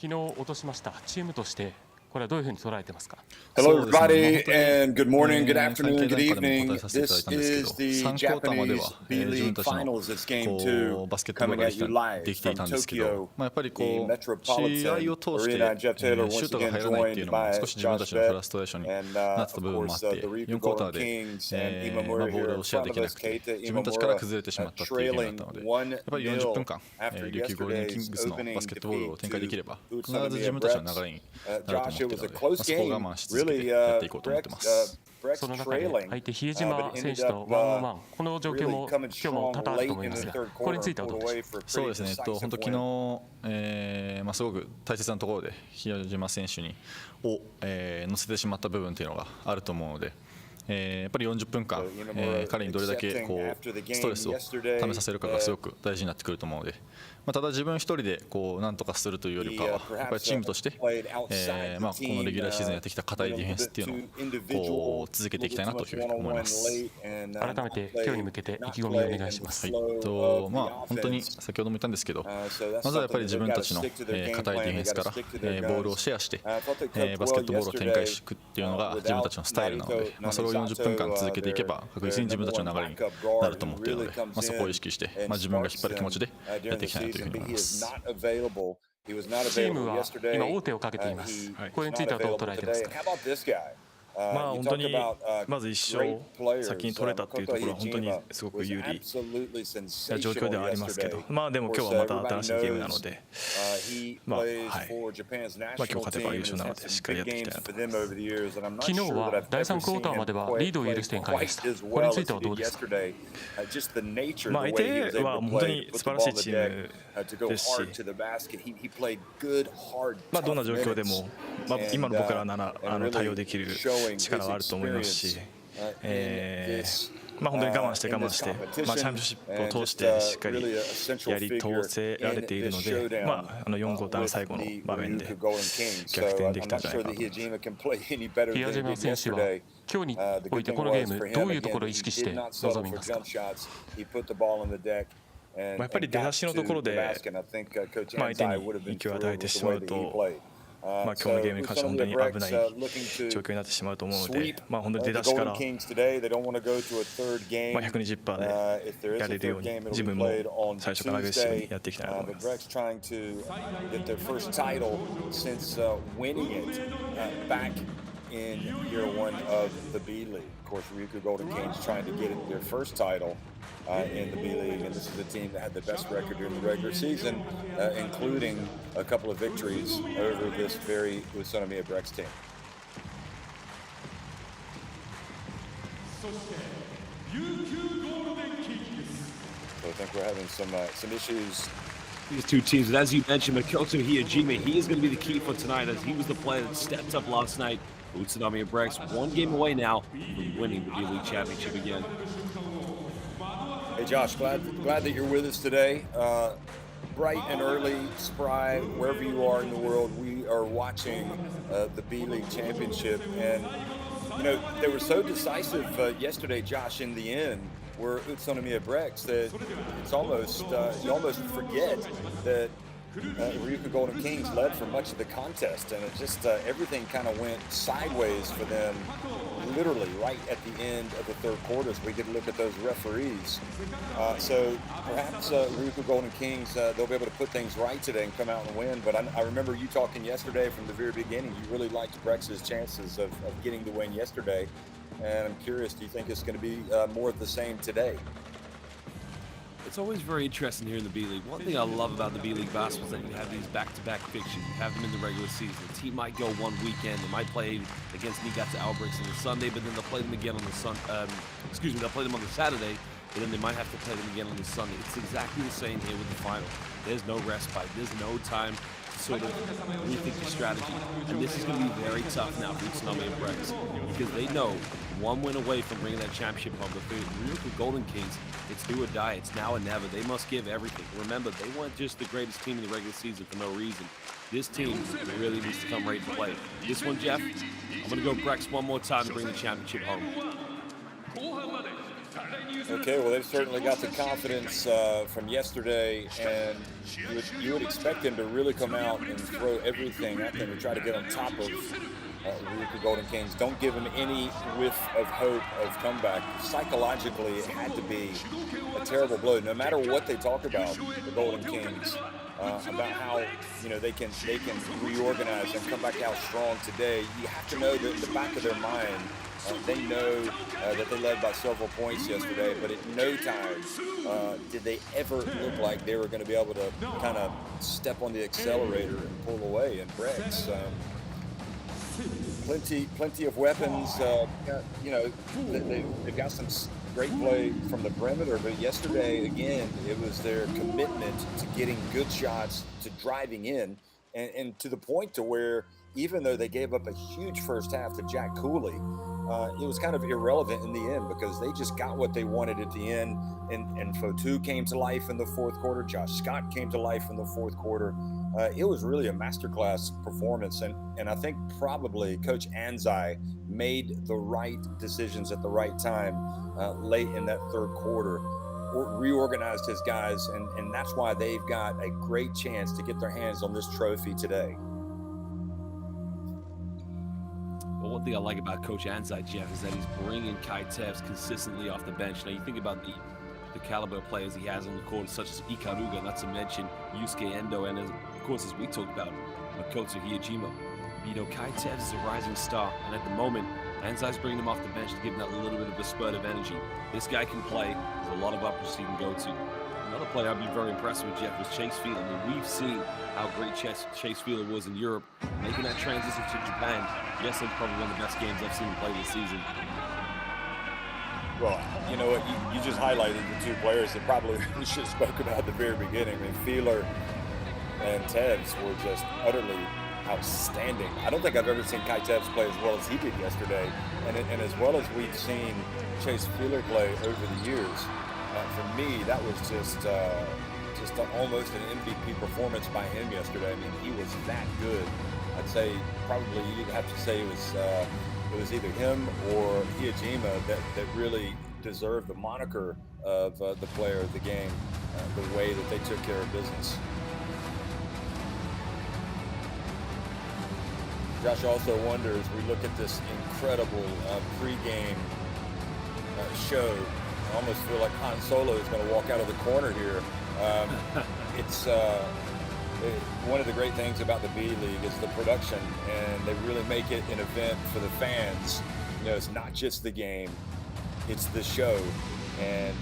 昨日落としましたチームとしてこれはどういうふうに捉えてますか。 Hello everybody and good morning, good afternoon, good evening. This is the Japanese B.LEAGUE Finals. It's game 2 coming at you live from Tokyo, the Metropolitan Arena. Jeff Taylor once again joined by Josh Bett and of course the RYUKYU Golden Kings and Imamura here in front of us. Keita Imamura trailing 1-0 after yesterday's opening defeat to UTSUNOMIYA Breks. It was a close game, really. Breks その中で trailing, 相手比江島選手とワンオンワンこの状況も今日も多々あると思いますが、これについてはどうでしょう。そうですね。本当昨日すごく大切なところで比江島選手に乗せてしまった部分っていうのがあると思うので。やっぱり40分間、彼にどれだけストレスをためさせるかがすごく大事になってくると思うので、ただ自分一人でなんとかするというよりかは、やっぱりチームとして、このレギュラーシーズンやってきた硬いディフェンスっていうのを続けていきたいなというふうに思います。改めて今日に向けて意気込みをお願いします。本当に先ほども言ったんですけど、まずはやっぱり自分たちの硬いディフェンスからボールをシェアして、バスケットボールを展開していくっていうのが自分たちのスタイルなので、それを40分間続けていけば確実に自分たちの流れになると思っているので、そこを意識して、自分が引っ張る気持ちでやっていきたいなというふうに思います。チームは今王手をかけています。これについてはどう捉えてますか。本当にまず1勝先に取れたっていうところは本当にすごく有利な状況ではありますけど、でも今日はまた新しいゲームなので、今日勝てば優勝なのでしっかりやっていきたいなと思います。昨日は第3クォーターまではリードを許す展開でした。これについてはどうですか。相手は本当に素晴らしいチームですし、どんな状況でも今の僕らなら対応できる力はあると思いますし、本当に我慢してチャンピオンシップを通してしっかりやり通せられているので、4クォーターの最後の場面で逆転できたんじゃないかなと思います。比江島選手は今日においてこのゲームどういうところを意識して臨みますか。やっぱり出だしのところで相手に勢いを与えてしまうと、今日のゲームに関しては本当に危ない状況になってしまうと思うので、本当に出だしから120%でやれるように自分も最初からアグレッシブにやっていきたいなと思います。In year 1 of the B League. Of course, RYUKYU Golden Kings trying to get their first title in the B League, and this is a team that had the best record during the regular season, including a couple of victories over this very UTSUNOMIYA Breks team. So I think we're having some issues. These two teams, and as you mentioned, Makoto Hiyajima, he is going to be the key for tonight, as he was the player that stepped up last night. UTSUNOMIYA Breks, one game away now from winning the B-League championship again. Hey Josh, glad that you're with us today. Bright and early, spry, wherever you are in the world, we are watching the B-League championship, and they were so decisive yesterday, Josh, in the end. Were UTSUNOMIYA Breks that it's almost you almost forget that RYUKYU Golden Kings led for much of the contest, and it just everything kind of went sideways for them, literally right at the end of the third quarter. As we get a look at those referees, so perhaps RYUKYU Golden Kings they'll be able to put things right today and come out and win. But I remember you talking yesterday from the very beginning. You really liked Breks' chances of getting the win yesterday. And I'm curious, do you think it's going to be more of the same today? It's always very interesting here in the B-League. One thing I love about the B-League basketball is that you have these back-to-back fixtures. You have them in the regular season. The team might go one weekend. They might play against Niigata Albricks on the Sunday, but then they'll play them again on the they'll play them on the Saturday, but then they might have to play them again on the Sunday. It's exactly the same here with the final. There's no respite. There's no time to sort of rethink the strategy. And this is going to be very tough now for UTSUNOMIYA Breks, because they know one win away from bringing that championship home. But for RYUKYU Golden Kings, it's do or die. It's now or never. They must give everything. Remember, they weren't just the greatest team in the regular season for no reason. This team really needs to come ready to play. This one, Jeff, I'm going to go Breks one more time to bring the championship home. Okay, well, they've certainly got the confidence from yesterday, and you would expect them to really come out and throw everything at them to try to get on top of RYUKYU Golden Kings. Don't give them any whiff of hope of comeback. Psychologically, it had to be a terrible blow. No matter what they talk about, the Golden Kings, about how they can reorganize and come back out strong today. You have to know that in the back of their mind, they know that they led by several points yesterday, but at no time did they ever look like they were going to be able to kind of step on the accelerator and pull away. And Brex, plenty of weapons. They've got some great play from the perimeter, but yesterday, again, it was their commitment to getting good shots, to driving in, and to the point to where even though they gave up a huge first half to Jack Cooley, it was kind of irrelevant in the end because they just got what they wanted at the end. And Fotu came to life in the fourth quarter. Josh Scott came to life in the fourth quarter. It was really a masterclass performance. And I think probably Coach Anzai made the right decisions at the right time late in that third quarter, reorganized his guys. And that's why they've got a great chance to get their hands on this trophy today. Well, one thing I like about Coach Anzai, Jeff, is that he's bringing Kai Tevez consistently off the bench. Now, you think about the caliber of players he has on the court, such as Ikaruga, not to mention Yusuke Endo, and of course, as we talked about, Makoto Hiyajima. Kai Tevez is a rising star, and at the moment, Anzai's bringing him off the bench to give him that little bit of a spurt of energy. This guy can play. There's a lot of uppers he can go to. Another player I'd be very impressed with, Jeff, was Chase Field. I mean, we've seen how great Chase Field was in Europe, making that transition to Japan. Yes, it's probably one of the best games I've seen him play this season. Well, you know what? You just highlighted the two players that probably we should have spoke about at the very beginning. I mean, Fielder and Tevez were just utterly outstanding. I don't think I've ever seen Kai Tevez play as well as he did yesterday, and as well as we've seen Chase Fielder play over the years. For me, that was just almost an MVP performance by him yesterday. I mean, he was that good. I'd say probably you'd have to say it was either him or Hiyajima that really deserved the moniker of the player of the game, the way that they took care of business. Josh also wonders, we look at this incredible pregame show. I almost feel like Han Solo is going to walk out of the corner here. It's one of the great things about the B-League is the production, and they really make it an event for the fans. It's not just the game, it's the show, and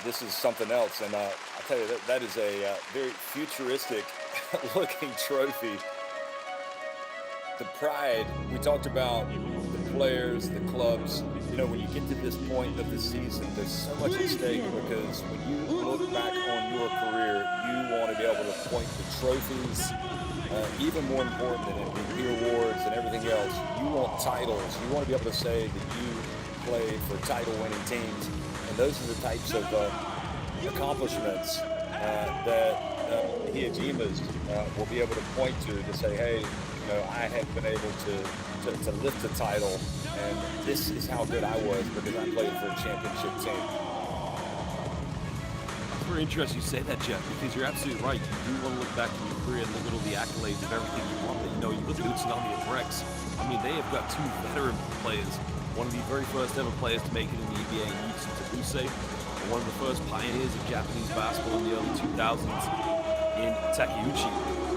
this is something else. And I'll tell you, that is a very futuristic looking trophy. The pride, we talked about the players, the clubs. When you get to this point of the season, there's so much at stake because when you look back on your career, you want to be able to point to trophies. Even more important than MVP awards and everything else, you want titles. You want to be able to say that you play for title-winning teams, and those are the types of accomplishments that Hiyajimas will be able to point to say, hey, I have been able to lift the title, and this is how good I was because I played for a championship team. It's very interesting you say that, Jeff, because you're absolutely right. You do want to look back in your career and look at all the accolades of everything you won. You look at UTSUNOMIYA and Brex. I mean, they have got two veteran players. One of the very first ever players to make it in the EBA, NISSAY, and one of the first pioneers of Japanese basketball in the early 2000s in Takeuchi.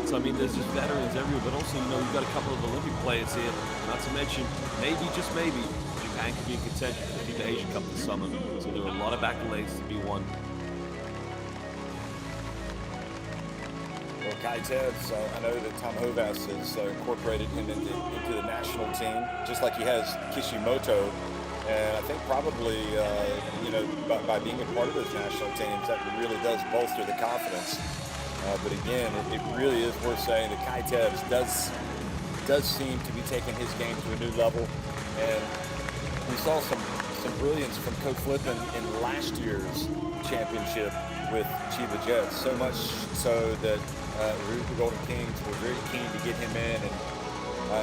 So, I mean, there's just veterans everywhere, but also, you've got a couple of Olympic players here, not to mention, maybe, just maybe, Japan could be in contention for the Asian Cup this summer. So there are a lot of accolades to be won. Well, Kai Tevez, I know that Tom Hovas has incorporated him into the national team, just like he has Kishimoto. And I think probably, by being a part of those national teams, that really does bolster the confidence. But again, it really is worth saying that Kai Tevez does seem to be taking his game to a new level. And we saw some brilliance from Coach Flippin in last year's championship with Chiba Jets. So much so that RYUKYU Golden Kings were very keen to get him in and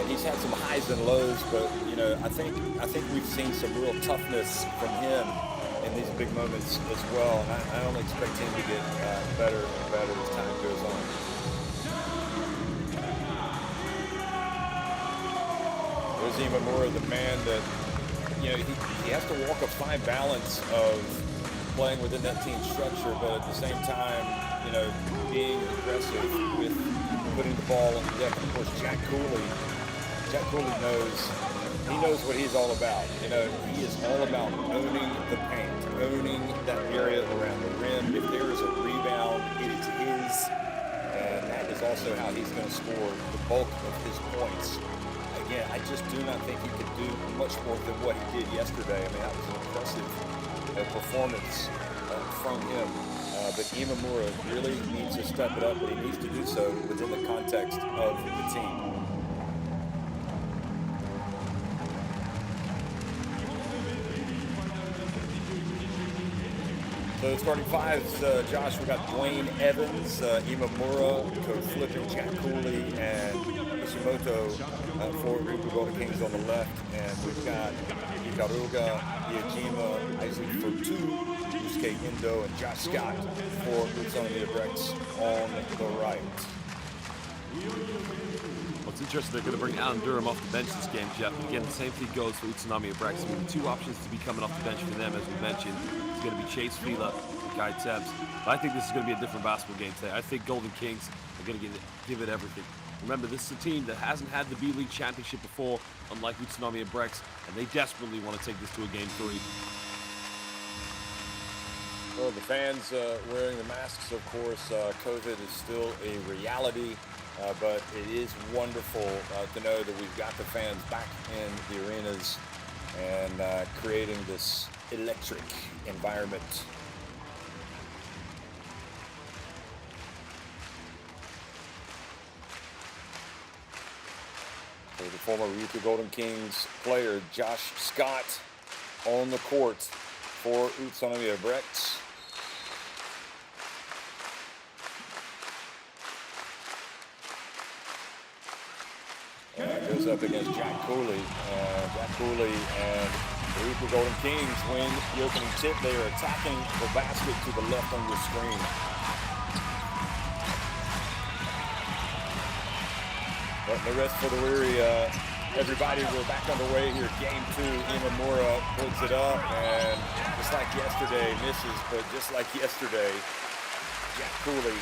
He's had some highs and lows, but you know, I think we've seen some real toughness from him in these big moments as well, and I only expect him to get better and better as time goes on. There's Imamura, the man that, you know, he has to walk a fine balance of playing within that team structure, but at the same time, you know, being aggressive with putting the ball on the deck. And of course, Jack Cooley knows what he's all about. You know, he is all about owning the paint, owning that area around the rim. If there is a rebound, it is his, and that is also how he's going to score the bulk of his points. Again, I just do not think he could do much more than what he did yesterday. I mean, that was an impressive performance from him. But Imamura really needs to step it up, but he needs to do so within the context of the team. So starting fives, Josh, we got Dwayne Evans, Imamura, Coach Flippin, Jack Cooley, and Kishimoto for RYUKYU Golden Kings on the left. And we've got Ikaruga, Iajima, Isaac Fortu, Yusuke Indo, and Josh Scott for UTSUNOMIYA on the right. Well, it's interesting they're going to bring Alan Durham off the bench this game, Jeff. Again, the same thing goes for UTSUNOMIYA Brex. I mean, two options to be coming off the bench for them, as we mentioned. It's going to be Chase Fila and Kai Tebs. But I think this is going to be a different basketball game today. I think Golden Kings are going to give it everything. Remember, this is a team that hasn't had the B-League championship before, unlike UTSUNOMIYA Brex, and they desperately want to take this to a game 3. Well, the fans wearing the masks, of course, COVID is still a reality. But it is wonderful to know that we've got the fans back in the arenas and creating this electric environment. So the former RYUKYU Golden Kings player Josh Scott on the court for UTSUNOMIYA Brex. Goes up against Jack Cooley. Jack Cooley and the RYUKYU Golden Kings win the opening tip. They are attacking the basket to the left on your screen. But the rest for the weary. Everybody, we're back underway here. Game 2, Imamura puts it up, and just like yesterday, misses, but just like yesterday, Jack Cooley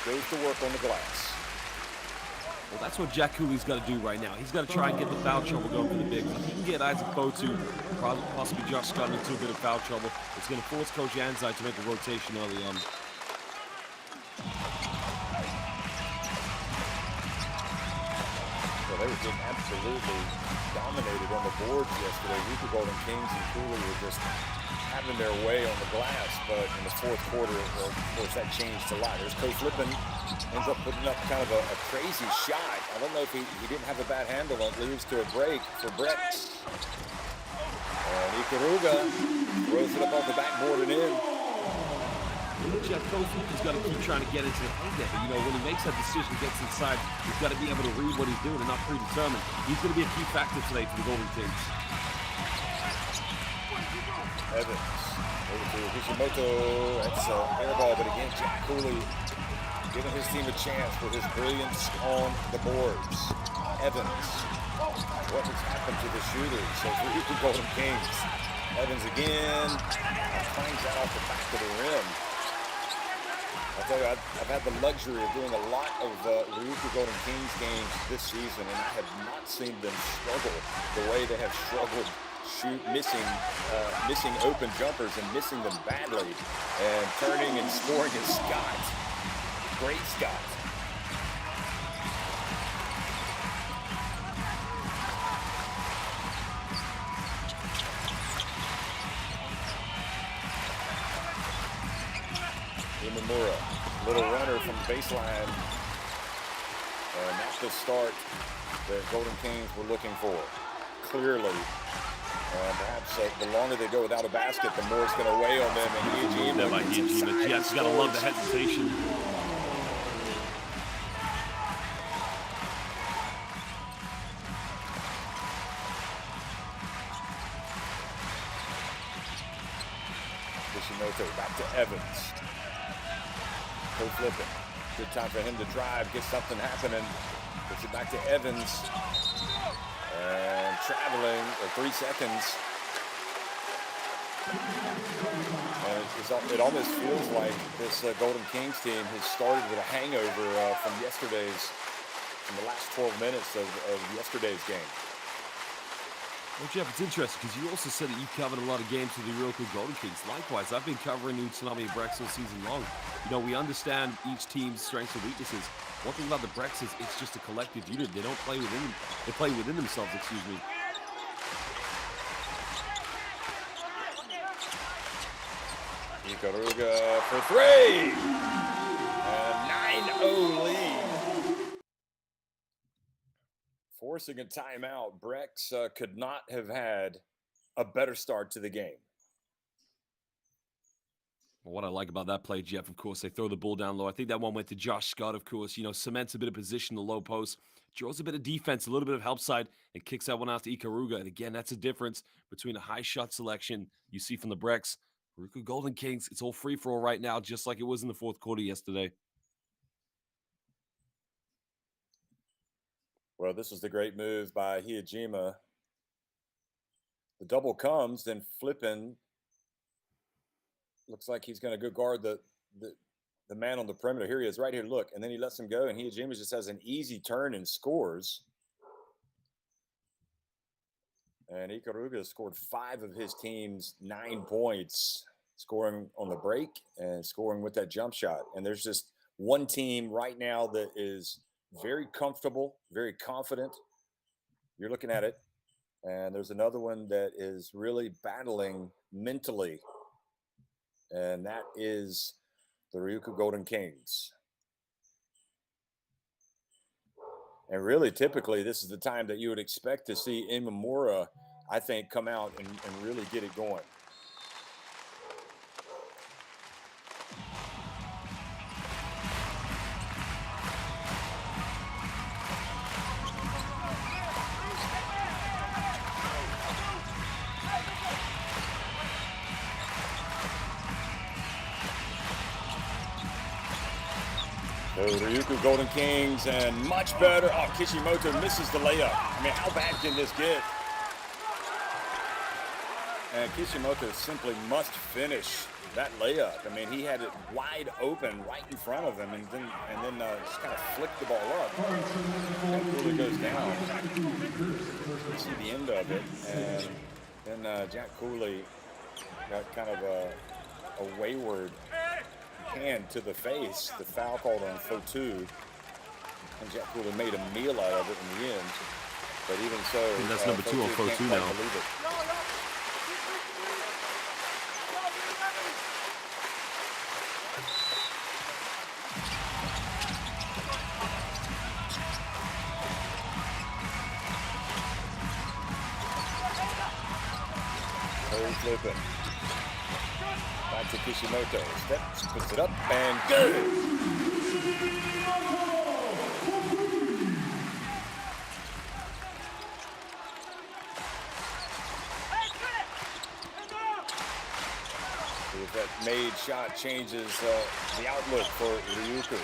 goes to work on the glass. Well, that's what Jack Cooley's got to do right now. He's got to try and get the foul trouble going for the bigs. If he can get Isaac Fotu, possibly Josh Scott into a bit of foul trouble, it's going to force Coach Anzai to make a rotation early on. Well, they were getting absolutely dominated on the boards yesterday. RYUKYU Golden Kings and Cooley were just having their way on the glass, but in the fourth quarter, of course, that changed a lot. There's Coach Flippin, ends up putting up kind of a crazy shot. I don't know if he didn't have a bad handle on it, leads to a break for Brex. And Ikaruga throws it up off the backboard and in. Jeff Kofi's got to keep trying to get into the paint there. But, you know, when he makes that decision, gets inside, he's got to be able to read what he's doing and not predetermined. He's going to be a key factor today for the Golden Kings. Evans over to Kishimoto. That's an air ball, but again, Jack Cooley giving his team a chance with his brilliance on the boards. Evans, what has happened to the shooters? So RYUKYU Golden Kings. Evans again, finds that off the back of the rim. I'll tell you, I've had the luxury of doing a lot of RYUKYU Golden Kings games this season, and I have not seen them struggle the way they have struggled missing open jumpers and missing them badly, and turning and scoring is Scott. Great Scott. Imamura, little runner from the baseline. Not the start that Golden Kings were looking for. Clearly. Perhaps the longer they go without a basket, the more it's going to weigh on them. And Jeff's got to love the hesitation. Kishimoto back to Evans. Co-flipping. Good time for him to drive, get something happening. Puts it back to Evans. And traveling at 3 seconds. And it almost feels like this Golden Kings team has started with a hangover from the last 12 minutes of yesterday's game. Well, Jeff, it's interesting because you also said that you covered a lot of games with the RYUKYU Golden Kings. Likewise, I've been covering UTSUNOMIYA Brexit season long. You know, we understand each team's strengths and weaknesses. One thing about the Brexit is it's just a collective unit. They don't play within them. They play within themselves, excuse me. Ikaruga for 3! And 9-0 lead. Forcing a timeout, Brex could not have had a better start to the game. Well, what I like about that play, Jeff, of course, they throw the ball down low. I think that one went to Josh Scott, of course. You know, cements a bit of position in the low post, draws a bit of defense, a little bit of help side, and kicks that one out to Ikaruga. And again, that's a difference between a high shot selection you see from the Brex. RYUKYU Golden Kings, it's all free-for-all right now, just like it was in the fourth quarter yesterday. Well, this was the great move by Hiyajima. The double comes, then flipping. Looks like he's going to go guard the man on the perimeter. Here he is, right here. Look, and then he lets him go, and Hiyajima just has an easy turn and scores. And Ikaruga scored 5 of his team's 9 points, scoring on the break and scoring with that jump shot. And there's just one team right now that is very comfortable, very confident. You're looking at it. And there's another one that is really battling mentally. And that is the RYUKYU Golden Kings. And really, typically, this is the time that you would expect to see Imamura, I think, come out and really get it going. So RYUKYU Golden Kings and much better. Oh, Kishimoto misses the layup. I mean, how bad can this get? And Kishimoto simply must finish that layup. I mean, he had it wide open right in front of him, and then just kind of flicked the ball up. And Cooley goes down. You see the end of it, and then Jack Cooley got kind of a wayward hand to the face. The foul called on Fotu, and Jack Cooley made a meal out of it in the end. But even so, I think that's number 2 on Fotu now. Flipping. Back to Kishimoto. Steps, puts it up, and good. If that made shot changes the outlook for RYUKYU.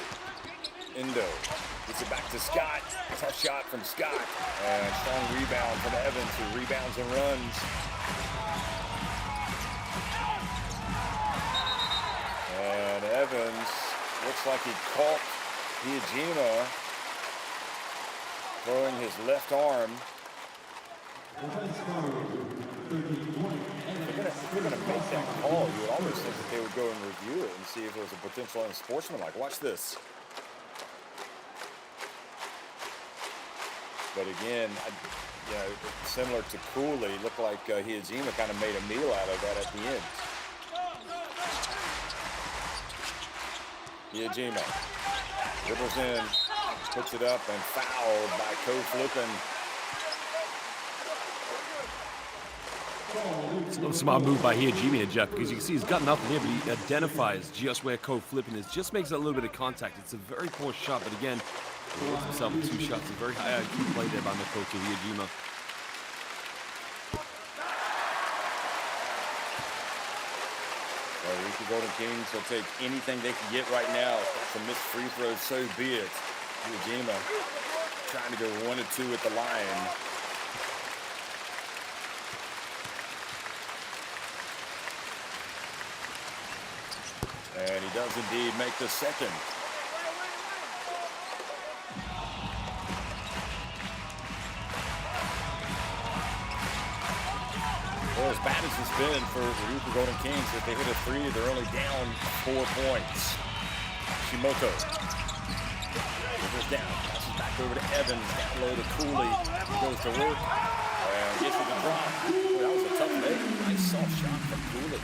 Endo gets it back to Scott. Tough shot from Scott. And strong rebound from Evans, who rebounds and runs. And Evans looks like he caught Hiyajima throwing his left arm. If they're gonna make that call, you would almost think that they would go and review it and see if there was a potential unsportsmanlike. Watch this. But again, similar to Cooley, looked like Hiyajima kind of made a meal out of that at the end. Hiyajima dribbles in, puts it up, and fouled by co-flipping. It's a little smart move by Hiyajima here, Jeff, because you can see he's got nothing here, but he identifies just where co-flipping is. Just makes a little bit of contact. It's a very poor shot, but again, he holds himself with 2 shots. A very high IQ play there by Makoto Hiyajima. RYUKYU Golden Kings will take anything they can get right now. Some missed free throws, so be it. Ujima trying to go 1 or 2 at the line. And he does indeed make the second. Well, as bad as it's been for RYUKYU Golden Kings, if they hit a 3, they're only down 4 points. Shimoto. Goes down, passes back over to Evans, down low to Cooley. He goes to work and gets to the drop. Boy, that was a tough make. Nice soft shot from Cooley.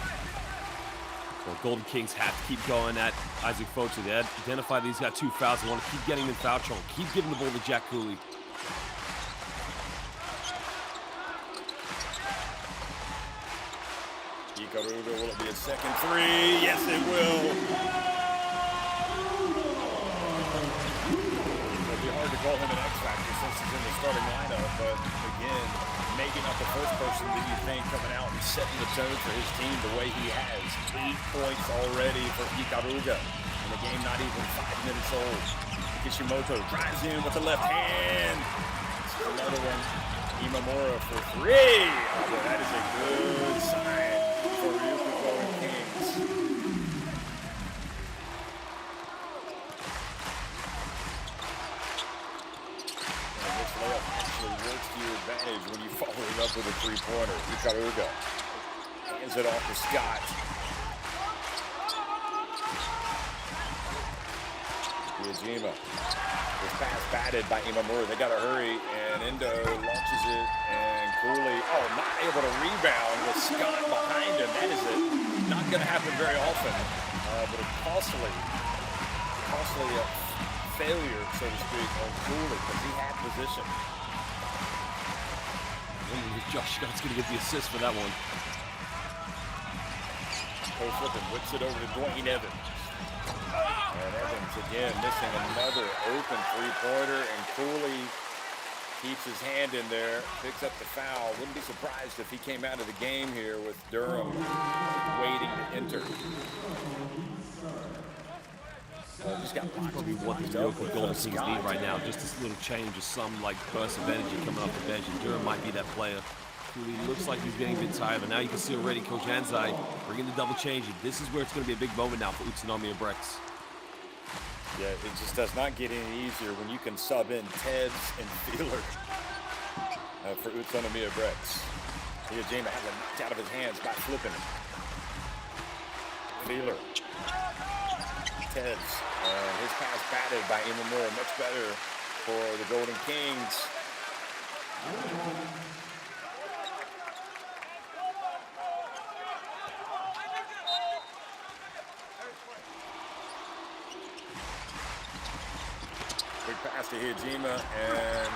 Well, Golden Kings have to keep going at Isaac Fotu. They identify that he's got 2 fouls. They want to keep getting him in foul trouble. Keep giving the ball to Jack Cooley. Ikaruga, will it be a second 3? Yes, it will. It'll be hard to call him an X factor since he's in the starting lineup, but again, maybe not the first person that you think coming out and setting the tone for his team the way he has. 8 points already for Ikaruga in the game not even 5 minutes old. Kishimoto drives in with the left hand. Another one. Imamura for 3. Oh, boy, that is a good sign for RYUKYU Golden Kings. And this layup actually works to your advantage when you follow it up with a 3-pointer. Ikaruga hands it off to Scott. Ujima. This pass batted by Imamura. They got to hurry, and Endo launches it, and Cooley, not able to rebound with Scott behind him. That is not going to happen very often, but a costly failure, so to speak, on Cooley because he had position. Josh Scott's going to get the assist for that one. Post flipping, whips it over to Dwayne Evans. And Evans again missing another open 3-pointer, and Cooley keeps his hand in there, picks up the foul. Wouldn't be surprised if he came out of the game here with Durham waiting to enter. Just got lots Probably what the RYUKYU Golden Kings need right now. Just this little change of some burst of energy coming off the bench, and Durham might be that player. Cooley looks like he's getting a bit tired, but now you can see already Coach Anzai bringing the double change. This is where it's going to be a big moment now for Utsunomiya Brex. Yeah, it just does not get any easier when you can sub in Teds and Feeler for Utsunomiya Brex. Ujima has it knocked out of his hands by flipping him. Feeler. Teds. His pass batted by Imamura. Much better for the Golden Kings. Big pass to Ujima, and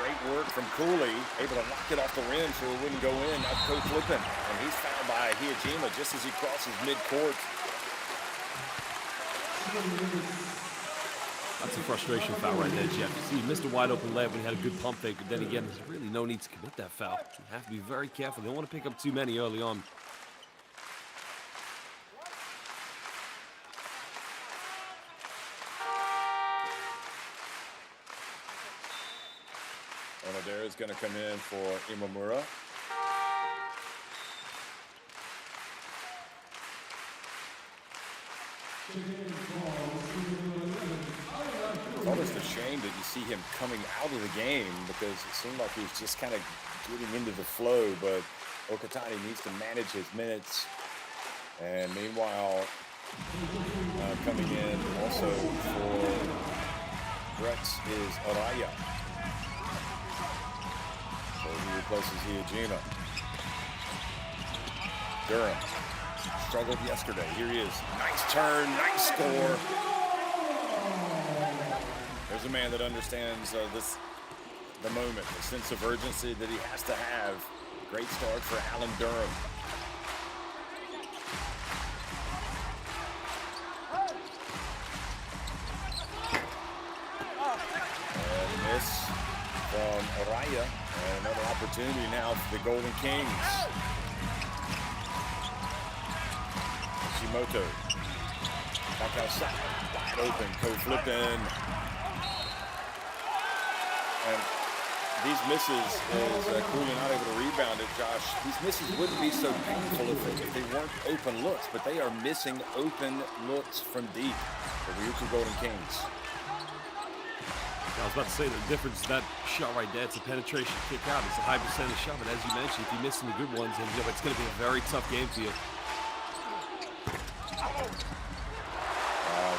great work from Cooley, able to knock it off the rim so it wouldn't go in. Now Coach flipping, and he's fouled by Ujima just as he crosses midcourt. That's a frustration foul right there, Jeff. See, he missed a wide open layup when he had a good pump fake, but then again, there's really no need to commit that foul. You have to be very careful. They don't want to pick up too many early on. Onodera is going to come in for Imamura. It's almost a shame that you see him coming out of the game because it seemed like he was just kind of getting into the flow, but Okatani needs to manage his minutes. And meanwhile, coming in also for Brex is Araya. So he replaces Ujima. Durham struggled yesterday. Here he is. Nice turn, nice score. There's a man that understands the moment, the sense of urgency that he has to have. Great start for Alan Durham. And miss from Araya. And another opportunity now for the Golden Kings. Kishimoto. Back outside, wide open, co-flipping. And these misses is Cooley not able to rebound it, Josh. These misses wouldn't be so painful if they weren't open looks, but they are missing open looks from deep. The Ryukyu Golden Kings. I was about to say the difference is that shot right there. It's a penetration kick out. It's a high percentage shot, but as you mentioned, if you're missing the good ones, then it's going to be a very tough game for you.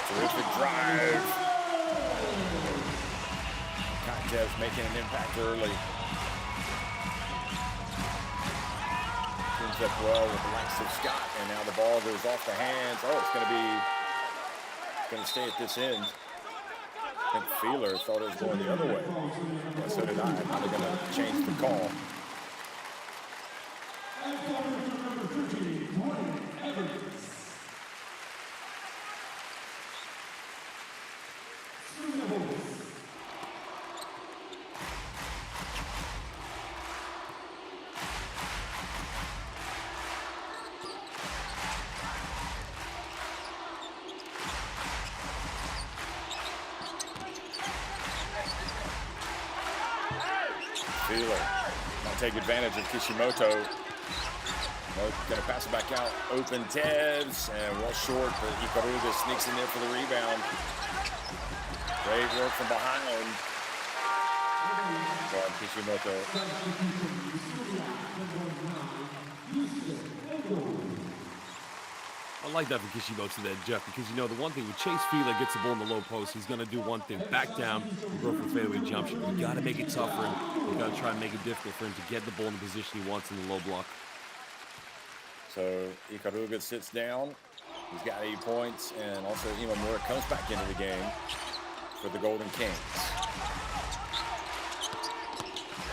Terrific drive. Kontev's making an impact early. Turns up well with the likes of Scott, and now the ball goes off the hands. Oh, it's going to stay at this end. I think Feeler thought it was going the other way. Yeah, so did I. I'm probably going to change the call. Feeler might take advantage of Kishimoto. Going to pass it back out. Open Tevs, and well short, but Ikaruga sneaks in there for the rebound. Great work from behind. Guard Kishimoto. I like that for Kishimoto there, Jeff, because you know the one thing when Chase Feeler gets the ball in the low post, he's going to do one thing: back down, and go for a fadeaway jump shot. You got to make it tough for him. You got to try and make it difficult for him to get the ball in the position he wants in the low block. So Ikaruga sits down. He's got 8 points, and also Imamura comes back into the game for the Golden Kings.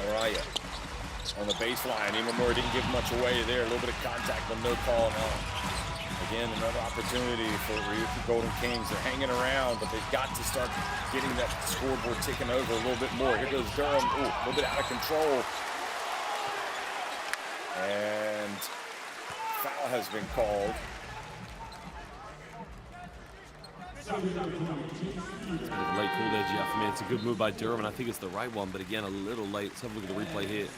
Araya on the baseline. Imamura didn't give much away there. A little bit of contact, but no call now. Again, another opportunity for Ryukyu Golden Kings. They're hanging around, but they've got to start getting that scoreboard ticking over a little bit more. Here goes Durham. Ooh, a little bit out of control. And foul has been called. Late cool there, Jeff. I mean, it's a good move by Durham, and I think it's the right one, but again, a little late. Let's have a look at the replay here.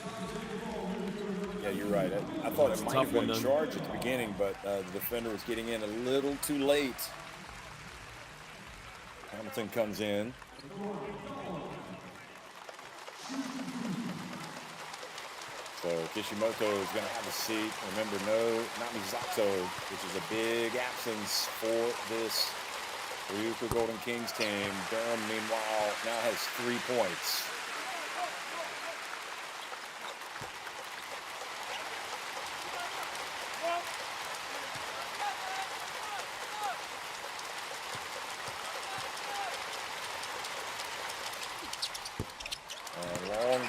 Yeah, you're right. I thought it might have been a charge at the beginning, but the defender was getting in a little too late. Hamilton comes in. So Kishimoto is going to have a seat. Remember, no Namizato, which is a big absence for this Ryukyu Golden Kings team. Durham, meanwhile, now has 3 points.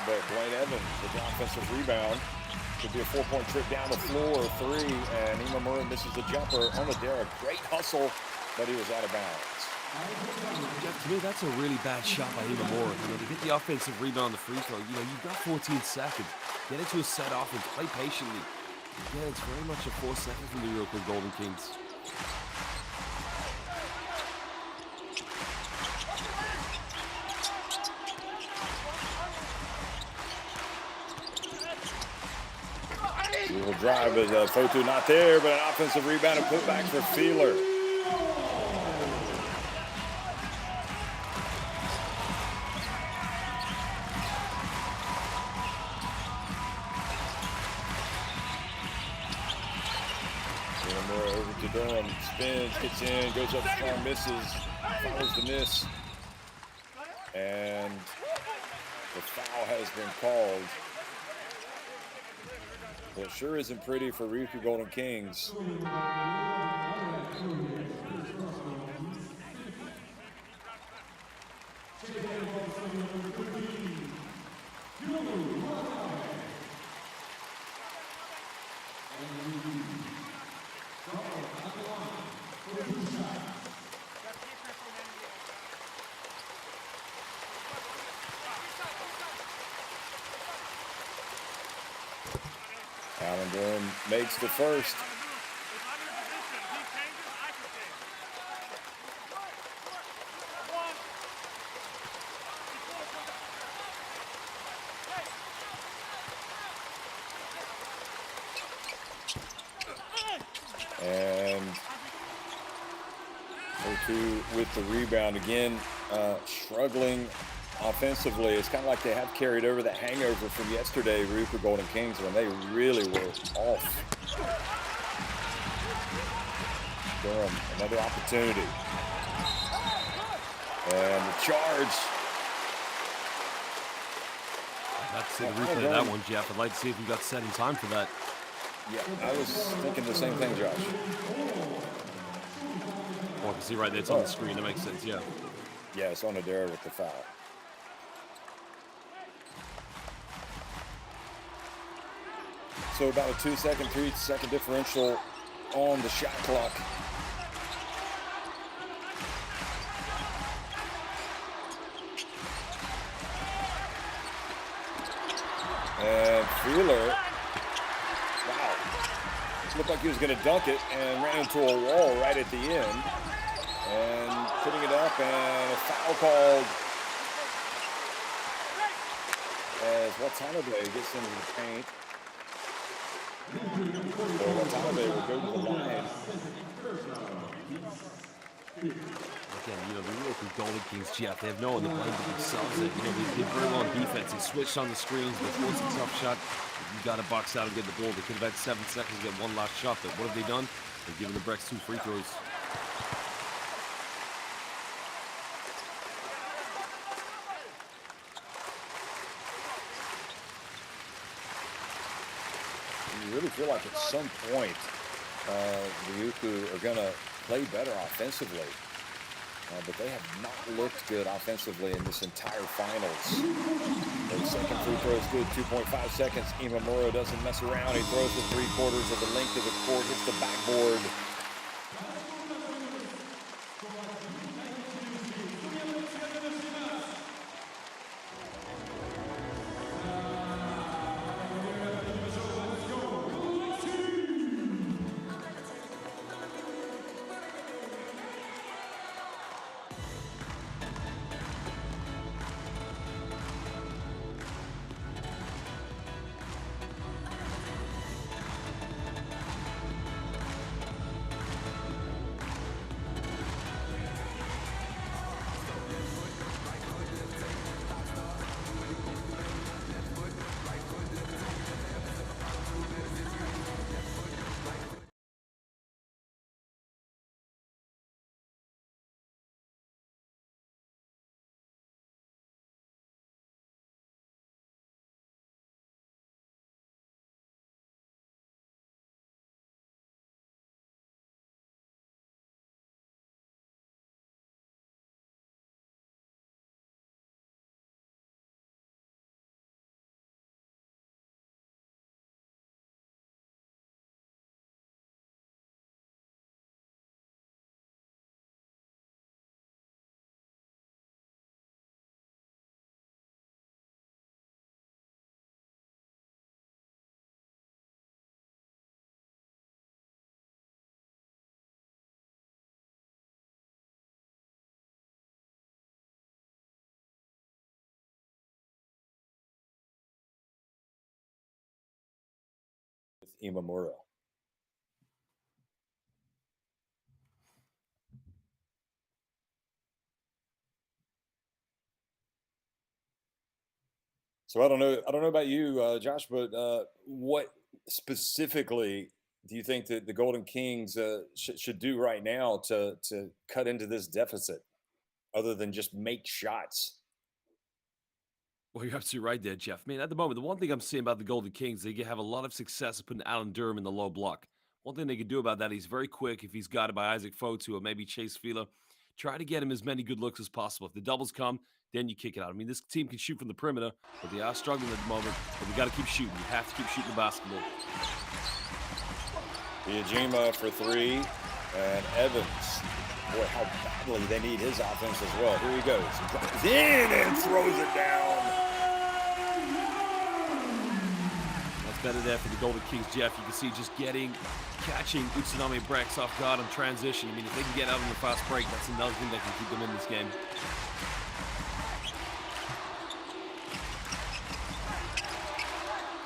But Blaine Evans with the offensive rebound. Could be a 4-point trip down the floor, 3, and Imamura misses the jumper on the Derek. Great hustle, but he was out of bounds. Jeff, to me, that's a really bad shot by Imamura. To get the offensive rebound on the free throw, you've got 14 seconds. Get into a set offense, play patiently. Again, it's very much a 4 seconds from the Ryukyu Golden Kings. Will drive as Fotu not there, but an offensive rebound and put back for Feeler. More over to Durham, spins, gets in, goes up strong, misses, follows the miss, and the foul has been called. Well, it sure isn't pretty for Ryukyu Golden Kings. Allen Durham makes the first. And 0-2 with the rebound. Again, struggling offensively. It's kind of like they have carried over that hangover from yesterday, RYUKYU Golden Kings, when they really were off. Durham, another opportunity. And the charge. I'd see the replay of that one, Jeff. I'd like to see if you got set in time for that. Yeah, I was thinking the same thing, Josh. Oh, I can see right there. It's on the screen. That makes sense, yeah. Yeah, it's on Adair with the foul. So about a 2-second, 3-second differential on the shot clock. And Feeler, wow, looked like he was going to dunk it and ran into a wall right at the end. And putting it up, and a foul called as Watanabe gets into the paint. So Watanabe will go to the line. Again, you know, the RYUKYU Golden Kings, Jeff, they have no one to blame but themselves. You know, they did very well on defense. They switched on the screens. They forced a tough shot. You got to box out and get the ball. They could have had 7 seconds to get one last shot, but what have they done? They've given the Brex 2 free throws. You really feel like at some point RYUKYU are going to play better offensively, but they have not looked good offensively in this entire finals. The second free throw is good, 2.5 seconds. Imamura doesn't mess around. He throws the 3/4 of the length of the court, hits the backboard. Imamura. So I don't know about you, Josh, but what specifically do you think that the Golden Kings should do right now to cut into this deficit, other than just make shots? Well, you're absolutely right there, Jeff. I mean, at the moment, the one thing I'm seeing about the Golden Kings, they have a lot of success putting Alan Durham in the low block. One thing they could do about that, he's very quick. If he's guarded by Isaac Fotu or maybe Chase Fila, try to get him as many good looks as possible. If the doubles come, then you kick it out. I mean, this team can shoot from the perimeter, but they are struggling at the moment. But we got to keep shooting. You have to keep shooting the basketball. Iajima for 3, and Evans. Boy, how badly they need his offense as well. Here he goes. He drives in and throws it down. Better there for the Golden Kings, Jeff. You can see just catching UTSUNOMIYA Brex off guard on transition. I mean, if they can get out on the fast break, that's another thing that can keep them in this game.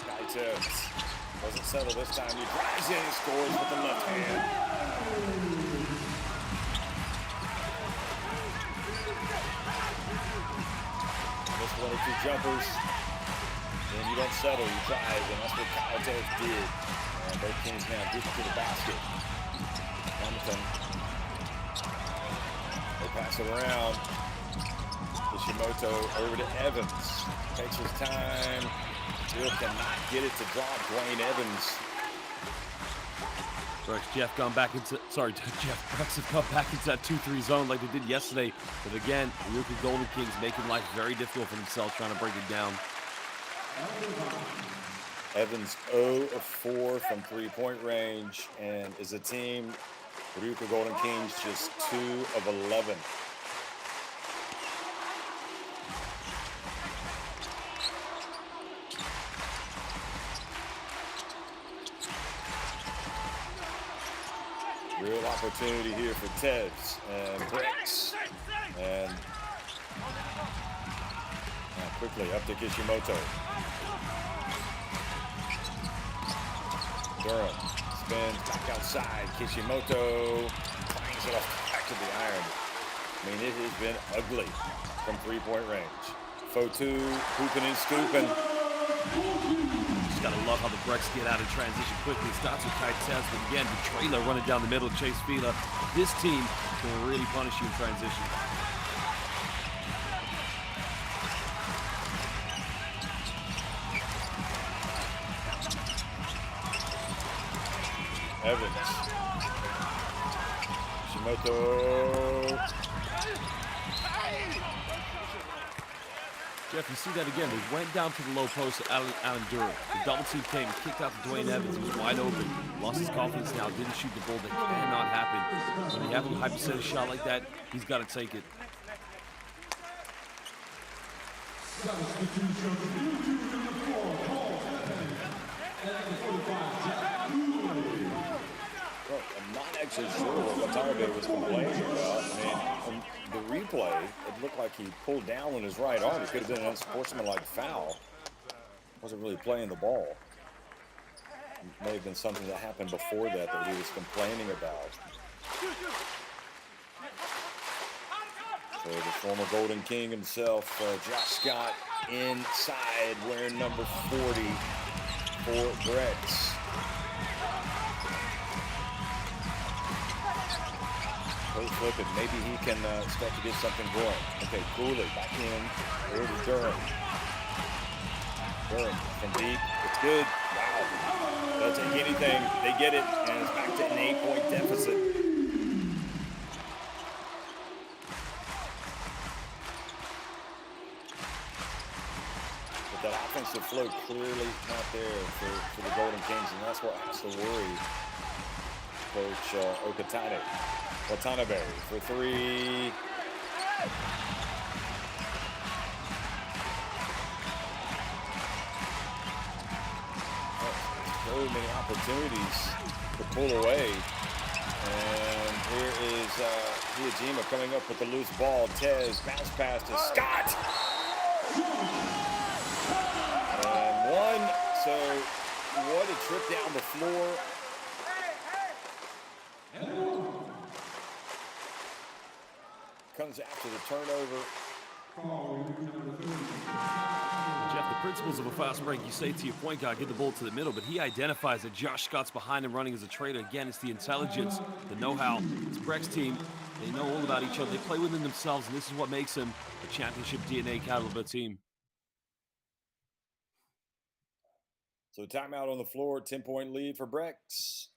Guy Tibbs doesn't settle this time. He drives in and scores with the left hand. jumpers. Then you don't settle, you drive, and that's what Kyle did. And both teams now get to the basket. Hamilton. They pass it around. Kishimoto over to Evans. Takes his time. Still cannot get it to drop. Dwayne Evans. Jeff have gone back into that 2-3 zone like they did yesterday. But again, RYUKYU Golden Kings making life very difficult for themselves, trying to break it down. Evans 0 of 4 from three-point range, and is a team, RYUKYU Golden Kings just 2 of 11. Real opportunity here for Tevz and Bricks. And quickly up to Kishimoto. Durham spins back outside. Kishimoto bangs it off the back of the iron. I mean, it has been ugly from three-point range. Fotu hooping and scooping. Just gotta love how the Breaks get out of transition quickly. Starts with Kai Tevz, but again, the trailer running down the middle, Chase Fila. This team can really punish you in transition. Evans. Shimoto. Jeff, you see that again. They went down to the low post to Alan Durham. The double team came, kicked out to Dwayne Evans. He was wide open. Lost his confidence now. Didn't shoot the ball. That cannot happen. When you have a high percentage shot like that, he's got to take it. Well, I'm not actually sure what Watanabe was complaining about. I mean, from the replay, it looked like he pulled down on his right arm. It could have been an unsportsmanlike foul. Wasn't really playing the ball. It may have been something that happened before that he was complaining about. So the former Golden King himself, Josh Scott, inside, wearing number 40 for Brex. Flip it. Maybe he can start to get something going. Okay, Cooley back in. Over to Durham. Durham from deep. It's good. Wow. They'll take anything. They get it, and it's back to an 8-point deficit. But that offensive flow clearly not there for the Golden Kings, and that's what has to worry Coach Okatane. Watanabe for three. So many opportunities to pull away. And here is Hiyajima coming up with the loose ball. Tez bounce pass to Scott. And one. So what a trip down the floor. Comes after the turnover. Jeff, the principles of a fast break, you say to your point guard, get the ball to the middle, but he identifies that Josh Scott's behind him running as a traitor. Again, it's the intelligence, the know-how. This Brex team, they know all about each other. They play within themselves, and this is what makes them a championship DNA caliber team. So timeout on the floor, 10-point lead for Brex.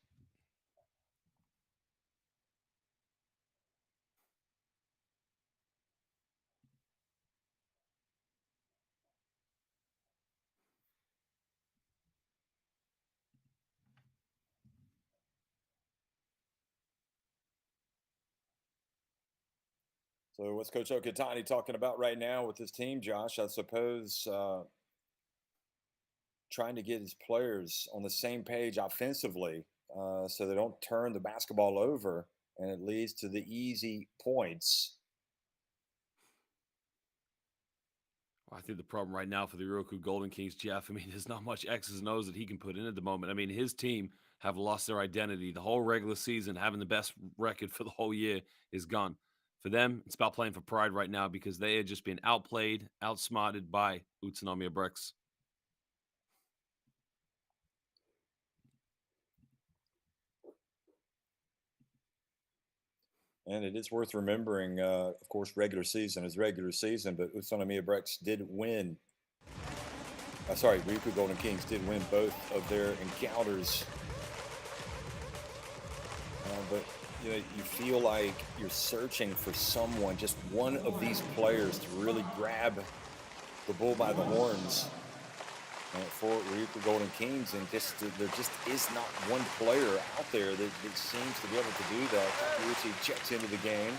So what's Coach Okatani talking about right now with his team, Josh? I suppose trying to get his players on the same page offensively so they don't turn the basketball over and it leads to the easy points. Well, I think the problem right now for the RYUKYU Golden Kings, Jeff, I mean, there's not much X's and O's that he can put in at the moment. I mean, his team have lost their identity. The whole regular season, having the best record for the whole year is gone. For them, it's about playing for pride right now because they had just been outplayed, outsmarted by Utsunomiya BREX. And it is worth remembering, of course, regular season is regular season, but Utsunomiya BREX did win. Sorry, RYUKYU Golden Kings did win both of their encounters. But you know, you feel like you're searching for someone, just one of these players to really grab the bull by the horns for RYUKYU Golden Kings, and there just is not one player out there that seems to be able to do that. Takeuchi checks into the game.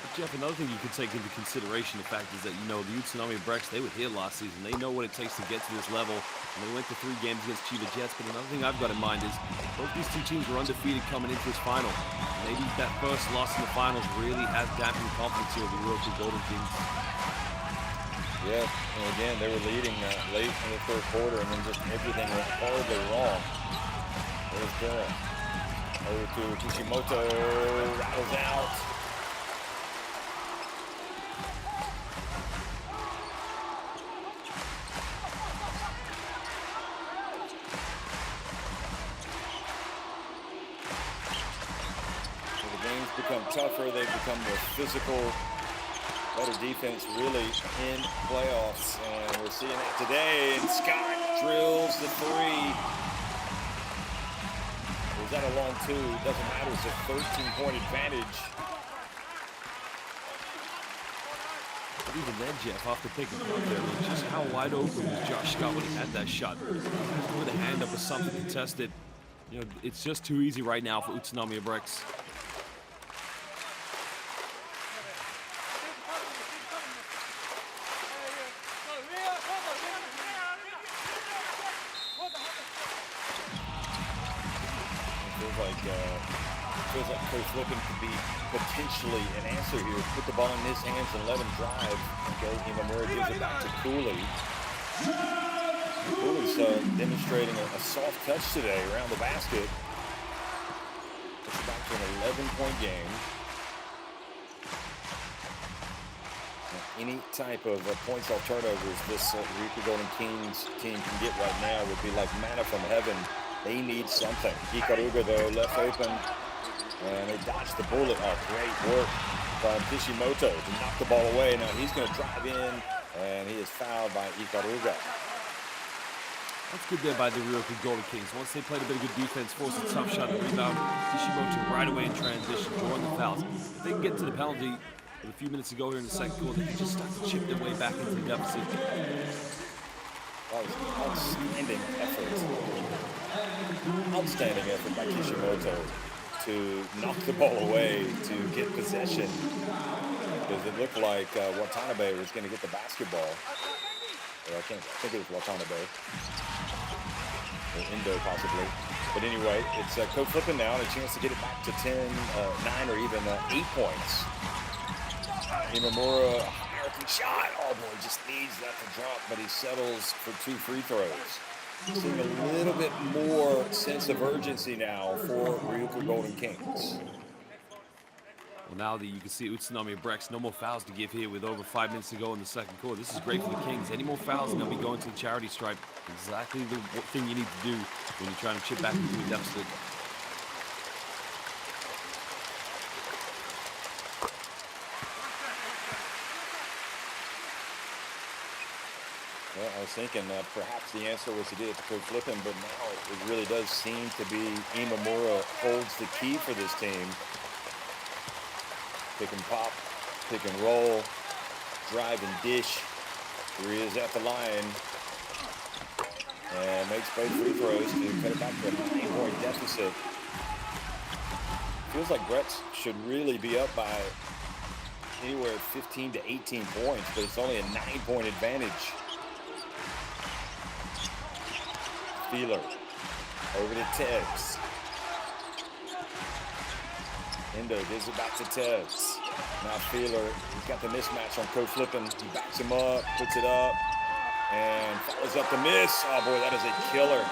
But Jeff, another thing you could take into consideration, the fact is that, you know, the Utsunomiya BREX, they were here last season. They know what it takes to get to this level, and they went to 3 games against Chiba Jets. But another thing I've got in mind is both these two teams were undefeated coming into this final. Maybe that first loss in the finals really has dampened confidence here with the RYUKYU Golden Kings. Yeah, and again, they were leading late in the third quarter, and then just everything went horribly wrong. There's Durham. Over to Kishimoto, rattles out. So the games become tougher, they become more physical. Better defense really in playoffs, and we're seeing that today. And Scott drills the 3. Was that a long 2? Doesn't matter. It's a 13-point advantage. But even then, Jeff, after picking up there, just how wide open was Josh Scott when he had that shot? With a hand up or something contested. You know, it's just too easy right now for Utsunomiya BREX. Feels like Coach Flippin could be potentially an answer here. Put the ball in his hands and let him drive. Okay, Imamura gives it back to Cooley. Cooley's demonstrating a soft touch today around the basket. It's back to an 11-point game. Any type of points off turnovers this RYUKYU Golden Kings team can get right now would be like manna from heaven. They need something. Ikaruga, though, left open, and they dodged the bullet. Oh, great work from Kishimoto to knock the ball away. Now he's going to drive in, and he is fouled by Ikaruga. That's good there by the RYUKYU Golden Kings. Once they played a bit of good defense, forced a tough shot and rebound, Kishimoto right away in transition, drawing the fouls. If they can get to the penalty with a few minutes to go here in the second quarter, they can just start to chip their way back into the deficit. That was an outstanding effort. Outstanding effort by Kishimoto to knock the ball away, to get possession. Because it looked like Watanabe was going to get the basketball. Or I think it was Watanabe. Or Indo, possibly. But anyway, it's Coach Flippin now, and a chance to get it back to 10, 9, or even 8 points. Imamura, a higher shot. Oh boy, just needs that to drop, but he settles for 2 free throws. Seeing a little bit more sense of urgency now for RYUKYU Golden Kings. Well, now that you can see Utsunomiya BREX, no more fouls to give here with over 5 minutes to go in the second quarter. This is great for the Kings. Any more fouls and they'll be going to the charity stripe. Exactly the thing you need to do when you're trying to chip back into a deficit. Well, I was thinking perhaps the answer was to get it to Coach Flippin, but now it really does seem to be Imamura holds the key for this team. Pick and pop, pick and roll, drive and dish. Here he is at the line. And makes both free throws to cut it back to a 9-point deficit. Feels like BREX should really be up by anywhere 15 to 18 points, but it's only a 9-point advantage. Feeler over to Tebs. Indo gives it back to Tebs. Now Feeler, he's got the mismatch on Coach Flippin. He backs him up, puts it up, and follows up the miss. Oh boy, that is a killer.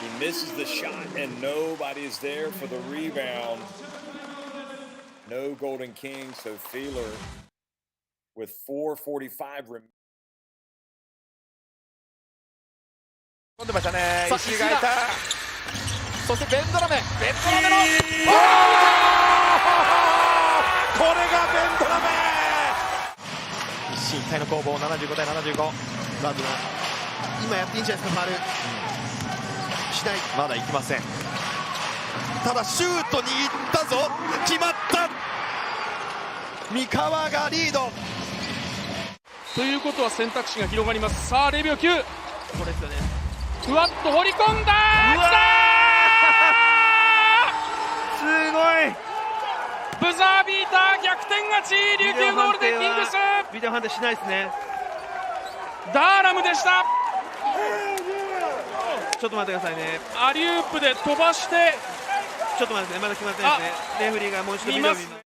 He misses the shot, and nobody is there for the rebound. No Golden King, so Feeler with 4:45 remaining. 飛んでましたね。石井がいた。そしてベンドラメの。これがベンドラメ。一進一退の攻防、75対75。ラブが今やっていいんじゃないですか。ファウルしない。まだ行きません。ただシュートに行ったぞ。決まった。三河がリード。ということは選択肢が広がります。さあ0秒9。ここですよね。ふわっと掘り込んだ。すごい。ブザービーター逆転勝ち。琉球ゴールデンキングス。ビデオ判定しないですね。ダーラムでした。ちょっと待ってくださいね。アリウープで飛ばして。ちょっと待ってね。まだ決まってないですね。レフェリーがもう一度ビデオ見ます。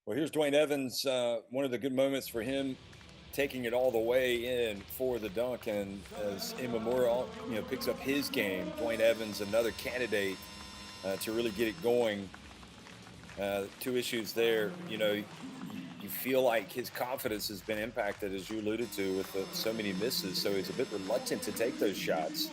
Well, here's Dwayne Evans. One of the good moments for him, taking it all the way in for the dunk, and as Imamura, picks up his game. Dwayne Evans, another candidate to really get it going. Two issues there. You feel like his confidence has been impacted, as you alluded to, with so many misses. So he's a bit reluctant to take those shots.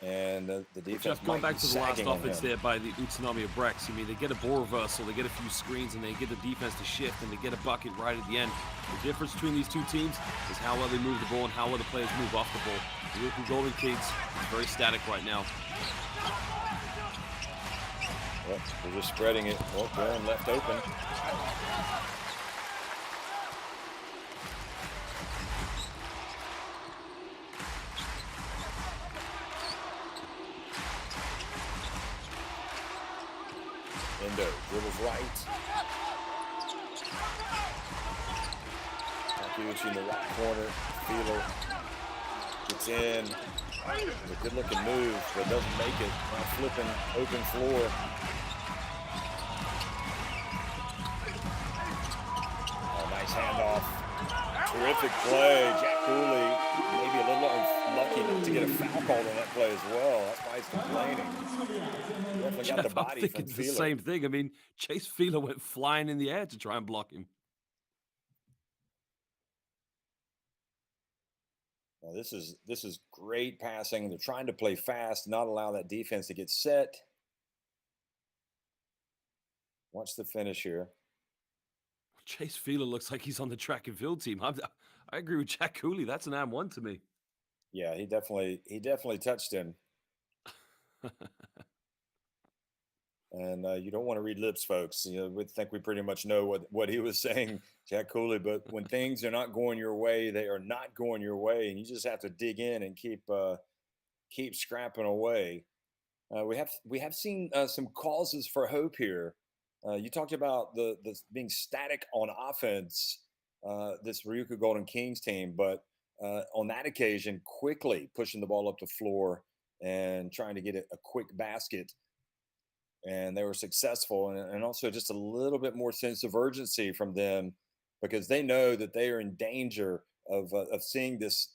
And the defense just going back to the last offense there by the UTSUNOMIYA Brex. I mean, they get a ball reversal, they get a few screens, and they get the defense to shift, and they get a bucket right at the end. The difference between these two teams is how well they move the ball and how well the players move off the ball. The RYUKYU Golden Kings is very static right now. Well, they're just spreading it. Well, Graham left open. Endo dribbles right. Takeuchi in the right corner. Feeler gets in. It's a good looking move, but doesn't make it. Now flipping open floor. Oh, nice handoff. Terrific play. Jack Cooley maybe a little unlucky to get a foul called on that play as well. That's why he's complaining. Definitely got the body I think it's the same thing. I mean, Chase Feeler went flying in the air to try and block him. Now this is great passing. They're trying to play fast, not allow that defense to get set. Watch the finish here. Chase Feeler looks like he's on the track and field team. I agree with Jack Cooley. That's an M1 to me. Yeah, he definitely touched him. And you don't want to read lips, folks. We think we pretty much know what he was saying, Jack Cooley. But when things are not going your way, they are not going your way, and you just have to dig in and keep scrapping away. We have seen some causes for hope here. You talked about the being static on offense, this RYUKYU Golden Kings team, but on that occasion, quickly pushing the ball up the floor and trying to get a quick basket. And they were successful, and also just a little bit more sense of urgency from them, because they know that they are in danger of seeing this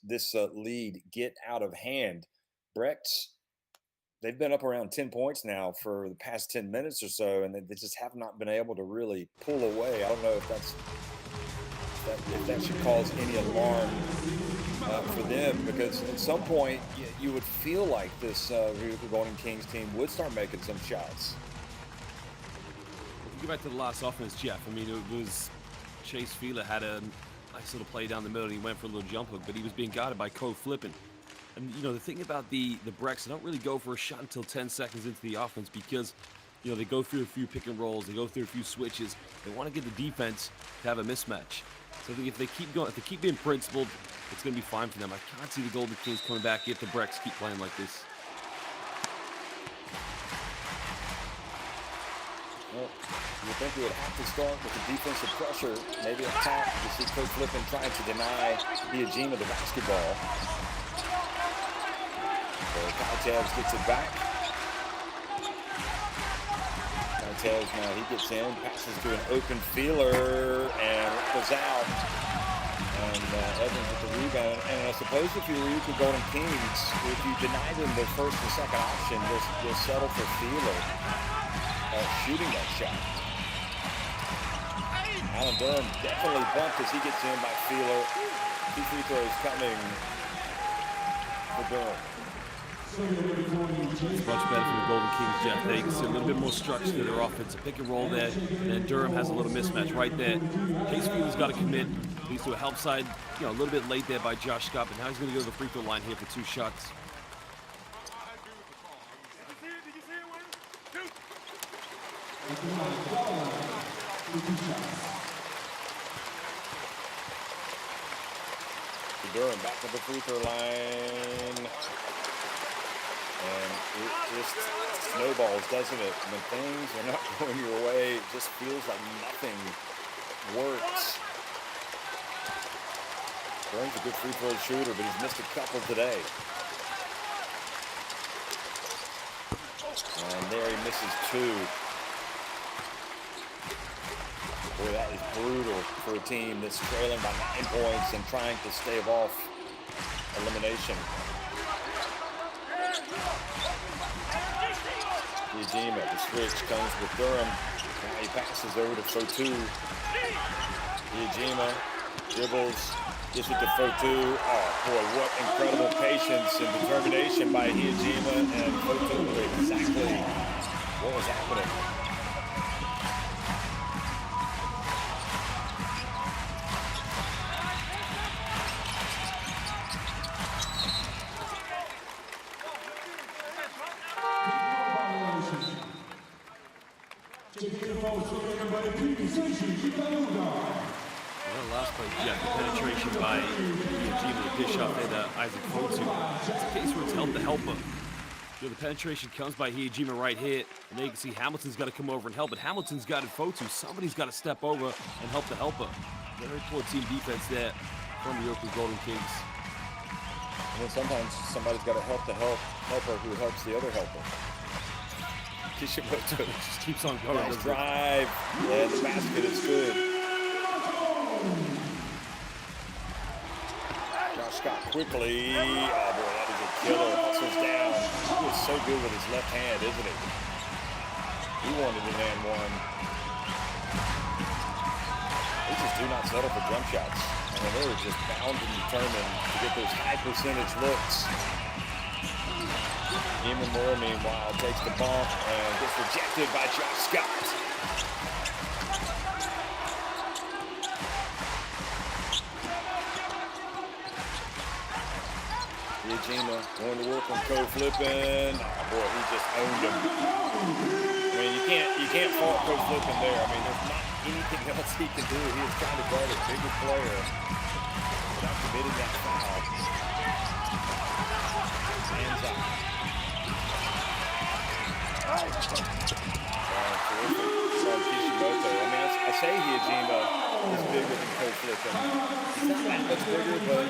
lead get out of hand. Brex, they've been up around 10 points now for the past 10 minutes or so, and they just have not been able to really pull away. I don't know if that should cause any alarm for them, because at some point you would feel like this RYUKYU Golden Kings team would start making some shots. If you go back to the last offense, Jeff, I mean, it was Chase Feeler had a nice little play down the middle, and he went for a little jump hook, but he was being guarded by Cole Flippin. And, the thing about the Brex, they don't really go for a shot until 10 seconds into the offense, because, they go through a few pick and rolls, they go through a few switches. They want to get the defense to have a mismatch. So I think if they keep being principled, it's going to be fine for them. I can't see the Golden Kings coming back if the Brex keep playing like this. Well, you would think we would have to start with the defensive pressure, maybe up top. You see Coach Flippin trying to deny Iajima the basketball. So Kyle gets it back. Kyle now he gets in, passes to an open Feeler, and it goes out. And Evans with the rebound. And I suppose if you're Ryukyu Golden Kings, if you deny them their first and second option, they'll settle for Feeler shooting that shot. Alan Durham definitely bumped as he gets in by Feeler. 2 free throws coming for Durham. It's much better for the Golden Kings, Jeff. They can see a little bit more structure to their offense. A pick and roll there, and Durham has a little mismatch right there. Case Wheeler's got to commit. Leads to a help side, a little bit late there by Josh Scott, but now he's going to go to the free throw line here for 2 shots. Durham back to the free throw line. And it just snowballs, doesn't it? When things are not going your way, it just feels like nothing works. Durham's a good free throw shooter, but he's missed a couple today. And there he misses 2. Boy, that is brutal for a team that's trailing by 9 points and trying to stave off elimination. Yajima, the switch comes with Durham. Now he passes over to Fotu. Yajima dribbles, gets it to Fotu. Oh boy, what incredible patience and determination by Yajima, and Fotu knew exactly what was happening. Last play, Jeff, the penetration by Yajima, the dish off there to Isaac Fotu. It's a case where it's help the helper. The penetration comes by Hijima right here, and there you can see Hamilton's got to come over and help, but Hamilton's got it Fotu. Somebody's got to step over and help the helper. Very poor team defense there from the Ryukyu Golden Kings. And then sometimes somebody's got to help the helper who helps the other helper. Kishimoto just keeps on going. Nice drive. Yeah, the basket is good. Josh Scott quickly. Oh boy, that is a killer. Hustles down. He is so good with his left hand, isn't he? He wanted an and one. They just do not settle for jump shots. I mean, they were just bound and determined to get those high percentage looks. Imamura, meanwhile, takes the bump and gets rejected by Josh Scott. Yajima going to work on co-flipping. Oh boy, he just owned him. I mean, you can't fault co-flipping there. I mean, there's not anything else he can do. He is trying to guard a bigger player without committing that foul. Hands up. Kishimoto. I mean, I say Hijima is bigger than co-flipping. He's not that much bigger, but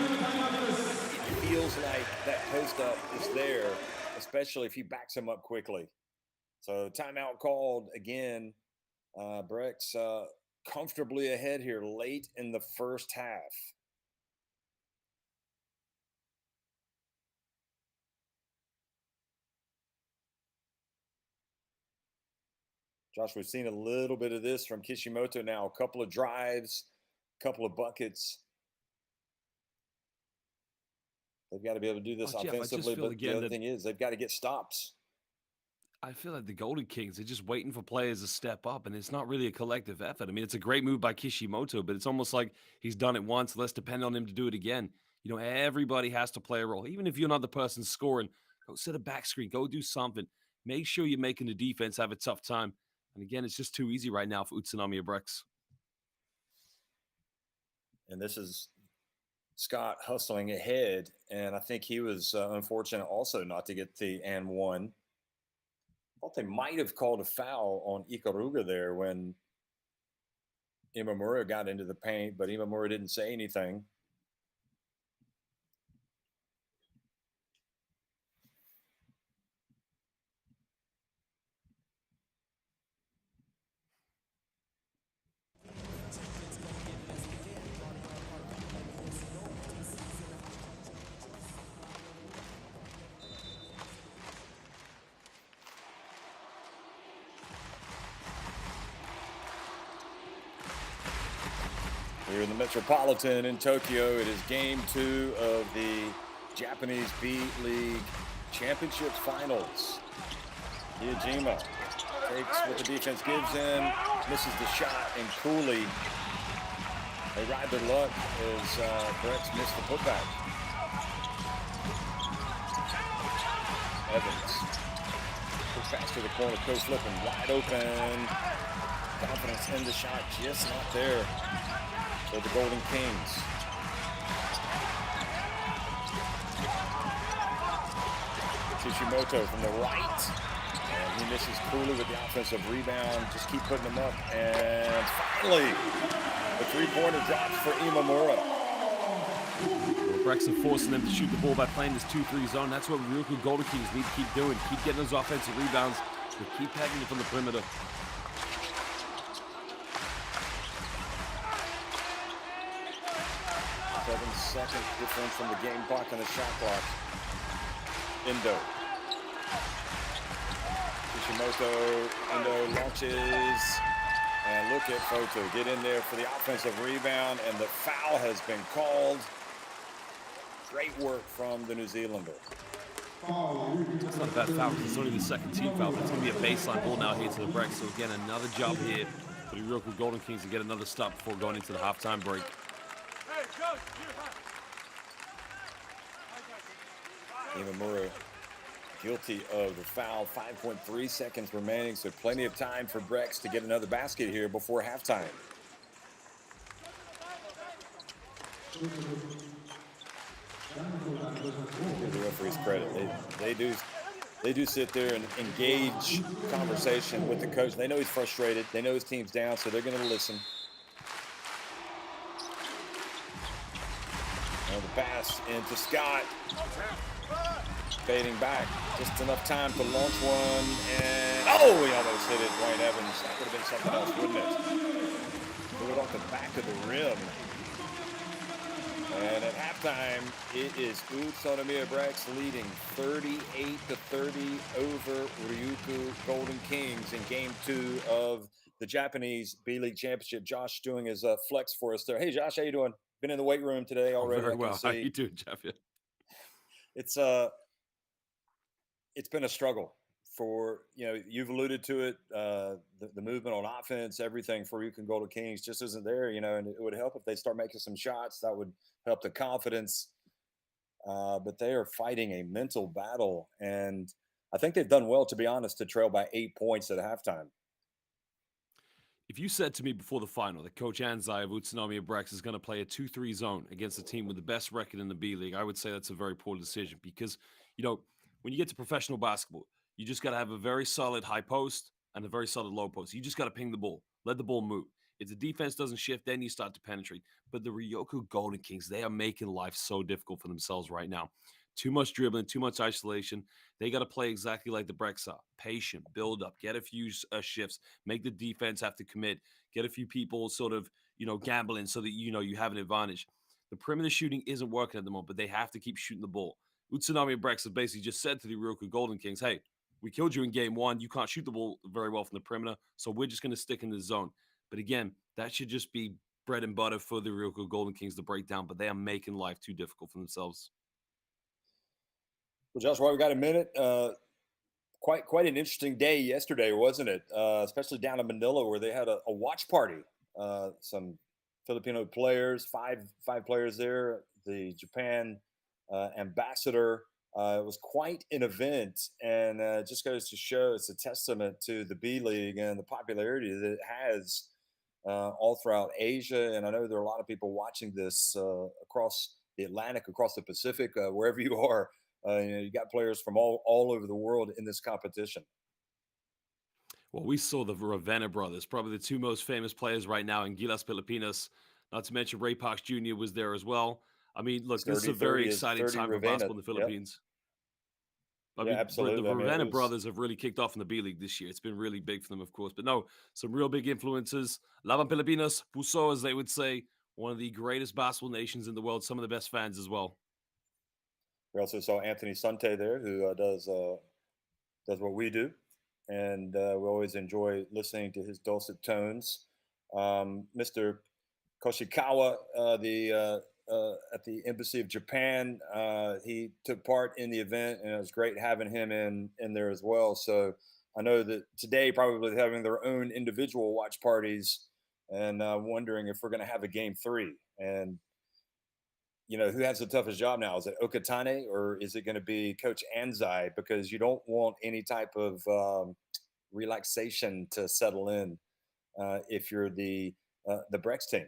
it feels like that post-up is there, especially if he backs him up quickly. So timeout called again. Brex comfortably ahead here late in the first half. Josh, we've seen a little bit of this from Kishimoto now. A couple of drives, a couple of buckets. They've got to be able to do this offensively, but the other thing is they've got to get stops. I feel like the Golden Kings are just waiting for players to step up, and it's not really a collective effort. I mean, it's a great move by Kishimoto, but it's almost like he's done it once. Let's depend on him to do it again. You know, everybody has to play a role. Even if you're not the person scoring, go set a back screen, go do something. Make sure you're making the defense have a tough time. And again, it's just too easy right now for Utsunomiya Brex. And this is Scott hustling ahead, and I think he was unfortunate also not to get the and one. I thought they might have called a foul on Ikaruga there when Imamura got into the paint, but Imamura didn't say anything. We're in the Metropolitan in Tokyo. It is game 2 of the Japanese B-League Championship Finals. Iijima takes what the defense gives him, misses the shot, and coolly they ride their luck as Brex missed the putback. Evans goes fast to the corner, Coach flipping wide open. Confidence in the shot, just not there for the Golden Kings. Kishimoto from the right, and he misses coolly with the offensive rebound. Just keep putting them up, and finally, the three-pointer drops for Imamura. Brex forcing them to shoot the ball by playing this 2-3 zone. That's what Ryukyu Golden Kings need to keep doing. Keep getting those offensive rebounds, but keep pegging it from the perimeter. 7-second difference from the game clock and the shot clock. Endo. Kishimoto, Endo launches. And look at Foto get in there for the offensive rebound, and the foul has been called. Great work from the New Zealander. It's not a bad foul because it's only the second team foul, but it's going to be a baseline ball now here to the Brex. So again, another job here for the Ryukyu Golden Kings to get another stop before going into the halftime break. Imamura guilty of the foul. 5.3 seconds remaining, so plenty of time for Brex to get another basket here before halftime. Give the referees credit. They do sit there and engage conversation with the coach. They know he's frustrated. They know his team's down, so they're going to listen. And the pass into Scott. Fading back, just enough time to launch one, and oh, he almost hit it, Dwayne Evans. That would have been something else, wouldn't it? Threw it off the back of the rim. And at halftime, it is UTSUNOMIYA Brex leading 38-30 over Ryukyu Golden Kings in game 2 of the Japanese B-League Championship. Josh doing his flex for us there. Hey, Josh, how you doing? Been in the weight room today already. Very well. How you doing, Jeff? It's been a struggle for, you've alluded to it, the movement on offense, everything for Ryukyu Golden Kings just isn't there, and it would help if they start making some shots. That would help the confidence. But they are fighting a mental battle, and I think they've done well, to be honest, to trail by 8 points at halftime. If you said to me before the final that Coach Anzai of UTSUNOMIYA Brex is going to play a 2-3 zone against a team with the best record in the B-League, I would say that's a very poor decision because, when you get to professional basketball, you just got to have a very solid high post and a very solid low post. You just got to ping the ball, let the ball move. If the defense doesn't shift, then you start to penetrate. But the Ryukyu Golden Kings, they are making life so difficult for themselves right now. Too much dribbling, too much isolation. They got to play exactly like the Brex are. Patient, build up, get a few shifts, make the defense have to commit, get a few people sort of, gambling so that, you have an advantage. The perimeter shooting isn't working at the moment, but they have to keep shooting the ball. UTSUNOMIYA Brex have basically just said to the Ryukyu Golden Kings, hey, we killed you in game 1. You can't shoot the ball very well from the perimeter, so we're just going to stick in the zone. But again, that should just be bread and butter for the Ryukyu Golden Kings to break down, but they are making life too difficult for themselves. Well, Josh, while we got a minute, quite an interesting day yesterday, wasn't it? Especially down in Manila, where they had a watch party. Some Filipino players, five players there. The Japan ambassador. It was quite an event, and just goes to show it's a testament to the B-League and the popularity that it has all throughout Asia. And I know there are a lot of people watching this across the Atlantic, across the Pacific, wherever you are. You got players from all over the world in this competition. Well, we saw the Ravenna brothers, probably the two most famous players right now in Gilas Pilipinas. Not to mention Ray Parks Jr. was there as well. I mean, look, this is a very exciting time for basketball in the Philippines. Yep. I mean, absolutely. The Ravenna brothers have really kicked off in the B-League this year. It's been really big for them, of course. But no, some real big influences. Laban Pilipinas, Puso, as they would say, one of the greatest basketball nations in the world, some of the best fans as well. We also saw Anthony Sante there, who does what we do. And we always enjoy listening to his dulcet tones. Mr. Koshikawa, at the Embassy of Japan. He took part in the event, and it was great having him in there as well. So I know that today probably having their own individual watch parties, and wondering if we're going to have a game 3. And who has the toughest job now? Is it Okatane or is it going to be Coach Anzai? Because you don't want any type of relaxation to settle in if you're the Brex team.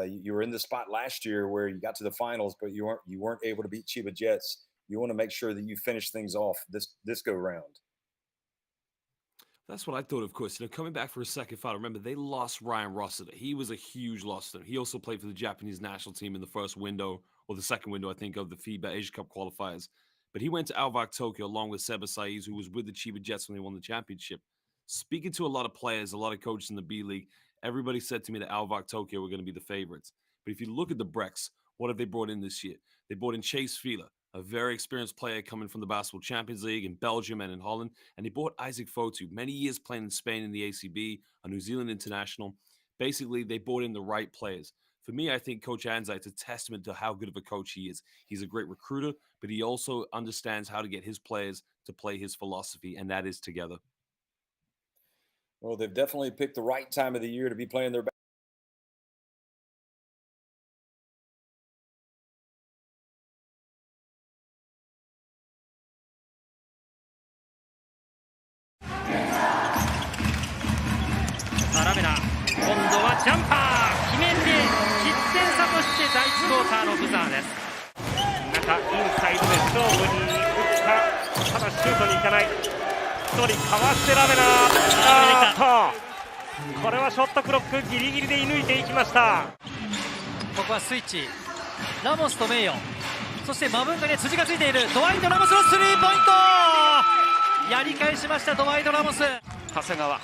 You were in the spot last year where you got to the finals, but you weren't able to beat Chiba Jets. You want to make sure that you finish things off this go round. That's what I thought, of course. Coming back for a second final, remember, they lost Ryan Rossiter. He was a huge loss to them. He also played for the Japanese national team in the first window, or the second window, I think, of the FIBA Asia Cup qualifiers. But he went to Alvak Tokyo along with Seba Saiz, who was with the Chiba Jets when they won the championship. Speaking to a lot of players, a lot of coaches in the B-League, everybody said to me that Alvak Tokyo were going to be the favorites. But if you look at the Brex, what have they brought in this year? They brought in Chase Fieler, a very experienced player coming from the Basketball Champions League in Belgium and in Holland. And they bought Isaac Fotu, many years playing in Spain in the ACB, a New Zealand international. Basically, they brought in the right players. For me, I think Coach Anzai, it's a testament to how good of a coach he is. He's a great recruiter, but he also understands how to get his players to play his philosophy, and that is together. Well, they've definitely picked the right time of the year to be playing theirラメナ、今度はジャンパー決めて10点差として第1クォーターのブザーです。中インサイドで勝負に打った、ただシュートにいかない。1人かわしてラメナ、これはショットクロックギリギリで射抜いていきました。ここはスイッチ、ラモスと名誉、そしてマブンガに辻がついているドワイト・ラモスのスリーポイント、やり返しましたドワイト・ラモス。長谷川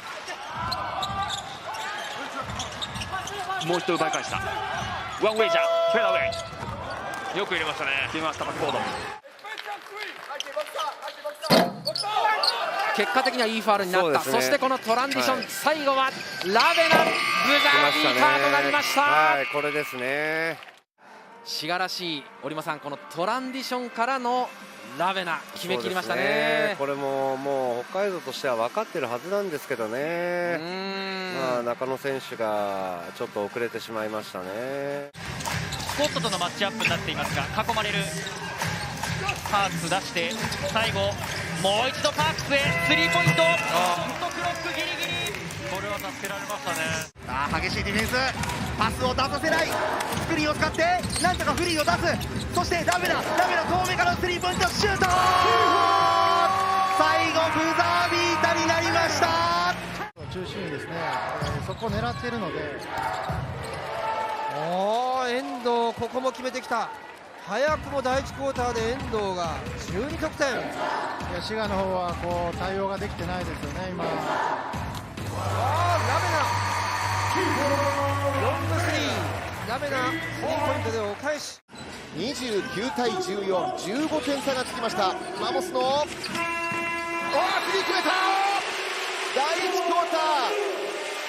もう一度奪い返した。ワンウェイじゃフェアウェイ、よく入れましたね。決めましたバックボード。結果的にはいいファウルになった。 そしてこのトランジション、最後はラベナ、ブザービーターとなりました。はい、これですね。しがらしい織間さん、このトランジションからのラベナ決めきりましたね。これももう北海道としては分かってるはずなんですけどね。まあ中野選手がちょっと遅れてしまいましたね。スコットとのマッチアップになっていますが、囲まれる。パークス出して最後もう一度パークスへスリーポイント。ショットクロックギリギリ。これは助けられましたね。激しいディフェンス、パスを出させない。スクリーンを使ってなんとかフリーを出す。そしてラベナ遠目からスリーポイントシュート。最後ブザービーターになりました。中心にですね、そこを狙っているので。遠藤、ここも決めてきた。早くも第1クォーターで遠藤が12得点。滋賀の方はこう対応ができてないですよね今。ラベナロングスリー、ラベナスリーポイントでお返し。29対14、15点差がつきました。ラモスのスリー決めた。第1クォーター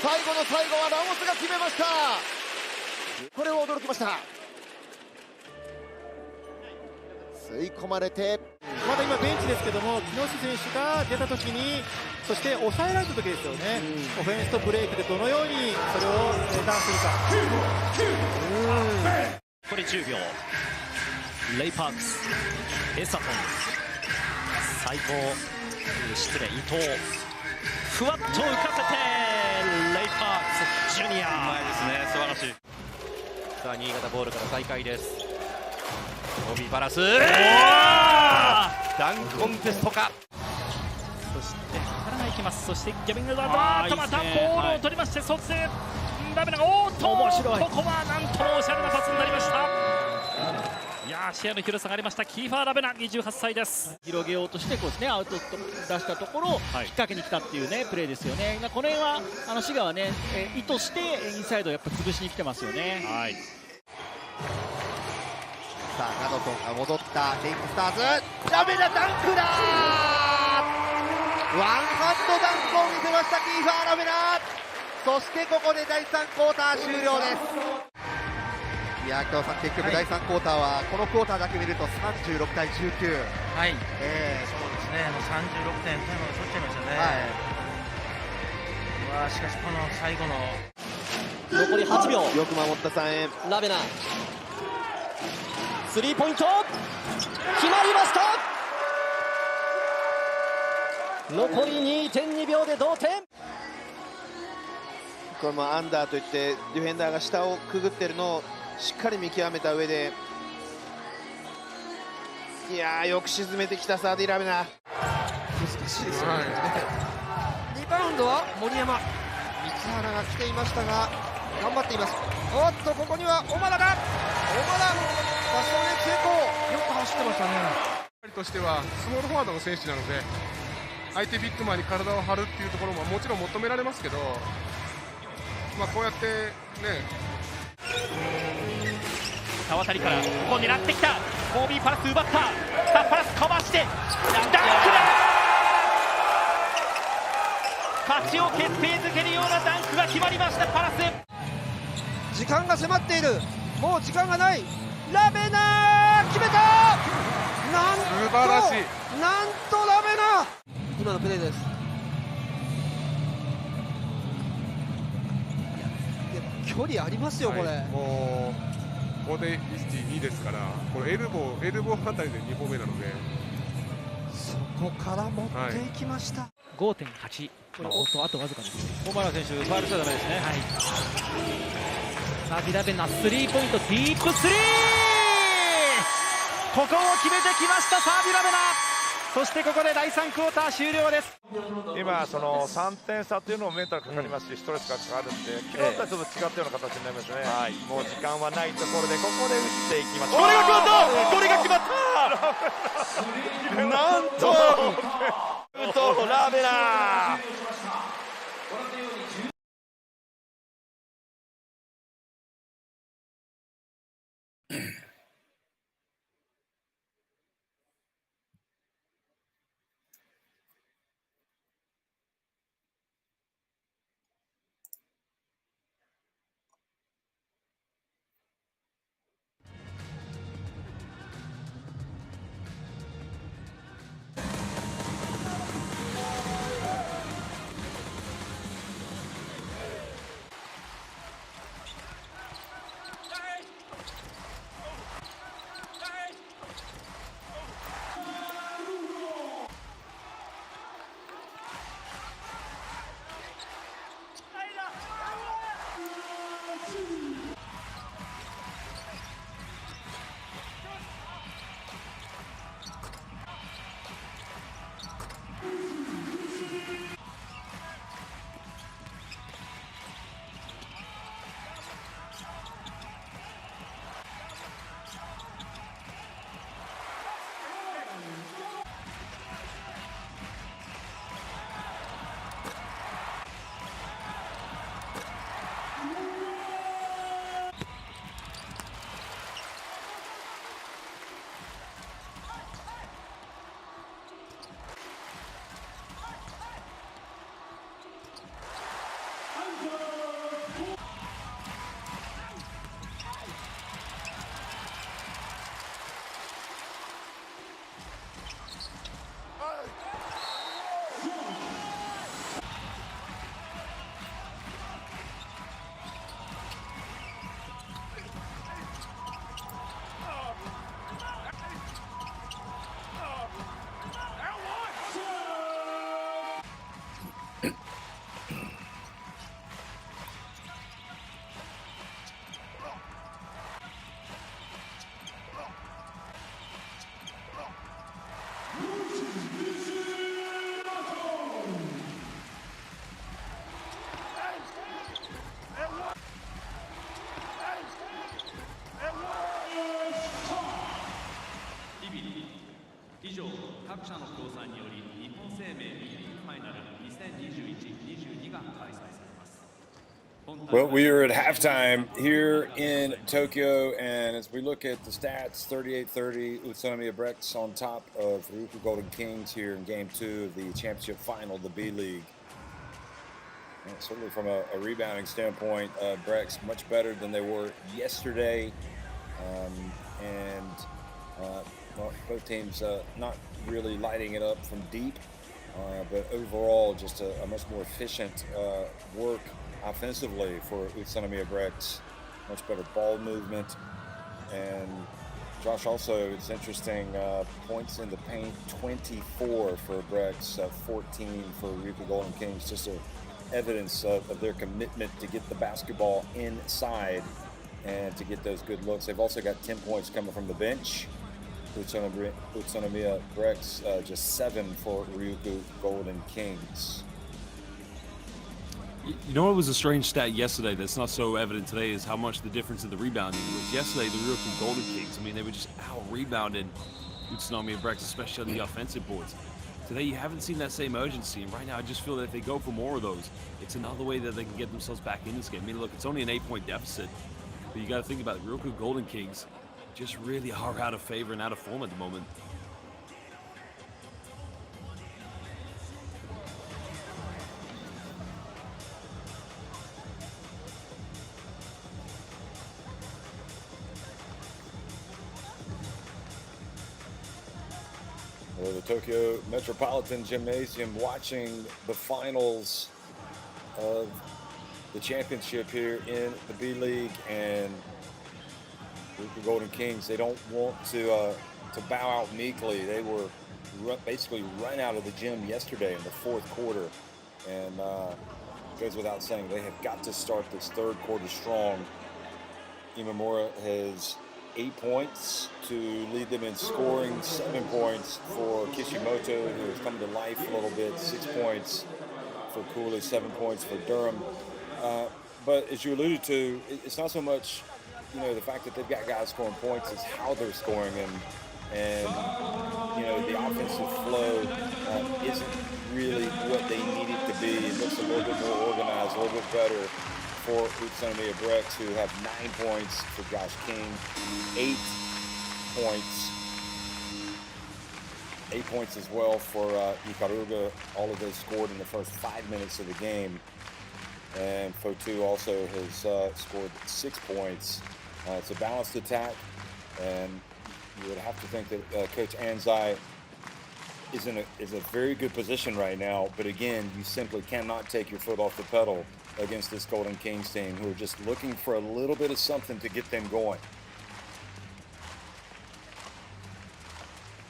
最後の最後はラモスが決めました。これを驚きました。吸い込まれて、まだ今ベンチですけども、木下選手が出た時に、そして抑えられた時ですよね。オフェンスとブレイクでどのようにそれをダウンするか。これ10秒。レイパークス、エサトン、最高、失礼、伊藤、ふわっと浮かせて、レイパークスジュニア。うまいですね、素晴らしい。さあ新潟ボールから再開です。オビバラス、ダンコンテストか。そして原が行きます。そしてギャビングがまたボールを取りまして、そしてラベナが面白い。ここはなんともおしゃれなパスになりました。いやー、視野の広さがありました。キーファー・ラベナ、28歳です。広げようとしてこうですね、アウト出したところを引っ掛けに来たっていうねプレーですよね。この辺は滋賀はね、意図してインサイドをやっぱ潰しに来てますよね。はい。さあガドソンが戻ったレイクスターズ、ラベナダンクだ。ワンハンドダンクを見せましたキーファー・ラベナ。そしてここで第3クォーター終了です。いや京さん、結局第3クォーターは、このクォーターだけ見ると36対19。はい、そうですね、もう36点、タイムを取っちゃいましたね。わあ、しかしこの最後の残り8秒。よく守った3円。ラベナ、スリーポイント決まりました。残り 2.2 秒で同点。これもアンダーといってディフェンダーが下をくぐってるのをしっかり見極めた上で、いやーよく沈めてきたサーディ・ラベナ。難しいですよね。リバウンドは森山。三原が来ていましたが頑張っています。おっとここには小原が、小原パスをね成功。よく走ってましたね。としてはスモールフォワードの選手なので、相手ビッグマンに体を張るっていうところももちろん求められますけど、まあこうやってね、川渡からここを狙ってきた。コービーパラス奪った。さあパラスかわしてダンクだ。勝ちを決定づけるようなダンクが決まりました。パラス、時間が迫っている。もう時間がない。ラベナー決めた。なんと素晴らしい。なんとラベナー、今のプレーです。距離ありますよ、これ。もうここで 1.2 ですから、これエルボーあたりで2歩目なので、そこから持っていきました。5.8。あとわずかですね。小原選手、ファウルしちゃダメですね。サーディ・ラベナ、スリーポイント、ディープスリー、ここを決めてきました、サーディ・ラベナ。そしてここで第3クォーター終了です。今その3点差というのもメンタルかかりますし、ストレスがかかるんで、昨日とはちょっと違ったような形になりますね。もう時間はないところで、ここで打っていきました。これが決まった、これが決まったなんとラベナー。以上、各社の協賛により日本生命 B リーグファイナル2021-22が開催されます。Well, we are at halftime here in Tokyo, and as we look at the stats, 38-30, UTSUNOMIYA Brex on top of RYUKYU Golden Kings here in Game 2 of the championship final, the B-League. And certainly from a rebounding standpoint, Brex much better than they were yesterday. Well, both teams not really lighting it up from deep, but overall just a much more efficient work offensively for UTSUNOMIYA Brex. Much better ball movement. And Josh, also, it's interesting, points in the paint, 24 for Brex, 14 for RYUKYU Golden Kings. Just evidence of their commitment to get the basketball inside and to get those good looks. They've also got 10 points coming from the bench. UTSUNOMIYA Brex, just 7 for RYUKYU Golden Kings. You know what was a strange stat yesterday that's not so evident today is how much the difference in the rebounding was. Yesterday, the RYUKYU Golden Kings, I mean, they were just out-rebounded UTSUNOMIYA Brex, especially on the offensive boards. Today, you haven't seen that same urgency, and right now, I just feel that if they go for more of those, it's another way that they can get themselves back in this game. I mean, look, it's only an 8-point deficit, but you got to think about it. RYUKYU Golden Kings just really are out of favor and out of form at the moment. The Tokyo Metropolitan Gymnasium watching the finals of the championship here in the B-League, and RYUKYU Golden Kings, they don't want to bow out meekly. They were basically run out of the gym yesterday in the fourth quarter, and it goes without saying they have got to start this third quarter strong. Imamura has 8 points to lead them in scoring, 7 points for Kishimoto, who has come to life a little bit, 6 points for Cooley, 7 points for Durham. But as you alluded to, it's not so much, you know, the fact that they've got guys scoring points, it's how they're scoring, and you know, the offensive flow isn't really what they need it to be. It looks a little bit more organized, a little bit better for UTSUNOMIYA Brex, who have 9 points for Josh King, 8 points. 8 points as well for Ikaruga. All of those scored in the first 5 minutes of the game. And Fotu also has scored 6 points. It's a balanced attack, and you would have to think that Coach Anzai is in a very good position right now. But again, you simply cannot take your foot off the pedal against this Golden Kings team, who are just looking for a little bit of something to get them going.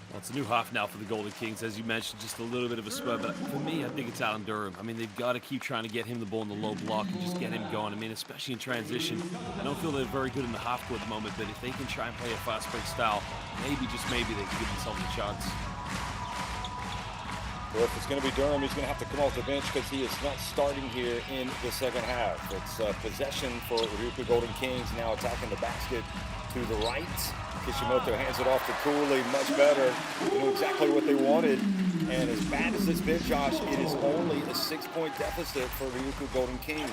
Well, it's a new half now for the Golden Kings, as you mentioned, just a little bit of a spur, but for me, I think it's Alan Durham. I mean, they've got to keep trying to get him the ball in the low block and just get him going. I mean, especially in transition. I don't feel they're very good in the half court at the moment, but if they can try and play a fast break style, maybe, just maybe, they can give themselves a chance. Well, if it's going to be Durham, he's going to have to come off the bench because he is not starting here in the second half. It's possession for RYUKYU Golden Kings, now attacking the basket to the right. Kishimoto hands it off to Cooley, much better. They knew exactly what they wanted. And as bad as it's been, Josh, it is only a 6-point deficit for RYUKYU Golden Kings.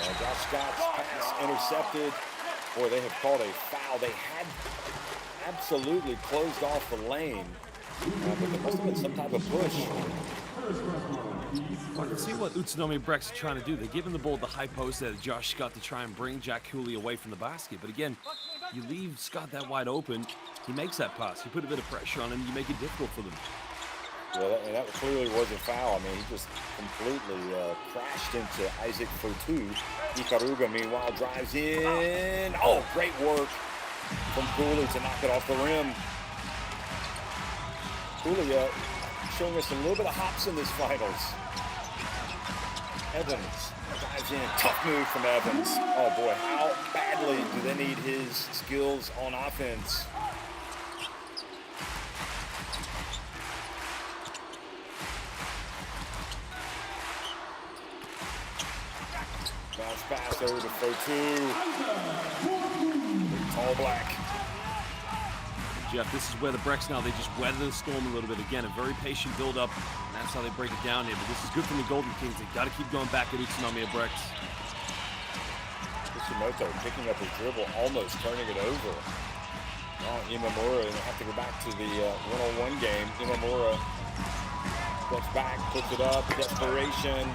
And Josh Scott's pass intercepted. Boy, they have called a foul. They had absolutely closed off the lane, but there must have been some type of push. I can see what UTSUNOMIYA Brex are trying to do. They give him the ball at the high post there to Josh Scott to try and bring Jack Cooley away from the basket. But again, you leave Scott that wide open, he makes that pass. You put a bit of pressure on him, you make it difficult for them. Well, that clearly was a foul. I mean, he just completely crashed into Isaac Fotu. Ikaruga, meanwhile, drives in. Oh, great work from Cooley to knock it off the rim. Cooley showing us a little bit of hops in this finals. Evans drives in. Tough move from Evans. Oh, boy, how badly do they need his skills on offense? Bounce pass over to Fotu. Tall black. Jeff, this is where the Brex now, they just weather the storm a little bit. Again, a very patient build-up, and that's how they break it down here. But this is good from the Golden Kings. They've got to keep going back at UTSUNOMIYA Brex. Kishimoto picking up his dribble, almost turning it over. Oh, Imamura, and have to go back to the one-on-one game. Imamura Steps back, puts it up, desperation.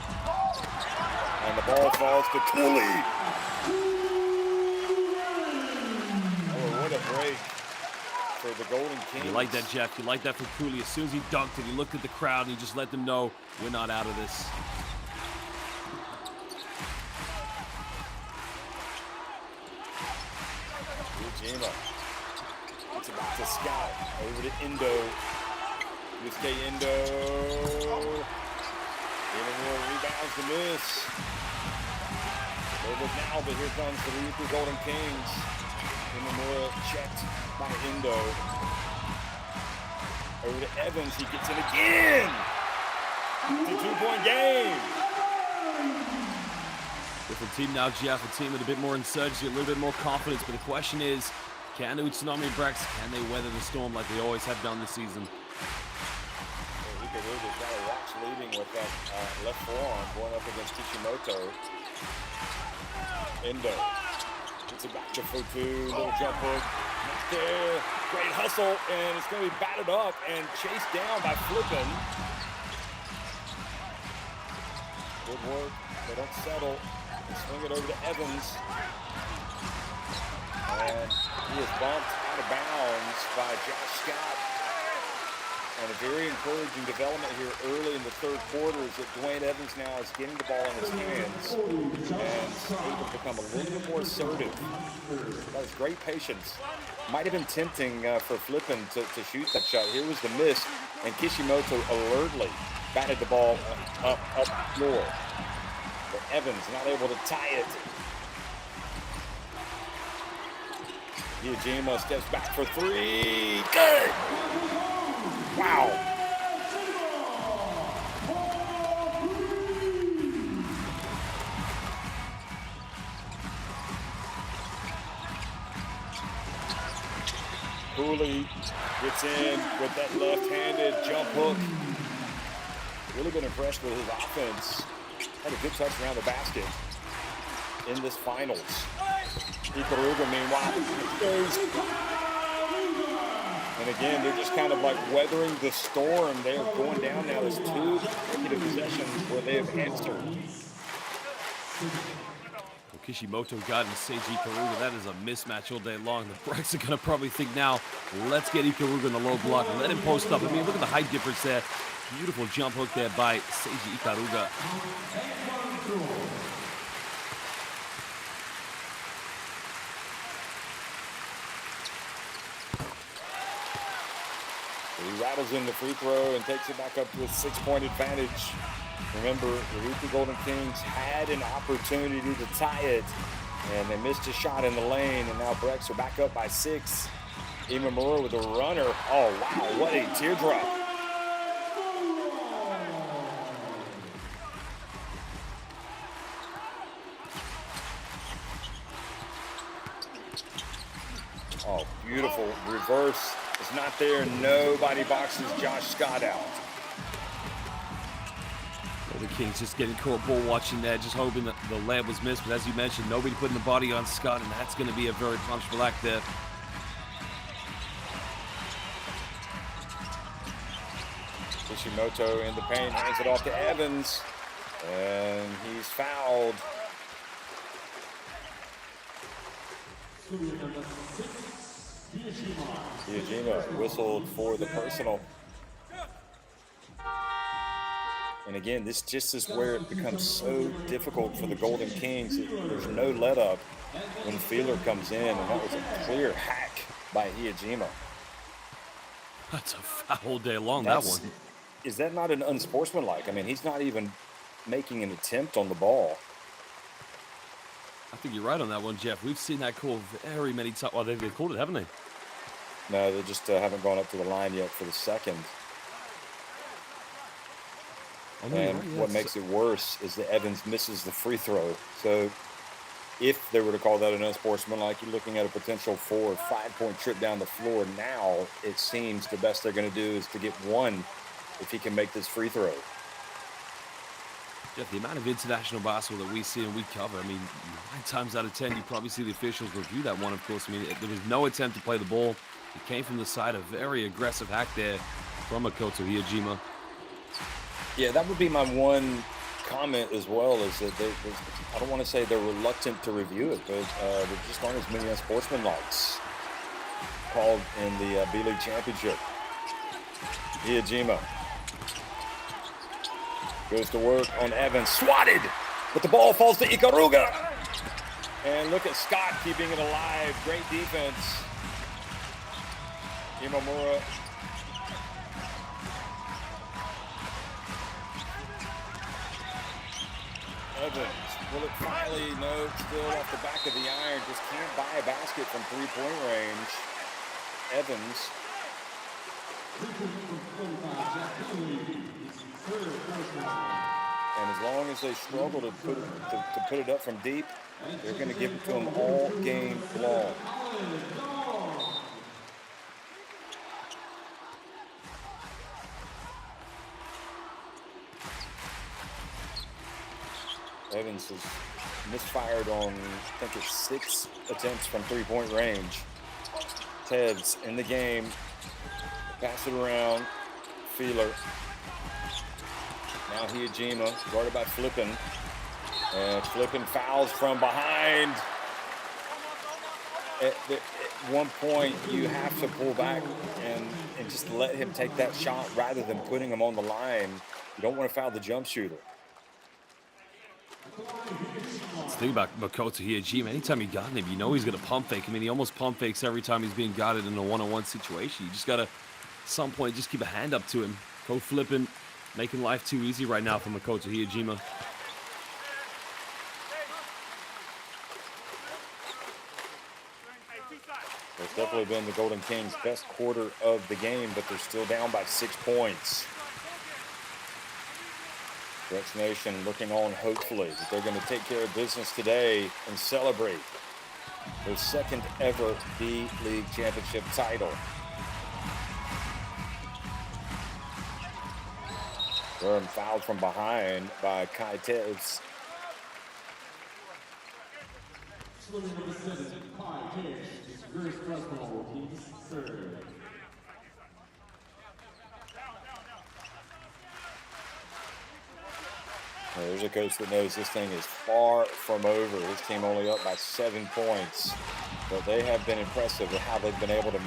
And the ball falls to Cooley. Oh, what a break for the Golden Kings. You like that, Jeff? You like that for Cooley? As soon as he dunked it, he looked at the crowd and he just let them know, we're not out of this. Ryukyu. It's about to Scott. Over to Indo. Yusuke Indo. More rebounds to miss. Over now, but here comes the Ryukyu Golden Kings. Imamura checked by Indo. Over to Evans. He gets it again. It's a 2-point game. Different team now, Jeff. A team with a bit more insurgency, a little bit more confidence. But the question is, can the UTSUNOMIYA Breaks, can they weather the storm like they always have done this season? Ikaruga's got a watch leading with that left forearm going up against Kishimoto. Indo gets it back to Futu. Little jump hook. Not there. Great hustle, and it's going to be batted up and chased down by Flippin. Good work. They don't settle. They swing it over to Evans. And he is bumped out of bounds by Josh Scott. And a very encouraging development here early in the third quarter is that Dwayne Evans now is getting the ball in his hands and able to become a little bit more assertive. That was great patience. Might have been tempting for Flippin to shoot that shot. Here was the miss, and Kishimoto alertly batted the ball up floor. But Evans not able to tie it. Ryukyu steps back for three. Good! Wow. Cooley gets in with that left-handed jump hook. Really been impressed with his offense. Had a good touch around the basket in this finals. Ikaruga, meanwhile, and again, they're just kind of like weathering the storm. They're going down now. There's 2 consecutive possessions where they have answered. Well, Kishimoto got into Seiji Ikaruga. That is a mismatch all day long. The Breaks are going to probably think now, let's get Ikaruga in the low block and let him post up. I mean, look at the height difference there. Beautiful jump hook there by Seiji Ikaruga. He rattles in the free throw and takes it back up to a 6-point advantage. Remember, the Ryukyu Golden Kings had an opportunity to tie it, and they missed a shot in the lane, and now Breaks are back up by 6. Imamura with a runner. Oh, wow, what a teardrop. Oh, beautiful reverse. It's not there. Nobody boxes Josh Scott out. Well, the Kings just getting caught ball watching there, just hoping that the layup was missed. But as you mentioned, nobody putting the body on Scott, and that's going to be a very punishable act there. Kishimoto in the paint, hands it off to Evans, and he's fouled. Ryukyu whistled for the personal. And again, this just is where it becomes so difficult for the Golden Kings. There's no let up when Feeler comes in, and that was a clear hack by Ryukyu. That's a foul day long, that one. Is that not an unsportsmanlike? I mean, he's not even making an attempt on the ball. I think you're right on that one, Jeff. We've seen that call very many times. Well, they've called it, haven't they? No, they just haven't gone up to the line yet for the second. And what makes it worse is that Evans misses the free throw. So if they were to call that an unsportsmanlike, you're looking at a potential 4 or 5 point trip down the floor. Now it seems the best they're going to do is to get 1 if he can make this free throw. Jeff, the amount of international basketball that we see and we cover, I mean, 9 times out of 10, you probably see the officials review that one, of course. I mean, there was no attempt to play the ball. It came from the side, a very aggressive hack there from Makoto Ryukyu. Yeah, that would be my one comment as well, is that I don't want to say they're reluctant to review it, but there just aren't as many unsportsmanlikes called in the B-League Championship. Ryukyu goes to work on Evans, swatted, but the ball falls to Ikaruga. And look at Scott keeping it alive. Great defense. Imamura. Evans, will it finally? No, still off the back of the iron. Just can't buy a basket from three-point range. Evans. And as long as they struggle to put it up from deep, they're going to give it to them all game long. Evans has misfired on, I think it's 6 attempts from three-point range. Tev's in the game. Pass it around. Feeler. Now Ryukyu, guarded by Flippin. And Flippin fouls from behind. At one point, you have to pull back and just let him take that shot rather than putting him on the line. You don't want to foul the jump shooter. Let's think about Makoto Ryukyu. Anytime you got him, you know he's going to pump fake. I mean, he almost pump fakes every time he's being guarded in a one-on-one situation. You just got to, at some point, just keep a hand up to him. Go flipping, making life too easy right now for Makoto Ryukyu. It's definitely been the Golden Kings' best quarter of the game, but they're still down by 6 points. Rex Nation looking on hopefully that they're going to take care of business today and celebrate their second ever B-League championship title. Durham fouled from behind by Kai Tevz. There's a coach that knows this thing is far from over. His team only up by 7 points, but they have been impressive with how they've been able to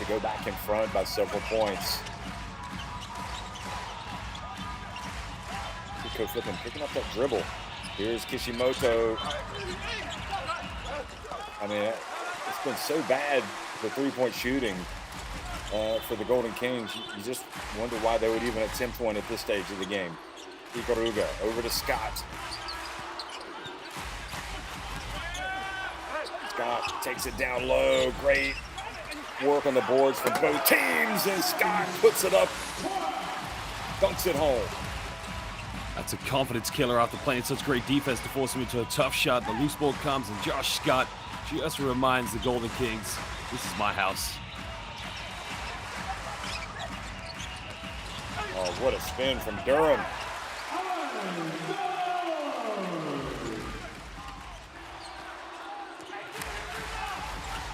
go back in front by several points. Coach Flippin picking up that dribble. Here's Kishimoto. I mean, it's been so bad, the three-point shooting for the Golden Kings. You just wonder why they would even attempt one at this stage of the game. Ikaruga over to Scott. Scott takes it down low. Great work on the boards from both teams, and Scott puts it up, dunks it home. That's a confidence killer after playing such great defense to force him into a tough shot. The loose ball comes, and Josh Scott just reminds the Golden Kings, this is my house. Oh, what a spin from Durham.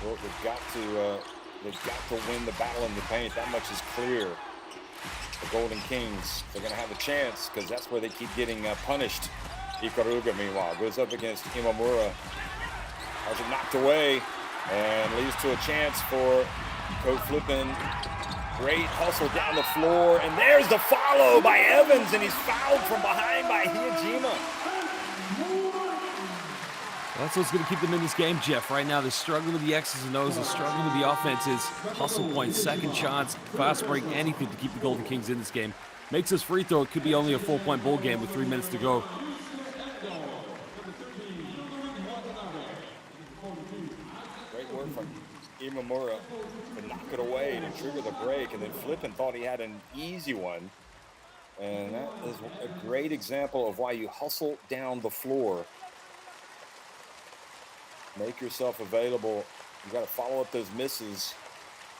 Well, they've got to win the battle in the paint. That much is clear. The Golden Kings, they're going to have a chance because that's where they keep getting punished. Ikaruga, meanwhile, goes up against Imamura. Has it knocked away and leads to a chance for Coach Flippin. Great hustle down the floor, and there's the follow by Evans, and he's fouled from behind by Ryukyu. That's what's going to keep them in this game, Jeff. Right now, they're struggling with the X's and O's. They're struggling with the offenses. Hustle points, second shots, fast break, anything to keep the Golden Kings in this game. Makes this free throw. It could be only a 4-point ball game with 3 minutes to go. Great work from Imamura to knock it away to trigger the break, and then Flippin thought he had an easy one. And that is a great example of why you hustle down the floor. Make yourself available. You got to follow up those misses.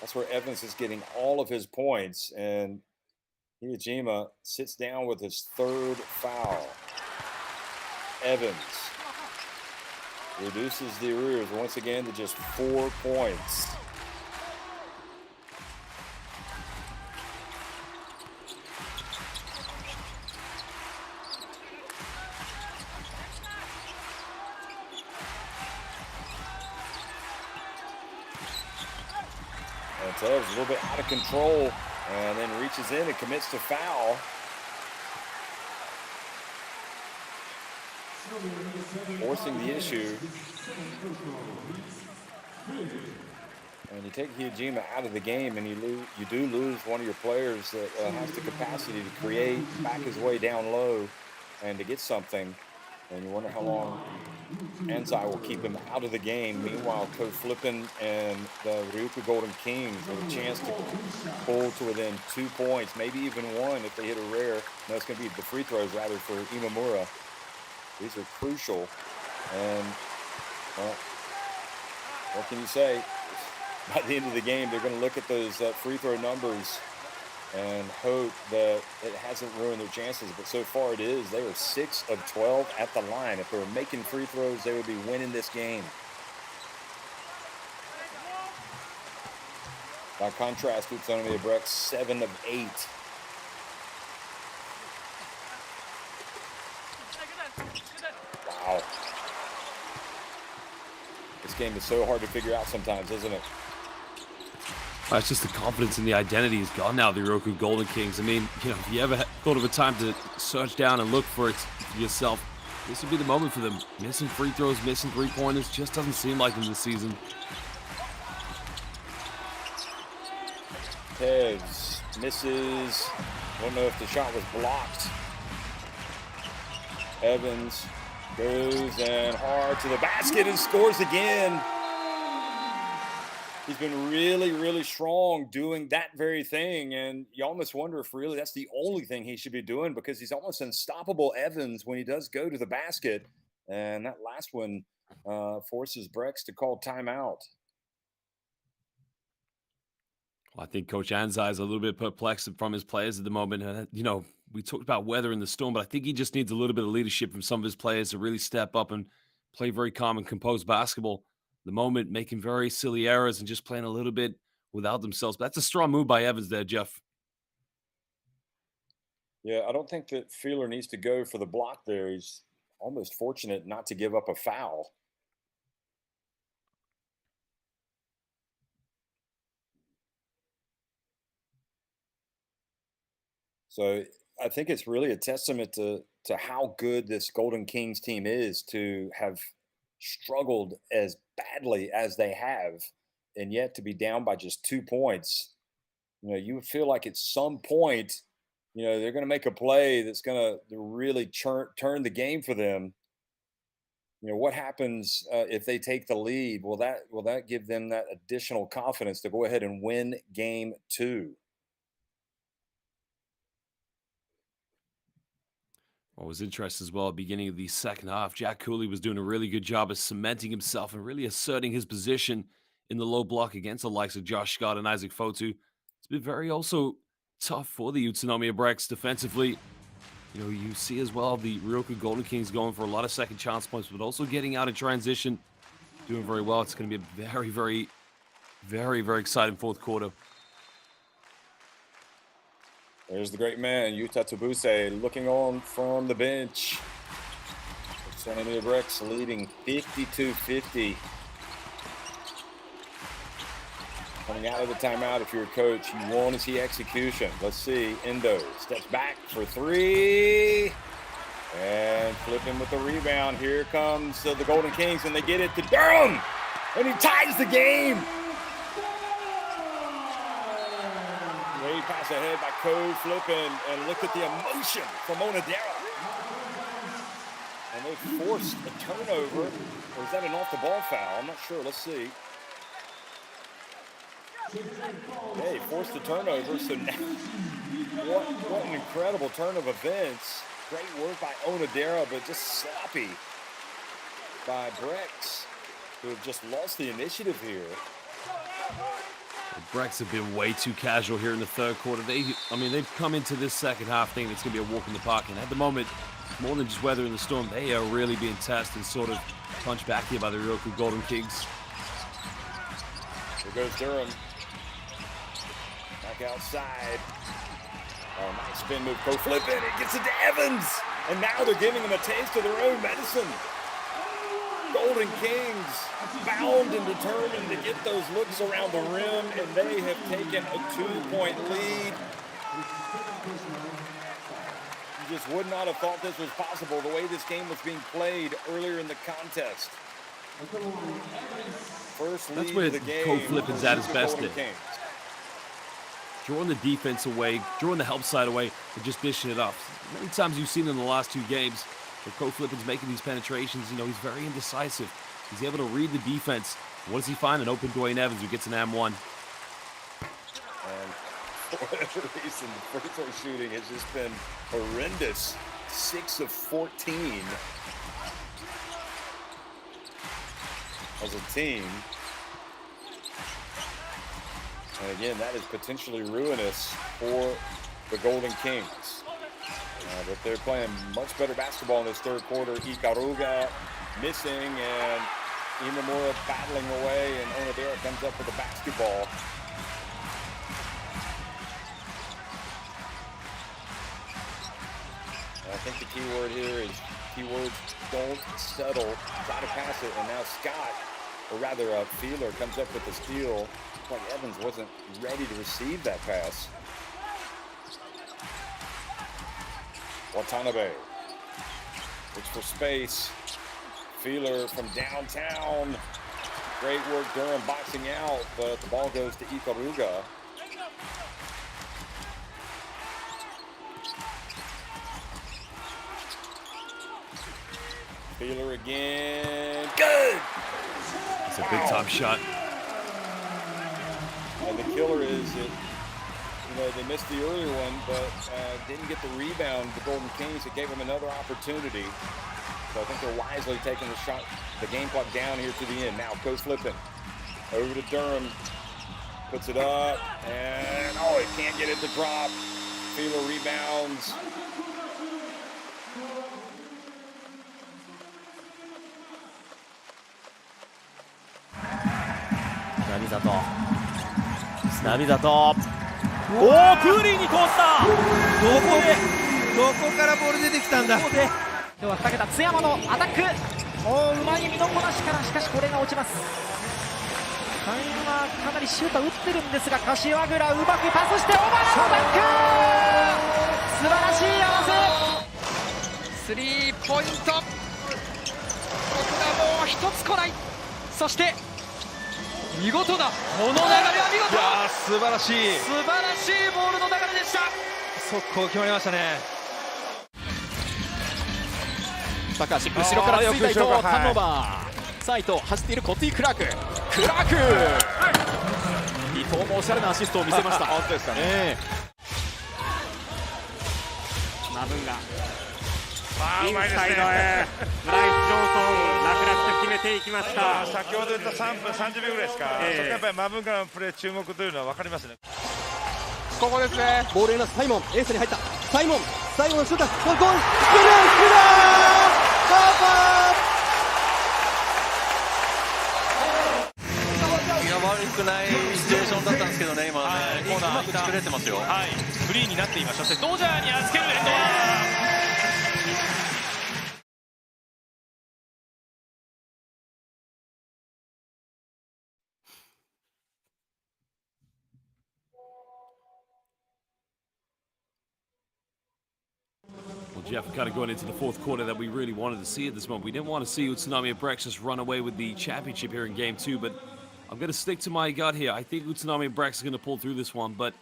That's where Evans is getting all of his points, and Ryukyu sits down with his 3rd foul. Evans reduces the arrears once again to just 4 points. Tevez a little bit out of control and then reaches in and commits to foul. Forcing the issue. And you take Hyojima out of the game, and you do lose one of your players that has the capacity to create, back his way down low, and to get something. And you wonder how long NISSAY will keep him out of the game. Meanwhile, Coach Flippin and the RYUKYU Golden Kings with a chance to pull to within 2 points, maybe even one if they hit a rare. No, it's going to be the free throws rather for Imamura. These are crucial. And, well, what can you say? By the end of the game, they're going to look at those free throw numbers and hope that it hasn't ruined their chances. But so far it is. They are 6 of 12 at the line. If they were making free throws, they would be winning this game. By contrast, UTSUNOMIYA Breck 7 of 8. Wow. This game is so hard to figure out sometimes, isn't it? It's just the confidence and the identity is gone now, the RYUKYU Golden Kings. I mean, you know, if you ever thought of a time to search down and look for it yourself, this would be the moment for them. Missing free throws, missing three-pointers, just doesn't seem like them this season. Tevez misses. I don't know if the shot was blocked. Evans goes and hard to the basket and scores again. He's been really, really strong doing that very thing, and you almost wonder if really that's the only thing he should be doing, because he's almost unstoppable, Evans, when he does go to the basket. And that last one forces Brex to call timeout. Well, I think Coach NISSAY is a little bit perplexed from his players at the moment. You know, we talked about weather in the storm, but I think he just needs a little bit of leadership from some of his players to really step up and play very calm and composed basketball. The moment making very silly errors and just playing a little bit without themselves. But that's a strong move by Evans there, Jeff. Yeah, I don't think that Feeler needs to go for the block there. He's almost fortunate not to give up a foul. So I think it's really a testament to how good this Golden Kings team is to have struggled as badly as they have, and yet to be down by just 2 points. You know, you feel like at some point, you know, they're going to make a play that's going to really turn the game for them. You know, what happens if they take the lead? Will that give them that additional confidence to go ahead and win game 2? What was interesting as well at the beginning of the second half, Jack Cooley was doing a really good job of cementing himself and really asserting his position in the low block against the likes of Josh Scott and Isaac Fotu. It's been very also tough for the UTSUNOMIYA Brecks defensively. You know, you see as well the RYUKYU Golden Kings going for a lot of second chance points, but also getting out in transition, doing very well. It's going to be a very, very, very, very exciting fourth quarter. There's the great man, Yuta Tabuse, looking on from the bench. UTSUNOMIYA Brecks leading 52-50. Coming out of the timeout, if you're a coach, you want to see execution. Let's see. Endo steps back for 3. And flipping with the rebound. Here comes the Golden Kings, and they get it to Durham. And he ties the game. Great pass ahead by Code Flippin, and look at the emotion from Onodera. And they forced a turnover. Or is that an off-the-ball foul? I'm not sure. Let's see. Yeah, he forced the turnover. So now, what an incredible turn of events. Great work by Onodera, but just sloppy by Brex, who have just lost the initiative here. The Brecks have been way too casual here in the third quarter. They've come into this second half thinking it's going to be a walk in the park. And at the moment, more than just weather in the storm, they are really being tested and sort of punched back here by the RYUKYU Golden Kings. Here goes Durham. Back outside. Oh, nice spin move. Go flip it. It gets it to Evans. And now they're giving him a taste of their own medicine. Golden Kings bound and determined to get those looks around the rim, and they have taken a 2-point lead. You just would not have thought this was possible the way this game was being played earlier in the contest. First lead That's where of the game. Cole Flippin's at his best. Golden Kings. Drawing the defense away, drawing the help side away, and just dishing it up. Many times you've seen in the last two games, where Cole Flippin's making these penetrations, he's very indecisive. He's able to read the defense. What does he find? An open Dwayne Evans who gets an M1. And for whatever reason, the free throw shooting has just been horrendous. 6 of 14 as a team. And again, that is potentially ruinous for the Golden Kings. But they're playing much better basketball in this third quarter. Ikaruga missing, and Imamura battling away, and Onodera comes up with the basketball. And I think the key word here is don't settle, try to pass it, and now Scott, or rather Feeler, comes up with the steal. It's like Evans wasn't ready to receive that pass. Watanabe looks for space. Feeler from downtown. Great work, Durham boxing out, but the ball goes to Ikaruga. Feeler again. Good! It's a big time shot. And the killer is that they missed the earlier one, but didn't get the rebound. The Golden Kings, it gave them another opportunity. So I think they're wisely taking the game clock down here to the end. Now Coach Flippin over to Durham, puts it up, and he can't get it to drop. Feeler rebounds.並里プーリーに通した。どこからボール出てきたんだ。今日は2桁津山のアタック。うまい身のこなしから、しかしこれが落ちます。津山かなりシュート打ってるんですが、柏倉うまくパスして小原のダンク。素晴らしい合わせ。スリーポイント。ここがもう一つ来ない。そして見事なこの流れは見事。素晴らしい素晴らしいボールの流れでした。速攻決まりましたね。高橋後ろからついた伊藤、ターンオーバー。さあ伊藤走っているコティ・クラーク。伊藤もおしゃれなアシストを見せました。本当ですかね。マブンガインサイドへブライス・ジョンソン楽々と決めていきました。先ほど言った3分30秒ぐらいですか、そこやっぱりマブンガのプレー注目というのは分かりますね。ここですね。ボールへのサイモン、エースに入ったサイモン、最後のシュート、ゴール、悪くないシチュエーションだったんですけどね、今ね、コーナーうまく作れてますよ。フリーになっていました。そしてドジャーに預けるエンドワン。Jeff, kind of going into the fourth quarter that we really wanted to see at this moment. We didn't want to see Utsunomiya Brexit run away with the championship here in game 2, but I'm going to stick to my gut here. I think Utsunomiya Brexit is going to pull through this one, but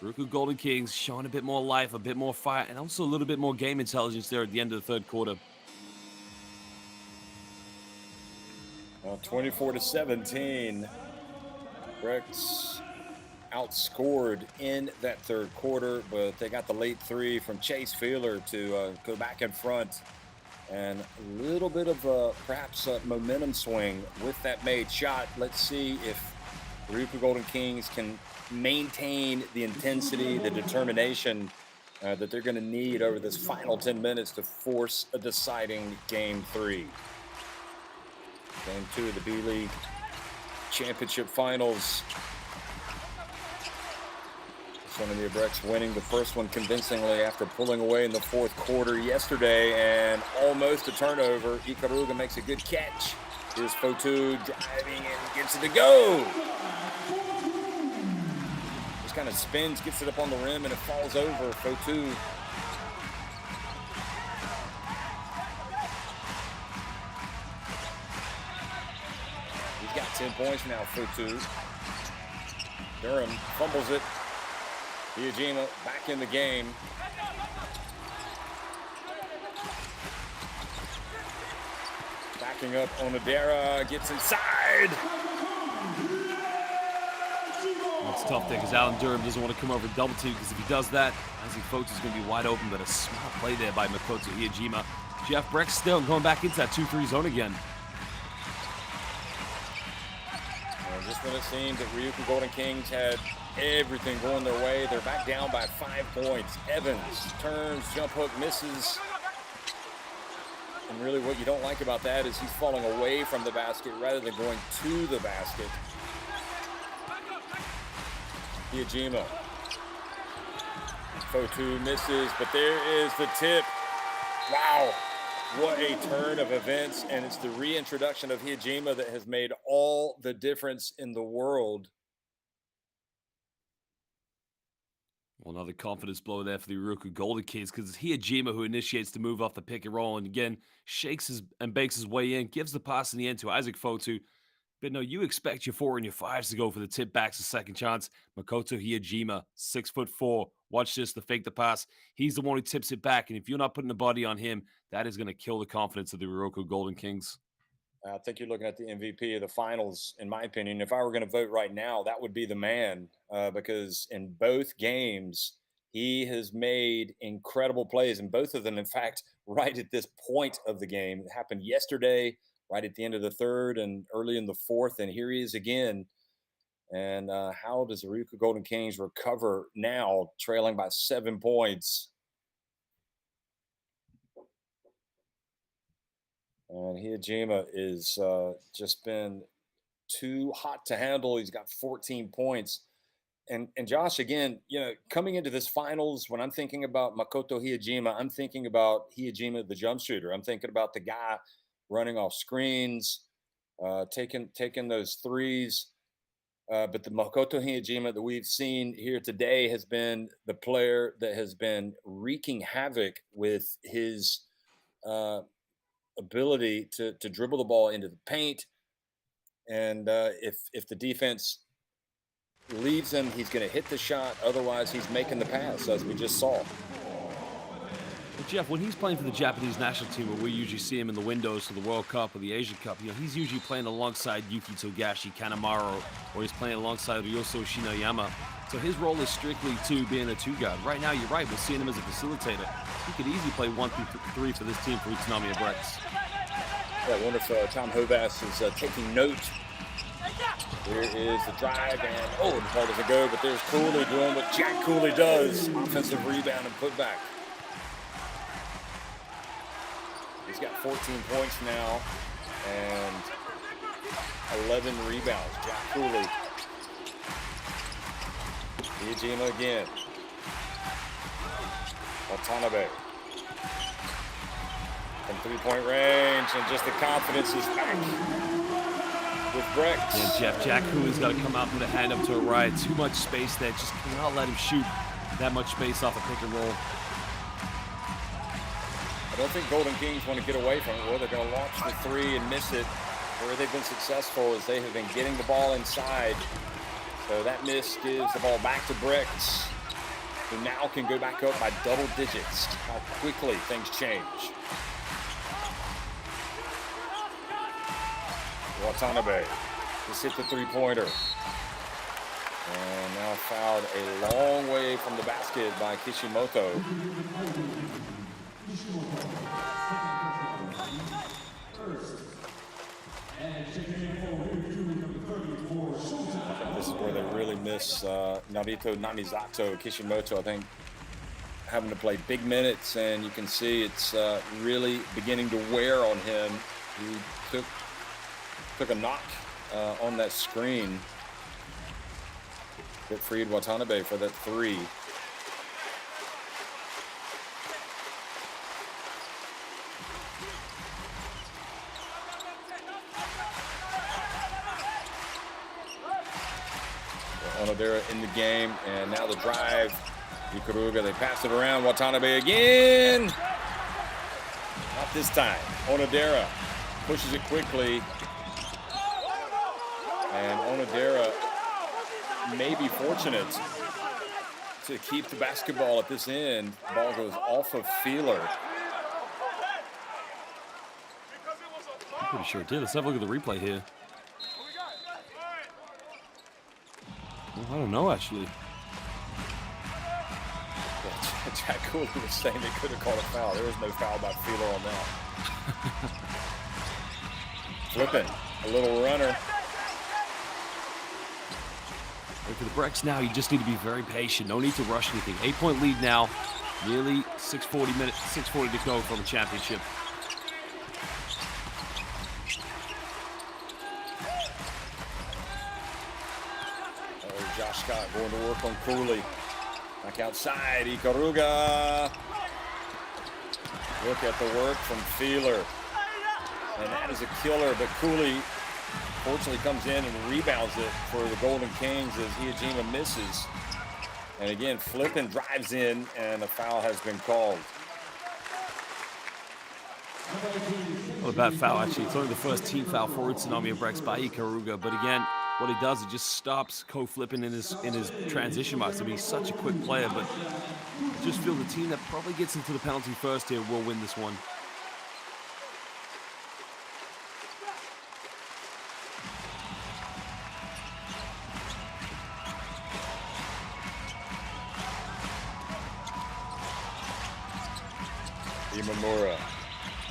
RYUKYU Golden Kings showing a bit more life, a bit more fire, and also a little bit more game intelligence there at the end of the third quarter. 24-17. Brex outscored in that third quarter, but they got the late three from Chase Feeler to go back in front, and a little bit of perhaps a momentum swing with that made shot. Let's see if RYUKYU Golden Kings can maintain the intensity, the determination that they're going to need over this final 10 minutes to force a deciding game 3. Game 2 of the B-League Championship Finals. UTSUNOMIYA Brex winning the first one convincingly after pulling away in the fourth quarter yesterday and almost a turnover. Ikaruga makes a good catch. Here's Fotu driving and gets it to go. Just kind of spins, gets it up on the rim, and it falls over. Fotu. He's got 10 points now, Fotu. Durham fumbles it. Ryujima back in the game. Backing up Onodera, gets inside. It's tough there because Alan Durham doesn't want to come over double team because if he does that, Isaac Fotu is going to be wide open, but a smart play there by Makoto Ryujima. Jeff Brex still going back into that 2-3 zone again. Just when it seemed that RYUKYU Golden Kings had everything going their way, they're back down by 5 points. Evans turns, jump hook, misses. And really what you don't like about that is he's falling away from the basket rather than going to the basket. Ryujima. Fotu misses, but there is the tip. Wow. What a turn of events, and it's the reintroduction of Ryujima that has made all the difference in the world. Well, another confidence blow there for the RYUKYU Golden Kings because it's Ryujima who initiates the move off the pick and roll and again shakes and bakes his way in, gives the pass in the end to Isaac Fotu. But no, you expect your 4 and your 5s to go for the tip backs a second chance. Makoto Ryujima, 6'4". Watch this, the fake the pass. He's the one who tips it back. And if you're not putting the body on him, that is going to kill the confidence of the RYUKYU Golden Kings. I think you're looking at the MVP of the finals, in my opinion. If I were going to vote right now, that would be the man because in both games, he has made incredible plays. And both of them, in fact, right at this point of the game. It happened yesterday, right at the end of the third and early in the fourth. And here he is again. And how does the RYUKYU Golden Kings recover now, trailing by 7 points? And Ryujima is just been too hot to handle. He's got 14 points. And Josh, again, you know, coming into this finals, when I'm thinking about Makoto Ryujima, I'm thinking about Ryujima, the jump shooter. I'm thinking about the guy running off screens, taking those threes. But the Makoto Ryujima that we've seen here today has been the player that has been wreaking havoc with his ability to dribble the ball into the paint. And if the defense leaves him, he's going to hit the shot. Otherwise, he's making the pass, as we just saw. But Jeff, when he's playing for the Japanese national team, where we usually see him in the windows for the World Cup or the Asian Cup, you know, he's usually playing alongside Yuki Togashi, Kanemaru, or he's playing alongside Ryoso Shinoyama. So his role is strictly to being a two-guard. Right now, you're right, we're seeing him as a facilitator. He could easily play 1-3 for this team for UTSUNOMIYA Brex. Yeah, I wonder if Tom Hovass is taking note. Here is the drive, and the ball doesn't go, but there's Cooley doing what Jack Cooley does. Offensive rebound and putback. He's got 14 points now and 11 rebounds. Jack Cooley. Ryujima again. Watanabe. From three-point range, and just the confidence is back with Brex. Yeah, Jack Cooley's got to come out and put a hand up to a right. Too much space there. Just cannot let him shoot that much space off a pick and roll. I don't think Golden Kings want to get away from it. Well, they're going to launch the three and miss it. Where they've been successful is they have been getting the ball inside. So that miss gives the ball back to Brex, who now can go back up by double digits. How quickly things change. Watanabe just hit the three-pointer. And now fouled a long way from the basket by Kishimoto. I think this is where they really miss Narito Namizato. Kishimoto, I think, having to play big minutes, and you can see it's really beginning to wear on him. He took a knock on that screen. Get freed Watanabe for that three. Onodera in the game, and now the drive. Ikaruga, they pass it around. Watanabe again. Not this time. Onodera pushes it quickly. And Onodera may be fortunate to keep the basketball at this end. Ball goes off of Feeler. I'm pretty sure it did. Let's have a look at the replay here. Well, I don't know, actually. Jack Cooley was saying they could have called a foul. There was no foul by Feeler on that. Flipping, a little runner. And for the Brex now, you just need to be very patient. No need to rush anything. 8-point lead now. Nearly 6:40 to go from the championship. Josh Scott going to work on Cooley. Back outside, Ikaruga. Look at the work from Feeler. And that is a killer, but Cooley fortunately comes in and rebounds it for the Golden Kings as Hijima misses. And again, Flippin drives in, and a foul has been called. Not a bad foul, actually. It's only the first team foul for UTSUNOMIYA Brex by Ikaruga, but again, what he does, he just stops co-flipping in his transition marks. I mean, he's such a quick player, but I just feel the team that probably gets into the penalty first here will win this one. Imamura.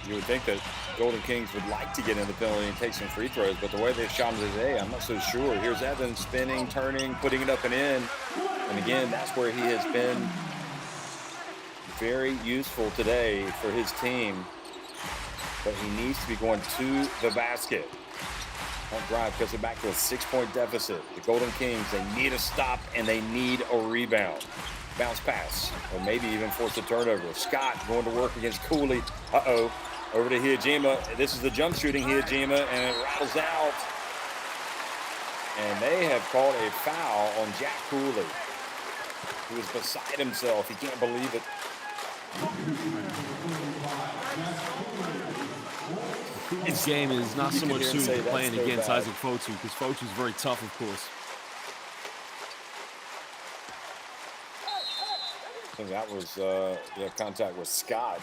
You would think that Golden Kings would like to get in the penalty and take some free throws, but the way they've shot them today, I'm not so sure. Here's Evans spinning, turning, putting it up and in. And again, that's where he has been very useful today for his team. But he needs to be going to the basket. That drive cuts it back to a 6-point deficit. The Golden Kings, they need a stop and they need a rebound. Bounce pass, or maybe even force a turnover. Scott going to work against Cooley. Uh-oh. Over to Hijima. This is the jump shooting Hijima, and it rattles out. And they have called a foul on Jack Cooley, who is beside himself. He can't believe it. His game is not so much suited to playing against bad. Isaac Fotu, because Fotu's very tough, of course. I think that was contact with Scott.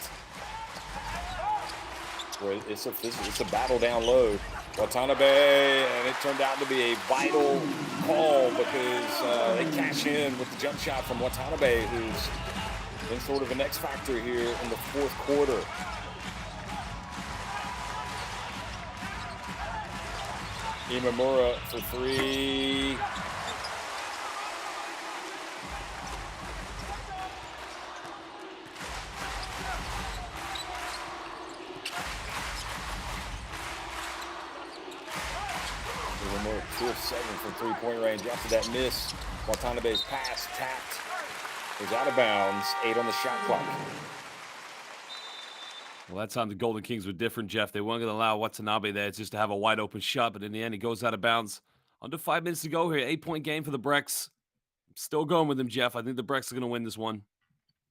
Where it's a battle down low. Watanabe, and it turned out to be a vital call because they cash in with the jump shot from Watanabe, who's been sort of an X factor here in the fourth quarter. Imamura for three. Imamura 2 of 7 from three-point range. After that miss, Watanabe's pass tapped. Is out of bounds. 8 on the shot clock. Well, that time the Golden Kings were different, Jeff. They weren't going to allow Watanabe there just to have a wide open shot, but in the end, he goes out of bounds. Under 5 minutes to go here. 8-point game for the Brex. Still going with him, Jeff. I think the Brex are going to win this one.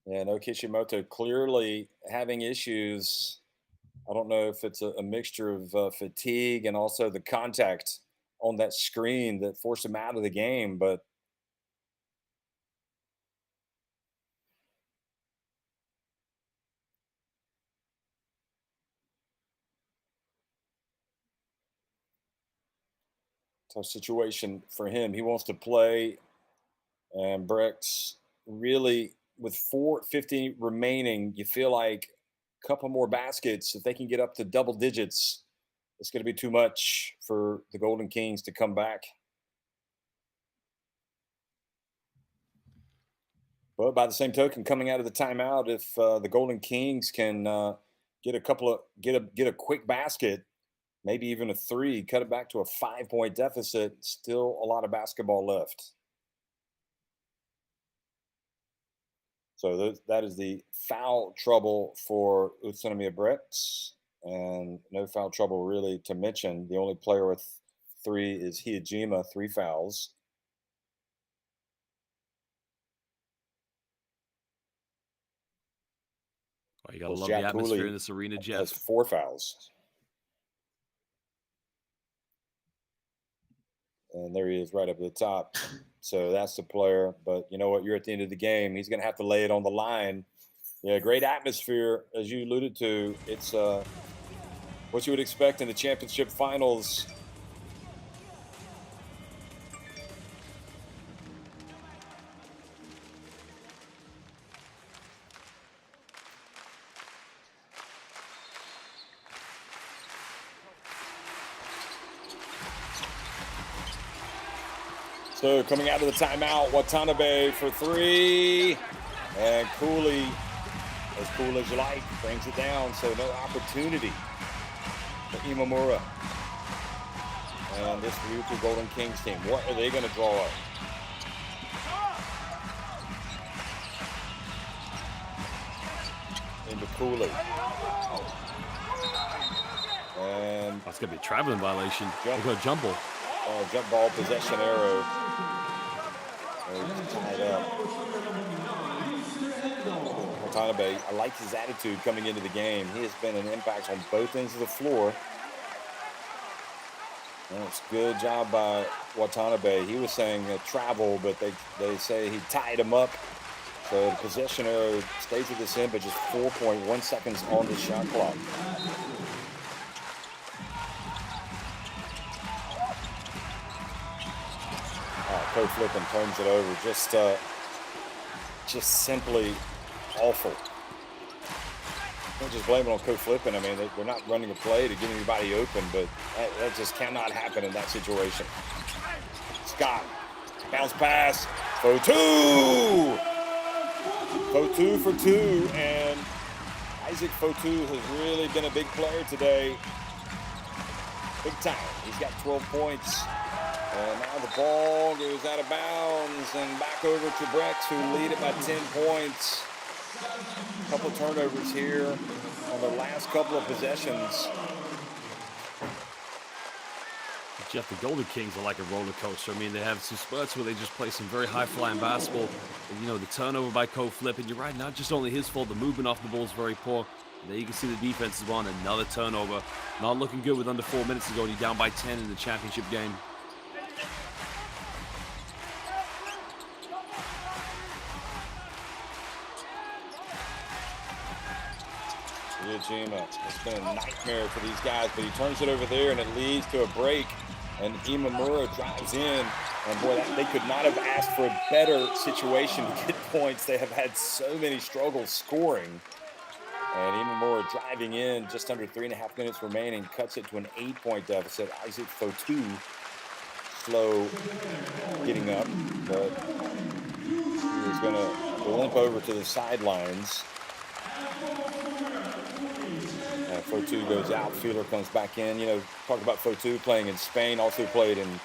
Yeah, no, Kishimoto clearly having issues. I don't know if it's a mixture of fatigue and also the contact on that screen that forced him out of the game, but tough situation for him. He wants to play, and Brex really, with 4:50 remaining, you feel like a couple more baskets, if they can get up to double digits, it's going to be too much for the Golden Kings to come back. But by the same token, coming out of the timeout, if the Golden Kings can get a quick basket, maybe even a three, cut it back to a 5-point deficit, still a lot of basketball left. So that is the foul trouble for UTSUNOMIYA Bricks, and no foul trouble really to mention. The only player with 3 is Hiyajima, 3 fouls. Oh, you gotta love the atmosphere in this arena, Jeff. Has 4 fouls. And there he is right up at the top. So that's the player. But you know what? You're at the end of the game. He's going to have to lay it on the line. Yeah, great atmosphere, as you alluded to. It's what you would expect in the championship finals. So coming out of the timeout, Watanabe for 3, and Cooley, as cool as you like, brings it down. So no opportunity for Imamura and this RYUKYU Golden Kings team. What are they going to draw up? Into Cooley. And that's going to be a traveling violation. They're going to jump ball. Jump ball, possession arrow. Tied up. Watanabe, I like his attitude coming into the game. He has been an impact on both ends of the floor. That's a good job by Watanabe. He was saying travel, but they say he tied him up. So the possession arrow stays at this end, but just 4.1 seconds on the shot clock. Coach Flippin turns it over. Just simply awful. Don't just blame it on Coach Flippin. I mean, they're not running a play to get anybody open, but that just cannot happen in that situation. Scott, bounce pass, Fotu! Fotu for 2, and Isaac Fotu has really been a big player today. Big time. He's got 12 points. And now the ball goes out of bounds and back over to Brex, who lead it by 10 points. A couple turnovers here on the last couple of possessions. Jeff, the Golden Kings are like a roller coaster. I mean, they have some spurts where they just play some very high-flying basketball. And, you know, the turnover by Coach Flippin, you're right, not just only his fault, the movement off the ball is very poor. There you can see the defense is on. Another turnover. Not looking good with under 4 minutes to go, and you're down by 10 in the championship game. Ryujima, it's been a nightmare for these guys, but he turns it over there and it leads to a break, and Imamura drives in, and boy, they could not have asked for a better situation to get points. They have had so many struggles scoring, and Imamura driving in just under 3.5 minutes remaining, cuts it to an 8-point deficit. Isaac Fotu slow getting up, but he's going to limp over to the sidelines. Fotu goes out, Fielder comes back in. You know, talk about Fotu playing in Spain, also played in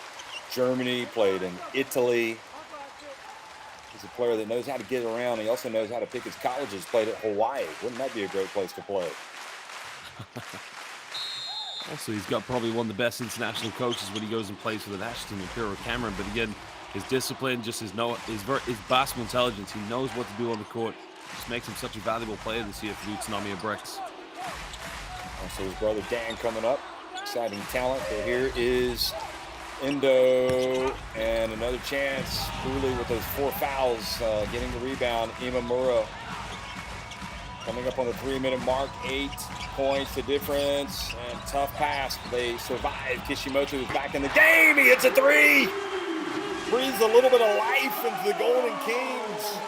Germany, played in Italy. He's a player that knows how to get around. He also knows how to pick his colleges, played at Hawaii. Wouldn't that be a great place to play? Also, he's got probably one of the best international coaches when he goes and plays for the national team, Imperial Cameron. But again, his discipline, just his basketball intelligence, he knows what to do on the court. Just makes him such a valuable player this year for UTSUNOMIYA Bricks. So his brother Dan coming up, exciting talent. But here is Endo, and another chance. Cooley with those 4 fouls, getting the rebound. Imamura coming up on the 3-minute mark, 8 points the difference, and tough pass. They survive. Kishimoto is back in the game. He hits a 3. Breathes a little bit of life into the Golden Kings.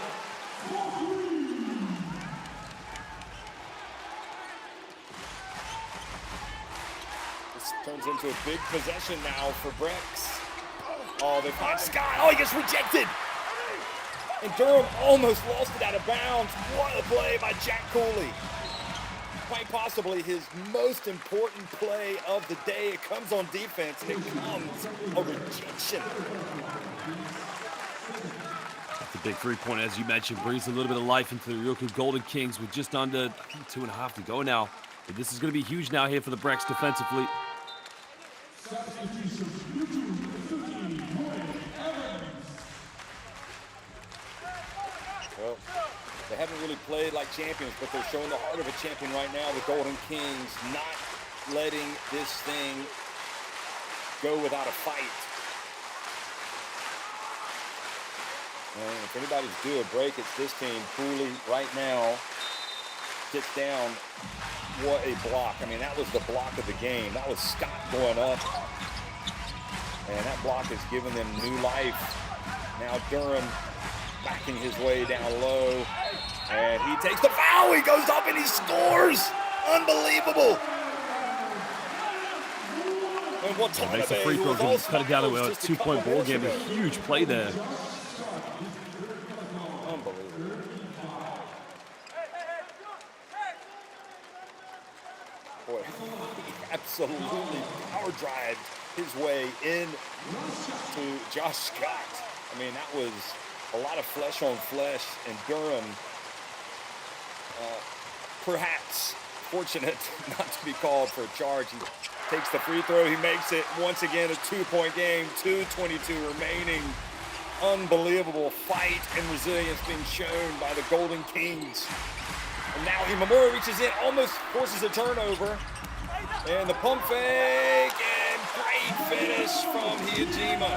Turns into a big possession now for Brex. Oh, they find Scott. Oh, he gets rejected. And Durham almost lost it out of bounds. What a play by Jack Cooley. Quite possibly his most important play of the day. It comes on defense, and it comes a rejection. The Big three-pointer, as you mentioned, brings a little bit of life into the RYUKYU Golden Kings with just under, I think, 2.5 to go now. But this is going to be huge now here for the Breaks defensively. Well, they haven't really played like champions, but they're showing the heart of a champion right now. The Golden Kings not letting this thing go without a fight. And if anybody's due a break, it's this team. Cooley right now gets down. What a block. I mean, that was the block of the game. That was Scott going up. And that block has given them new life. Now Durham backing his way down low. And he takes the foul. He goes up and he scores. Unbelievable. And Watanabe, makes a free throw, cut it down to a 2-point ball game. A huge play there. Unbelievable. Boy, he absolutely power drived his way in to Josh Scott. I mean, that was a lot of flesh on flesh, and Durham, perhaps fortunate not to be called for a charge. He takes the free throw. He makes it once again a 2-point game. 2:22 remaining. Unbelievable fight and resilience being shown by the Golden Kings. And now Imamura reaches in, almost forces a turnover. And the pump fake, and great finish from Hyojima.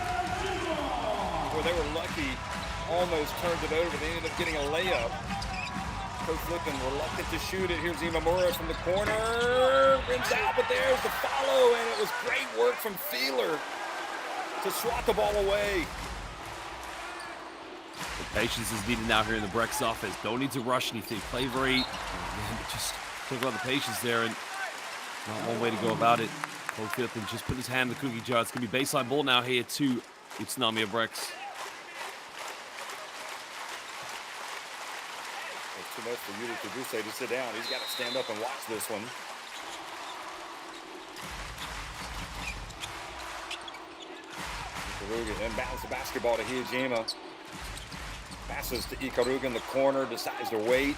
Well, they were lucky, almost turned it over. They ended up getting a layup. Coach Flippin reluctant to shoot it. Here's Imamura from the corner. Rims out, but there's the follow, and it was great work from Feeler to swat the ball away. Patience is needed now here in the Brex offense. Don't need to rush anything. Play very, just talk about the patience there, and not one way to go about it. Coach Flippin just put his hand in the cookie jar. It's going to be baseline ball now here to UTSUNOMIYA Brex. It's too much for Yuta to sit down. He's got to stand up and watch this one. Ikaruga inbounds the basketball to Hyojima. Passes to Ikaruga in the corner, decides to wait.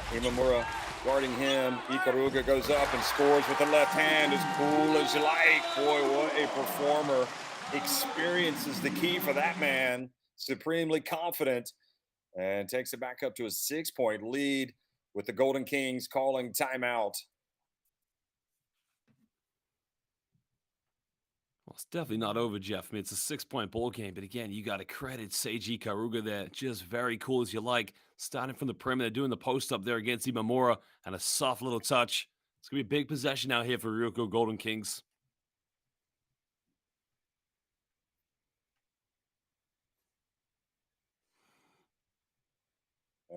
Imamura guarding him. Ikaruga goes up and scores with the left hand, as cool as you like. Boy, what a performer. Experience is the key for that man. Supremely confident, and takes it back up to a 6-point lead with the Golden Kings calling timeout. Well, it's definitely not over, Jeff. I mean, it's a 6-point ball game, but again, you got to credit Seiji Ikaruga there. Just very cool as you like. Starting from the perimeter, doing the post up there against Imamura, and a soft little touch. It's going to be a big possession out here for RYUKYU Golden Kings.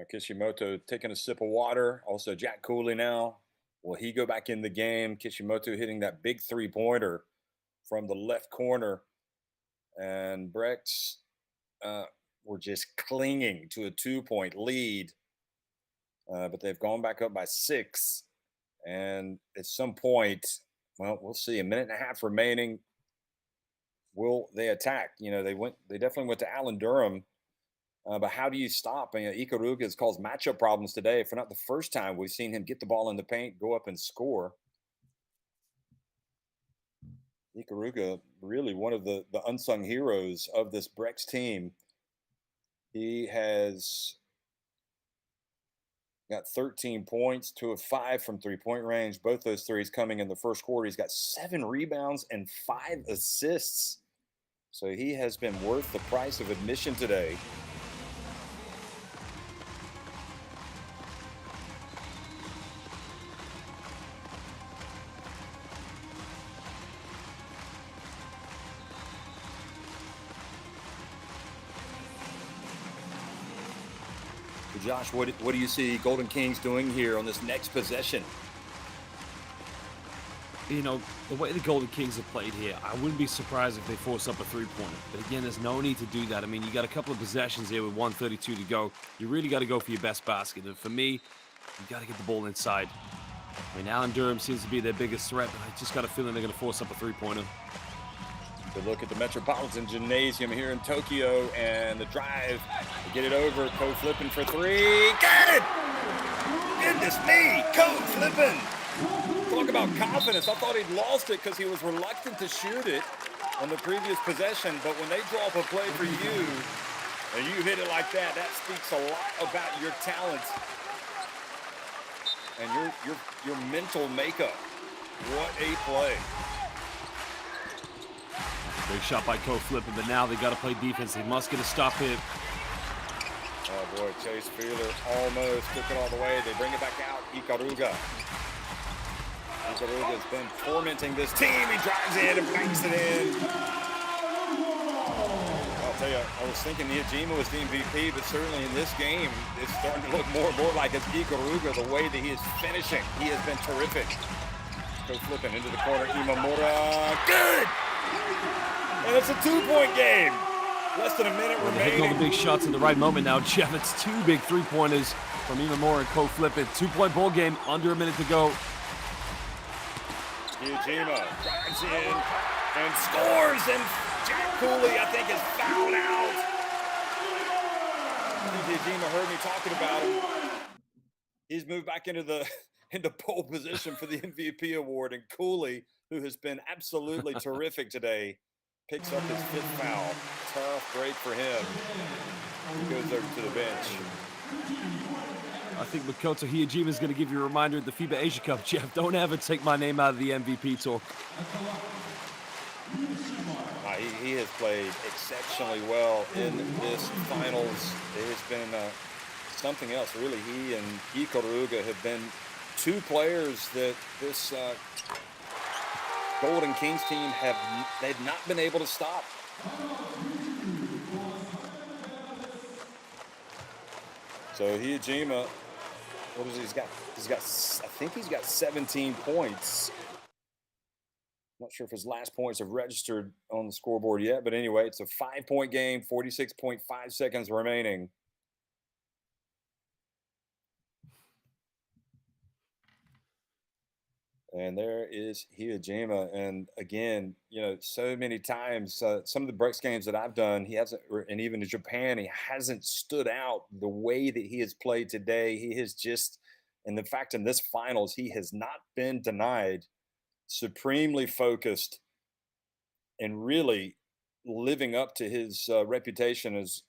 Kishimoto taking a sip of water. Also, Jack Cooley now. Will he go back in the game? Kishimoto hitting that big 3-pointer from the left corner. And Brex were just clinging to a 2-point lead. But they've gone back up by 6. And at some point, well, we'll see. A minute and a half remaining. Will they attack? You know, they definitely went to Alan Durham. But how do you stop? You know, Ikaruga has caused matchup problems today. For not the first time, we've seen him get the ball in the paint, go up and score. Ikaruga, really one of the unsung heroes of this Brex team. He has got 13 points, 2 of 5 from 3-point range. Both those threes coming in the first quarter. He's got 7 rebounds and 5 assists. So he has been worth the price of admission today. Josh, what do you see Golden Kings doing here on this next possession? You know, the way the Golden Kings have played here, I wouldn't be surprised if they force up a 3-pointer. But again, there's no need to do that. I mean, you got a couple of possessions here with 1:32 to go. You really got to go for your best basket. And for me, you got to get the ball inside. I mean, Alan Durham seems to be their biggest threat, but I just got a feeling they're going to force up a 3-pointer. Good look at the Metropolitan Gymnasium here in Tokyo, and the drive to get it over. Code flipping for three. Good! Goodness me, Code flipping. Talk about confidence. I thought he'd lost it because he was reluctant to shoot it on the previous possession, but when they draw up a play for you, and you hit it like that, that speaks a lot about your talent and your mental makeup. What a play. Great shot by Ko flipping, but now they got to play defense. They must get a stop hit. Oh boy, Chase Feeler almost took it all the way. They bring it back out. Ikaruga. Ikaruga's been tormenting this team. He drives in and banks it in. I'll tell you, I was thinking Nijima was the MVP, but certainly in this game, it's starting to look more and more like it's Ikaruga, the way that he is finishing. He has been terrific. Go flipping into the corner. Imamura. Good! And it's a 2-point game. Less than a minute remaining. They're hitting all the big shots in the right moment now. Jeff, it's 2 big 3-pointers from Imamura and Ko flipping. 2-point ball game, under a minute to go. Yujima drives in and scores, and Jack Cooley, I think, is fouled out. Yujima heard me talking about him. He's moved back into pole position for the MVP award, and Cooley, who has been absolutely terrific today, picks up his 5th foul. Tough break for him. He goes over to the bench. I think Makoto Hiyajima is going to give you a reminder at the FIBA Asia Cup. Jeff, don't ever take my name out of the MVP talk. He has played exceptionally well in this finals. It has been something else, really. He and Ikaruga have been 2 players that this Golden Kings team they've not been able to stop. So Hiyajima, what is he's got? I think he's got 17 points. Not sure if his last points have registered on the scoreboard yet, but anyway, it's a 5-point game, 46.5 seconds remaining. And there is Hiyajima. And again, you know, so many times, some of the Breaks games that I've done, he hasn't, and even in Japan, he hasn't stood out the way that he has played today. He has just, and the fact in this finals, he has not been denied, supremely focused, and really living up to his reputation as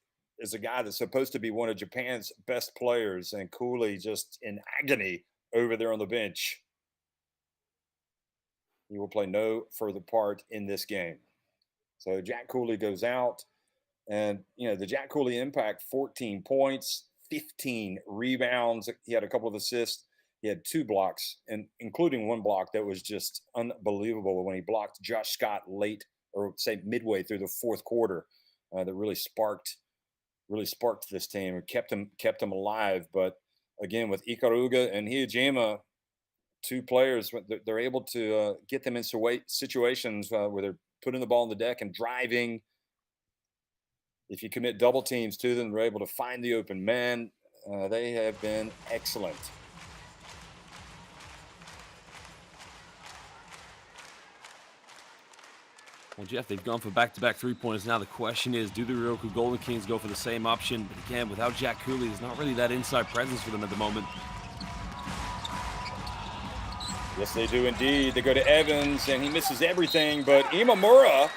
a guy that's supposed to be one of Japan's best players. And Cooley just in agony over there on the bench. He will play no further part in this game. So Jack Cooley goes out, and you know the Jack Cooley impact: 14 points, 15 rebounds. He had a couple of assists. He had 2 blocks, and including 1 block that was just unbelievable when he blocked Josh Scott late, or say midway through the 4th quarter. That really sparked this team and kept them alive. But again, with Ikaruga and Hiyajima, 2 players, they're able to get them in situations where they're putting the ball on the deck and driving. If you commit double teams to them, they're able to find the open man. They have been excellent. Well, Jeff, they've gone for back-to-back 3-pointers. Now the question is, do the Ryukyu Golden Kings go for the same option? But again, without Jack Cooley, there's not really that inside presence for them at the moment. Yes, they do indeed. They go to Evans, and he misses everything, but Imamura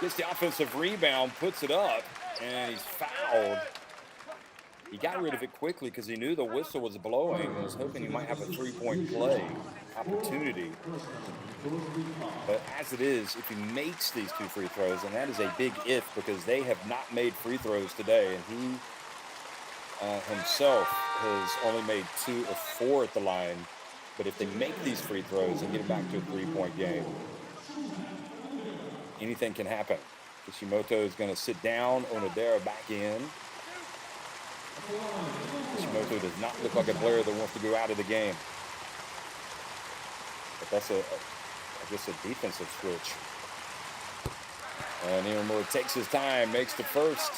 gets the offensive rebound, puts it up, and he's fouled. He got rid of it quickly because he knew the whistle was blowing and was hoping he might have a 3-point play opportunity. But as it is, if he makes these 2 free throws, and that is a big if because they have not made free throws today, and he himself has only made 2 of 4 at the line. But if they make these free throws and get it back to a 3-point game, anything can happen. Kishimoto is going to sit down, Onodera back in. Kishimoto does not look like a player that wants to go out of the game. But that's I guess a defensive switch. And Imamura takes his time, makes the first.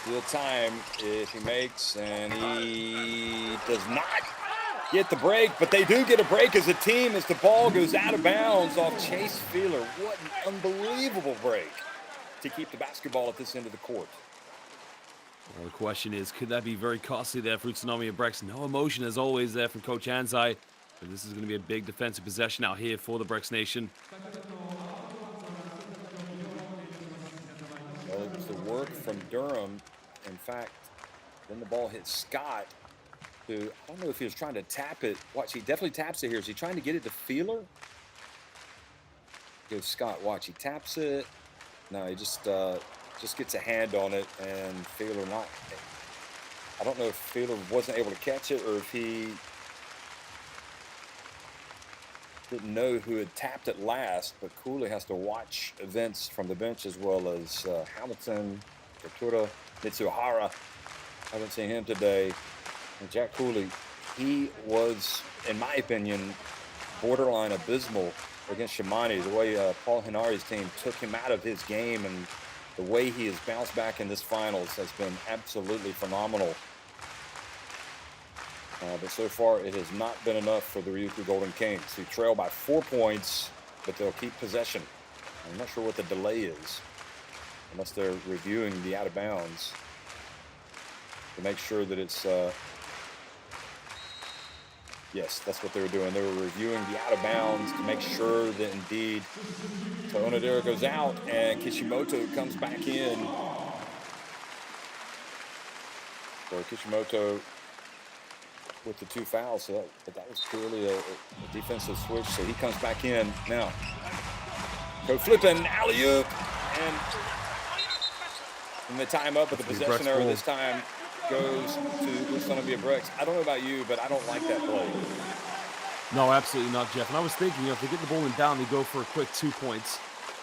Still time if he makes, and he does not get the break, but they do get a break as a team as the ball goes out of bounds off Chase Feeler. What an unbelievable break to keep the basketball at this end of the court. Well, the question is, could that be very costly there for Utsunomiya Brex? No emotion as always there from Coach Anzai, but this is going to be a big defensive possession out here for the Brex Nation. Well, it was the work from Durham. In fact, then the ball hit Scott, who, I don't know if he was trying to tap it. Watch, he definitely taps it here. Is he trying to get it to Feeler? Goes Scott, watch, he taps it. No, he just gets a hand on it, and Feeler not. I don't know if Feeler wasn't able to catch it or if he didn't know who had tapped it last, but Cooley has to watch events from the bench as well as Hamilton, Katura, Mitsuhara. Haven't seen him today. And Jack Cooley, he was, in my opinion, borderline abysmal against Shimani. The way Paul Henari's team took him out of his game and the way he has bounced back in this finals has been absolutely phenomenal. But so far, it has not been enough for the Ryukyu Golden Kings, who trail by 4 points, but they'll keep possession. I'm not sure what the delay is, unless they're reviewing the out of bounds to make sure that it's, yes, that's what they were doing. They were reviewing the out of bounds to make sure that indeed Onodera goes out and Kishimoto comes back in. So Kishimoto with the 2 fouls, so that was clearly a defensive switch, so he comes back in. Now, go flipping, alley-oop, and the time up with the possession error this time goes to UTSUNOMIYA Brex. I don't know about you, but I don't like that play. No, absolutely not, Jeff. And I was thinking, if they get the ball in down, they go for a quick 2 points.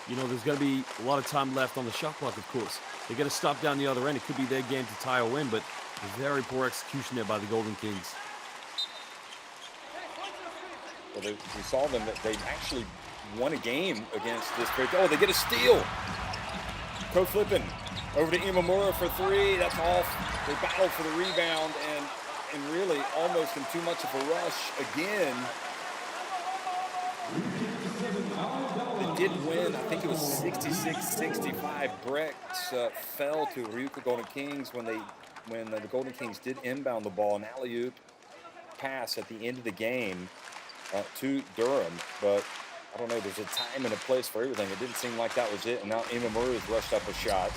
There's going to be a lot of time left on the shot clock, of course. They got to stop down the other end. It could be their game to tie or win, but very poor execution there by the Golden Kings. Well, we saw them that they actually won a game against this break. Oh, they get a steal. Ko flipping over to Imamura for 3. That's off. They battled for the rebound and really almost in too much of a rush again. They did win. I think it was 66-65. Brex fell to Ryukyu Golden Kings when the Golden Kings did inbound the ball, an alley-oop pass at the end of the game to Durham, but I don't know, there's a time and a place for everything. It didn't seem like that was it, and now Imamura has rushed up a shot.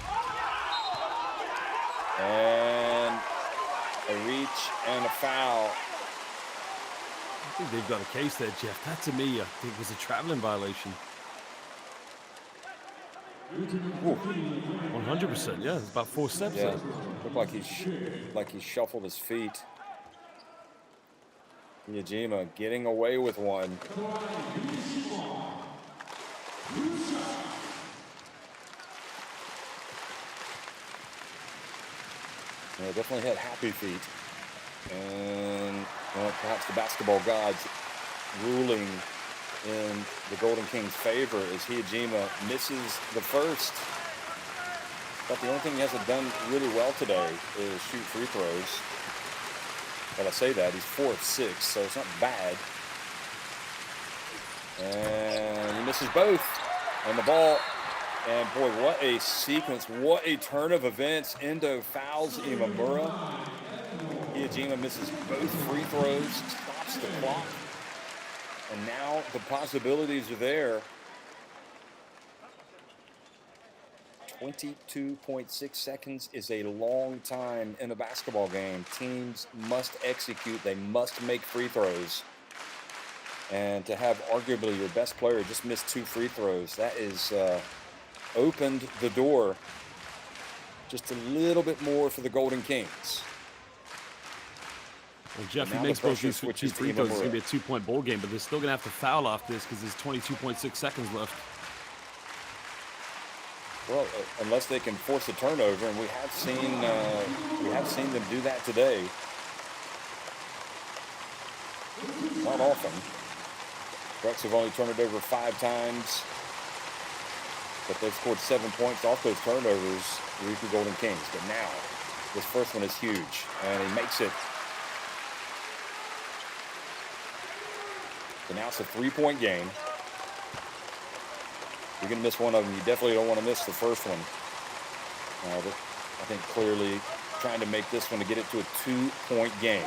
And a reach and a foul. I think they've got a case there, Jeff. That to me, I think was a traveling violation. 100%, yeah, it's about 4 steps. Yeah, looked like he shuffled his feet. Miyajima getting away with one. Yeah, definitely had happy feet. And perhaps the basketball gods ruling in the Golden Kings' favor as Hiyajima misses the first. But the only thing he hasn't done really well today is shoot free throws. Well, I say that, he's 4 of 6, so it's not bad. And he misses both. And the ball, and boy, what a sequence, what a turn of events. Endo fouls Imamura. Hiyajima misses both free throws, stops the clock. And now the possibilities are there. 22.6 seconds is a long time in a basketball game. Teams must execute. They must make free throws. And to have arguably your best player just miss 2 free throws, that is opened the door just a little bit more for the Golden Kings. Well, Jeff, he makes both these free throws. It's going to be a 2-point ball game, but they're still going to have to foul off this because there's 22.6 seconds left. Well, unless they can force a turnover, and we have seen them do that today. Not often. Brex have only turned it over 5 times, but they've scored 7 points off those turnovers, the Ryukyu Golden Kings. But now This first one is huge, and he makes it. So now it's a 3-point game. You're going to miss one of them. You definitely don't want to miss the first one. But I think clearly trying to make this one to get it to a 2-point game.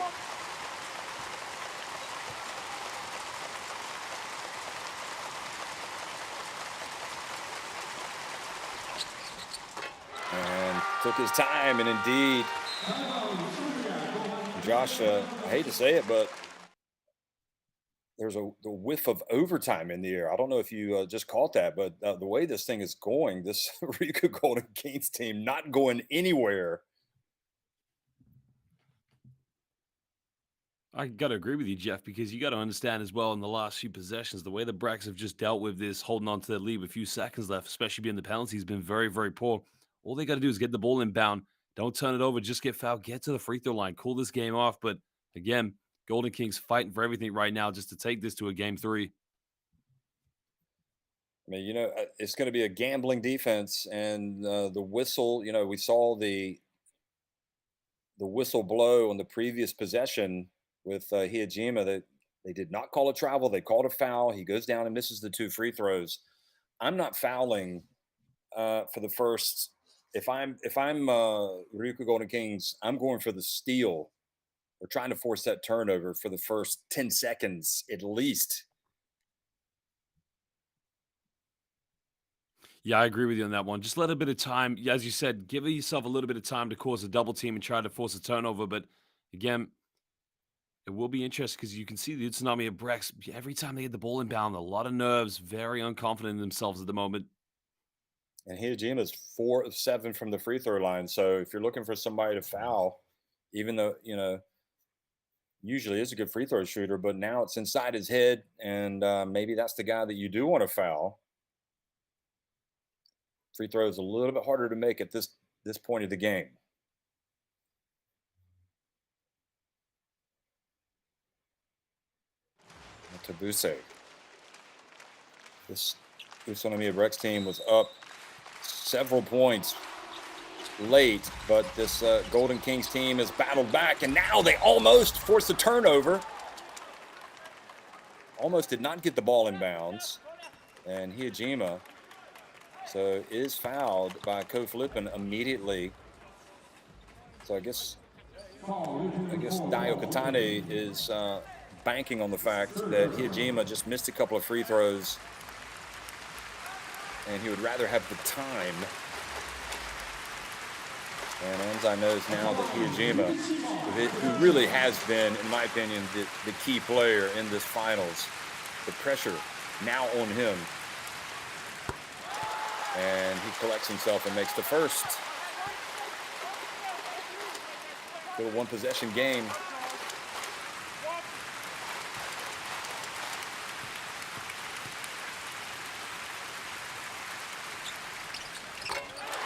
And took his time, and indeed, Josh, I hate to say it, but there's a whiff of overtime in the air. I don't know if you just caught that, but the way this thing is going, this RYUKYU Golden Kings team not going anywhere. I got to agree with you, Jeff, because you got to understand as well in the last few possessions, the way the Brax have just dealt with this, holding on to their lead with a few seconds left, especially being the penalty, has been very, very poor. All they got to do is get the ball inbound. Don't turn it over. Just get fouled. Get to the free throw line. Cool this game off. But again, Golden Kings fighting for everything right now just to take this to a game 3. I mean, you know, it's going to be a gambling defense, and the whistle, you know, we saw the whistle blow on the previous possession with Hiyajima. That they did not call a travel. They called a foul. He goes down and misses the 2 free throws. I'm not fouling for the first. If I'm RYUKYU Golden Kings, I'm going for the steal. We're trying to force that turnover for the first 10 seconds at least. Yeah, I agree with you on that one. Just let a bit of time. As you said, give yourself a little bit of time to cause a double team and try to force a turnover. But again, it will be interesting because you can see the UTSUNOMIYA Brex, every time they get the ball inbound, a lot of nerves, very unconfident in themselves at the moment. And Hiyajima is 4 of 7 from the free throw line. So if you're looking for somebody to foul, even though, you know, usually is a good free throw shooter, but now it's inside his head, and maybe that's the guy that you do want to foul. Free throw is a little bit harder to make at this point of the game. Tabuse. This UTSUNOMIYA Brex team was up several points late, but this Golden Kings team has battled back, and now they almost forced a turnover. Almost did not get the ball in bounds, and Hiyajima is fouled by Ko Flippin immediately. So I guess Dayo Katane is banking on the fact that Hiyajima just missed a couple of free throws, and he would rather have the time. And Anzai knows now that Hiyajima, who really has been, in my opinion, the key player in this finals, the pressure now on him. And he collects himself and makes the first. Little one-possession game.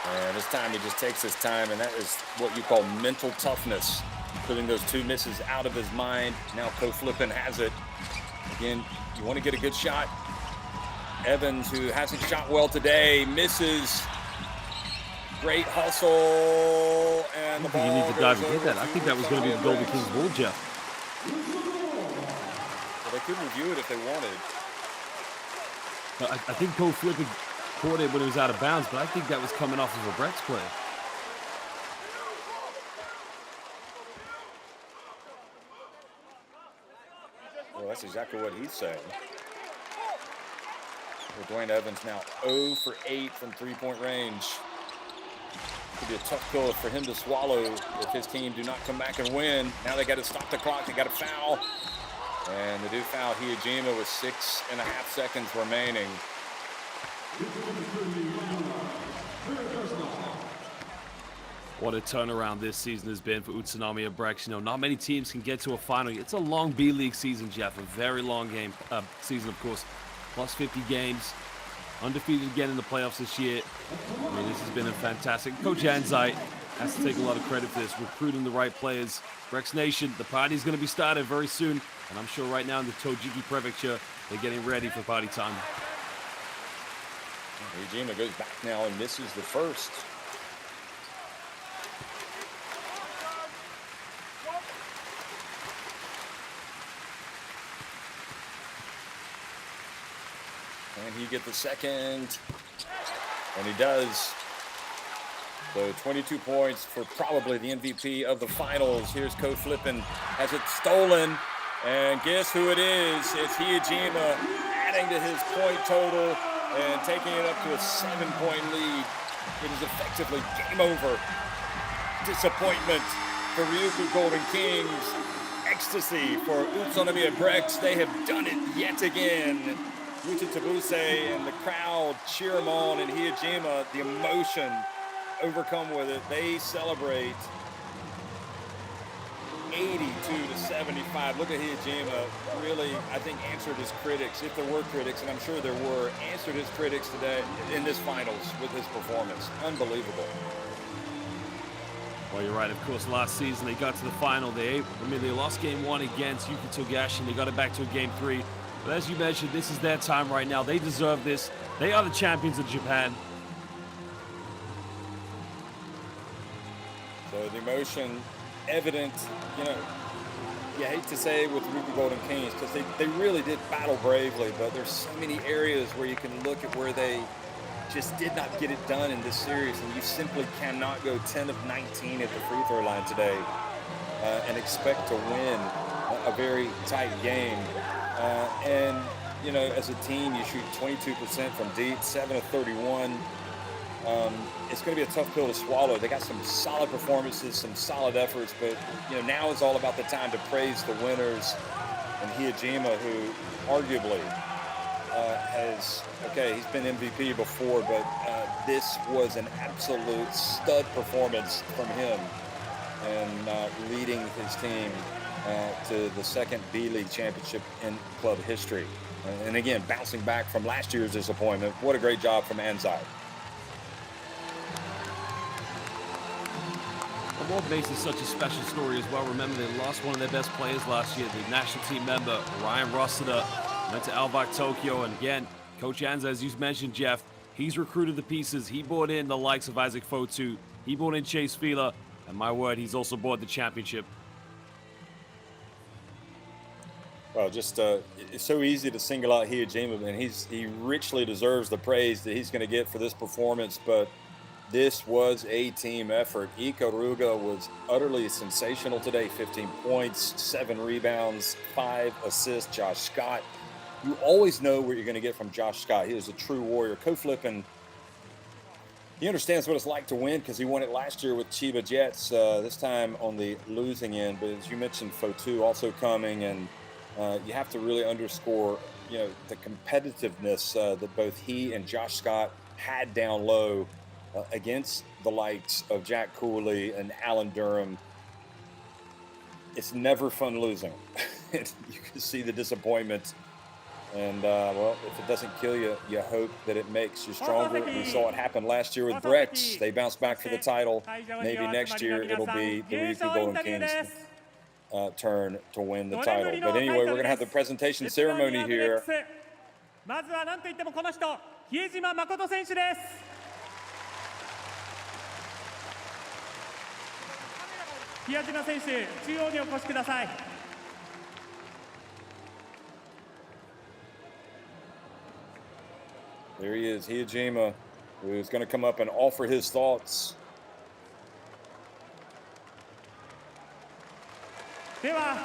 And this time he just takes his time, and that is what you call mental toughness. Putting those 2 misses out of his mind. Now Ko Flippin has it. Again, you want to get a good shot. Evans, who hasn't shot well today, misses. Great hustle, and the ball. You need to dive and get that. I think that was going to be the Golden Kings ball, Jeff. Well, they could review it if they wanted. I think Ko Flippin caught it when it was out of bounds, but I think that was coming off of a Brex play. Well, that's exactly what he's saying. Dwayne Evans now 0 for 8 from 3-point range. Could be a tough pill for him to swallow if his team do not come back and win. Now they got to stop the clock. They got to foul. And they do foul Hiyajima with 6.5 seconds remaining. What a turnaround this season has been for UTSUNOMIYA Brex. You know, not many teams can get to a final. It's a long B-League season, Jeff. A very long season, of course. Plus 50 games. Undefeated again in the playoffs this year. I mean, this has been a fantastic. Coach Anzai has to take a lot of credit for this, recruiting the right players. Brex Nation, the party's going to be started very soon. And I'm sure right now in the Tojiki Prefecture, they're getting ready for party time. Hiyajima goes back now and misses the first. he get the second? And he does. So 22 points for probably the MVP of the finals. Here's Ko Flippin, has it stolen. And guess who it is? It's Hiyajima adding to his point total and taking it up to a 7-point lead. It is effectively game over. Disappointment for Ryukyu Golden Kings. Ecstasy for UTSUNOMIYA Brex. They have done it yet again. Yuta Tabuse and the crowd cheer him on, and Hiyajima, the emotion overcome with it. They celebrate 82-75. Look at Hiyajima, really, I think, answered his critics, if there were critics, and I'm sure there were, answered his critics today in this finals with his performance. Unbelievable. Well, you're right. Of course, last season they got to the final. They lost game 1 against Yuki Togashi, and they got it back to a game 3. But as you mentioned, this is their time right now. They deserve this. They are the champions of Japan. So the emotion evident, you know, you hate to say with Ryukyu Golden Kings because they really did battle bravely, but there's so many areas where you can look at where they just did not get it done in this series, and you simply cannot go 10 of 19 at the free throw line today and expect to win a very tight game. And, you know, as a team, you shoot 22% from deep, 7 of 31. It's going to be a tough pill to swallow. They got some solid performances, some solid efforts, but, you know, now is all about the time to praise the winners. And Hiyajima, who arguably he's been MVP before, but this was an absolute stud performance from him, and leading his team to the second B-League championship in club history. And again, bouncing back from last year's disappointment. What a great job from Anzai. Well, what makes this such a special story as well, remember they lost one of their best players last year, the national team member, Ryan Rossiter, went to Albac Tokyo, and again, Coach Anza, as you mentioned, Jeff, he's recruited the pieces. He brought in the likes of Isaac Fotu, he brought in Chase Fila, and my word, he's also brought the championship. Well, just it's so easy to single out Hiyajima, and he richly deserves the praise that he's going to get for this performance, but this was a team effort. Ikaruga was utterly sensational today. 15 points, 7 rebounds, 5 assists. Josh Scott, you always know what you're going to get from Josh Scott. He is a true warrior. Ko Flippin, he understands what it's like to win because he won it last year with Chiba Jets, this time on the losing end. But as you mentioned, Fotu also coming, and you have to really underscore, you know, the competitiveness that both he and Josh Scott had down low against the likes of Jack Cooley and Alan Durham. It's never fun losing. You can see the disappointment. And, well, if it doesn't kill you, you hope that it makes you stronger. We saw it happen last year with Brex. They bounced back for the title. Maybe next year it'll be the Ryukyu Golden Kings' turn to win the title. But anyway, we're going to have the presentation ceremony here. まずは何といってもこの人、比江島誠選手です。 比江島選手、中央にお越しください。There he is, Hiyajima, who's going to come up and offer his thoughts. では、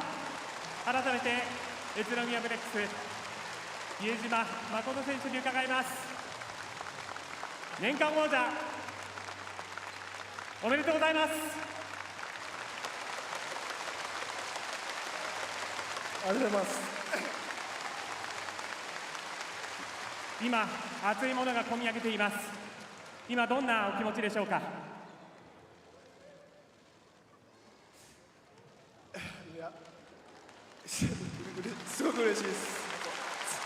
改めて宇都宮ブレックス、比江島誠選手に伺います。年間王者、おめでとうございます。 ありがとうございます。今、熱いものが込み上げています。今、どんなお気持ちでしょうか。いや、すごく嬉しいです。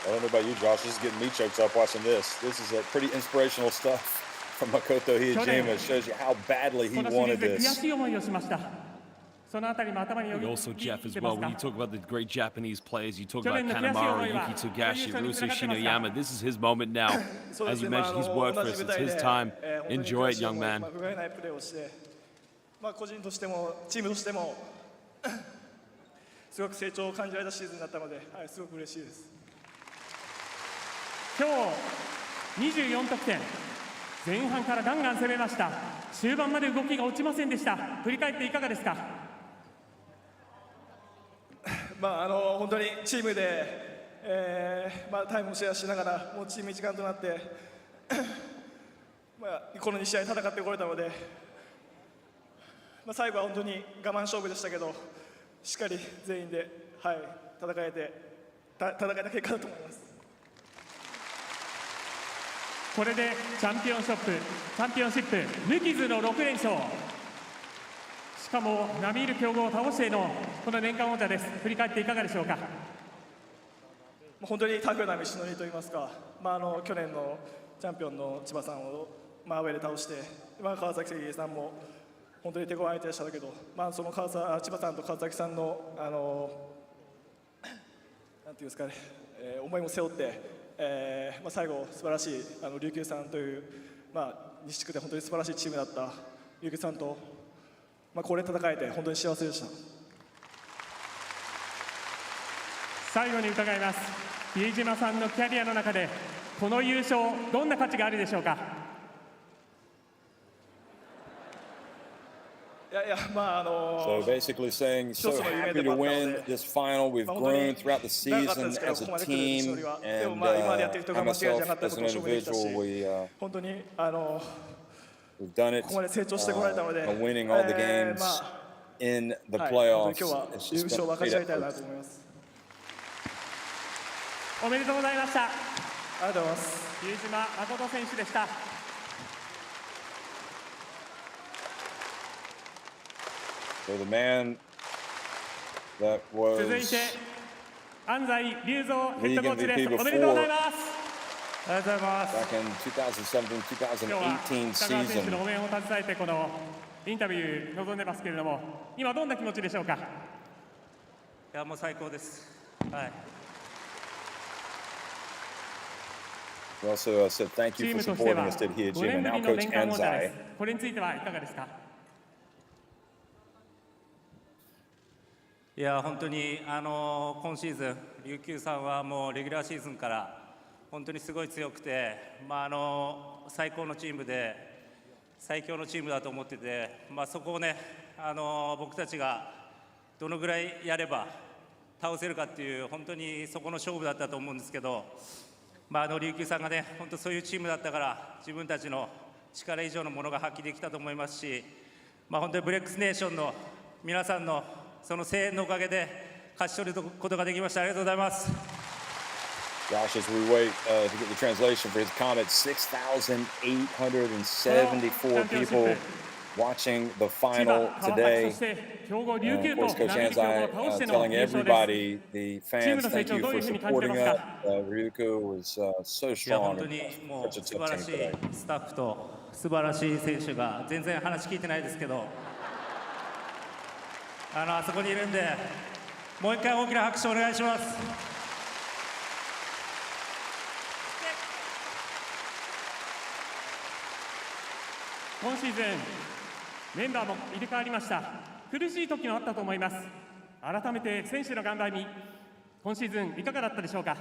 I don't know about you, Josh. This is getting me choked up watching this. This is a pretty inspirational stuff from Makoto Hiyajima. It shows you how badly he wanted this. Also, Jeff, as well, when you talk about the great Japanese players, you talk about Kanemaru, Yuki Togashi, Ryusei Shinoyama. This is his moment now. As you mentioned, he's worked for us. It's his time. Enjoy it, young man. 個人としてもチームとしてもすごく成長を感じられたシーズンだったので、はい、すごく嬉しいです。今日24得点、前半からガンガン攻めました。終盤まで動きが落ちませんでした。振り返っていかがですか？本当にチームで、タイムをシェアしながらもうチーム一丸となってこの2試合戦ってこれたので、最後は本当に我慢勝負でしたけど、しっかり全員で、戦えた結果だと思います。これでチャンピオンシップ無傷の6連勝、しかも並みいる強豪を倒してのこの年間王者です。振り返っていかがでしょうか？本当にタフな道のりといいますか、去年のチャンピオンの千葉さんをアウェーで倒して、川崎さんも本当に手強い相手でしたけど、その千葉さんと川崎さんのなんていうんですかね、思いも背負って、最後素晴らしい琉球さんという、西地区で本当に素晴らしいチームだった琉球さんと、これ戦えて本当に幸せでした。最後に伺います。比江島さんのキャリアの中でこの優勝、どんな価値があるでしょうか？So basically saying, so happy to win this final. We've grown throughout the season as a team, and I myself as an individual, we've done it, winning all the games in the playoffs. It's just been a great effort. おめでとうございました。ありがとうございます。比江島誠選手でした。So the man that was 続いて安西隆三ヘッド league コーチです。 MVP おめでとうござい before ます。ありがとうございます。 back in 2017-2018今日は北川選手の season. 応援を携えてこのインタビュー臨んでますけれども、今どんな気持ちでしょうか？いやもう最高です。はい。We also said thank チ you ー for ムとして supporting は us at 5 Hijima. 年ぶ Now りの Coach 年間王者で Anzai. す。これについてはいかがですか？いや本当に今シーズン琉球さんはもうレギュラーシーズンから本当にすごい強くて、最高のチームで最強のチームだと思ってて、そこをね僕たちがどのぐらいやれば倒せるかっていう本当にそこの勝負だったと思うんですけど、琉球さんがね本当そういうチームだったから自分たちの力以上のものが発揮できたと思いますし、本当にブレックスネーションの皆さんのその声援のおかげで勝ち取ることができました。ありがとうございます。Josh, as we wait to get the translation for his comments, 6,874 people watching the final today. Of course, Coach Anzai telling everybody, the fans, thank you for supporting us. Ryukyu was so いや strong 本当に and もう such a 素 tough 晴ら team し today. いスタッフと素晴らしい選手が全然話聞いてないですけど、あそこにいるんでもう一回大きな拍手お願いします。今シーズンメンバーも入れ替わりました。苦しい時もあったと思います。改めて選手の頑張り、今シーズンいかがだったでしょうか？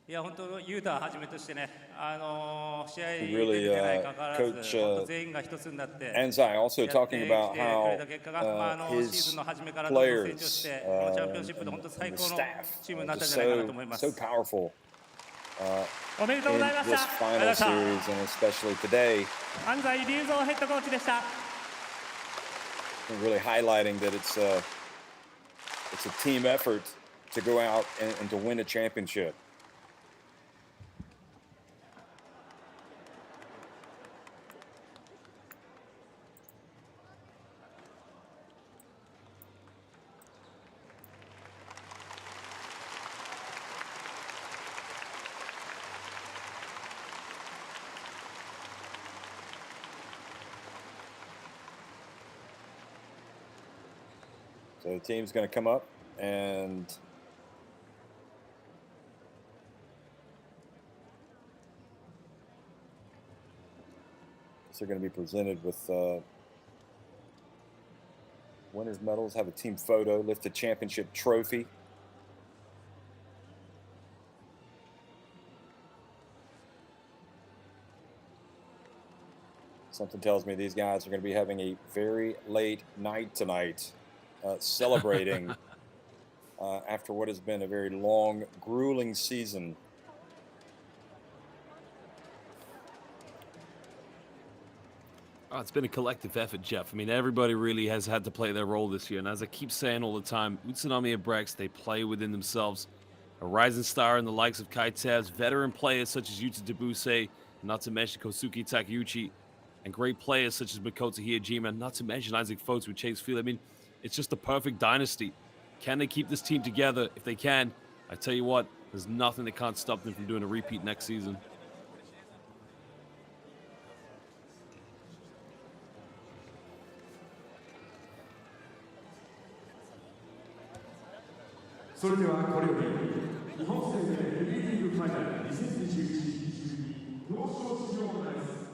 いや本当ユータはじめとしてね、試合 Really, 出てないかかわらず、 Coach 本当全員が一つになって Anzai also やって talking きて about くれ how た結果が、シー his ズンの初めからどんどん成長 players してこのチャンピオンシップで本当最 and 高 the の staff チームになったん just じゃないかなと思います so powerful おめでとうご in ざいまし this た。 final series and especially today. 安西隆三ヘッドコーチでした。Really highlighting that it's a team effort to go out and to win a championship. So the team's going to come up and they're going to be presented with winners' medals, have a team photo, lift a championship trophy. Something tells me these guys are going to be having a very late night tonight, celebrating after what has been a very long, grueling season. Oh, it's been a collective effort, Jeff. I mean, everybody really has had to play their role this year. And as I keep saying all the time, UTSUNOMIYA Brex, they play within themselves. A rising star in the likes of Kai Tevz, veteran players such as Yuta Debuse, not to mention Kosuke Takeuchi, and great players such as Makoto Hiyajima, not to mention Isaac Fotes with Chase Field. I mean, it's just a perfect dynasty. Can they keep this team together? If they can, I tell you what, there's nothing that can't stop them from doing a repeat next season.それではこれより日本生命Bリーグファイナル2021-22表彰式を行います。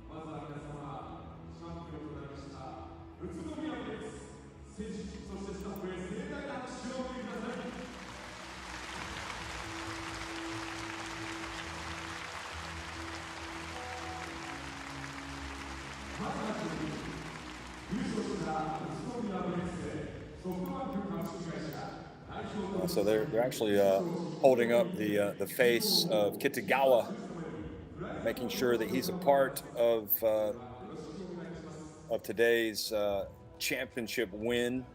まずは皆様、チャンピオンとなりました宇都宮です。選手、そしてスタッフへ盛大な拍手をお送りください。まずは優勝した宇都宮ブレックスでSo they're actually holding up the face of Kitagawa, making sure that he's a part of today's championship win.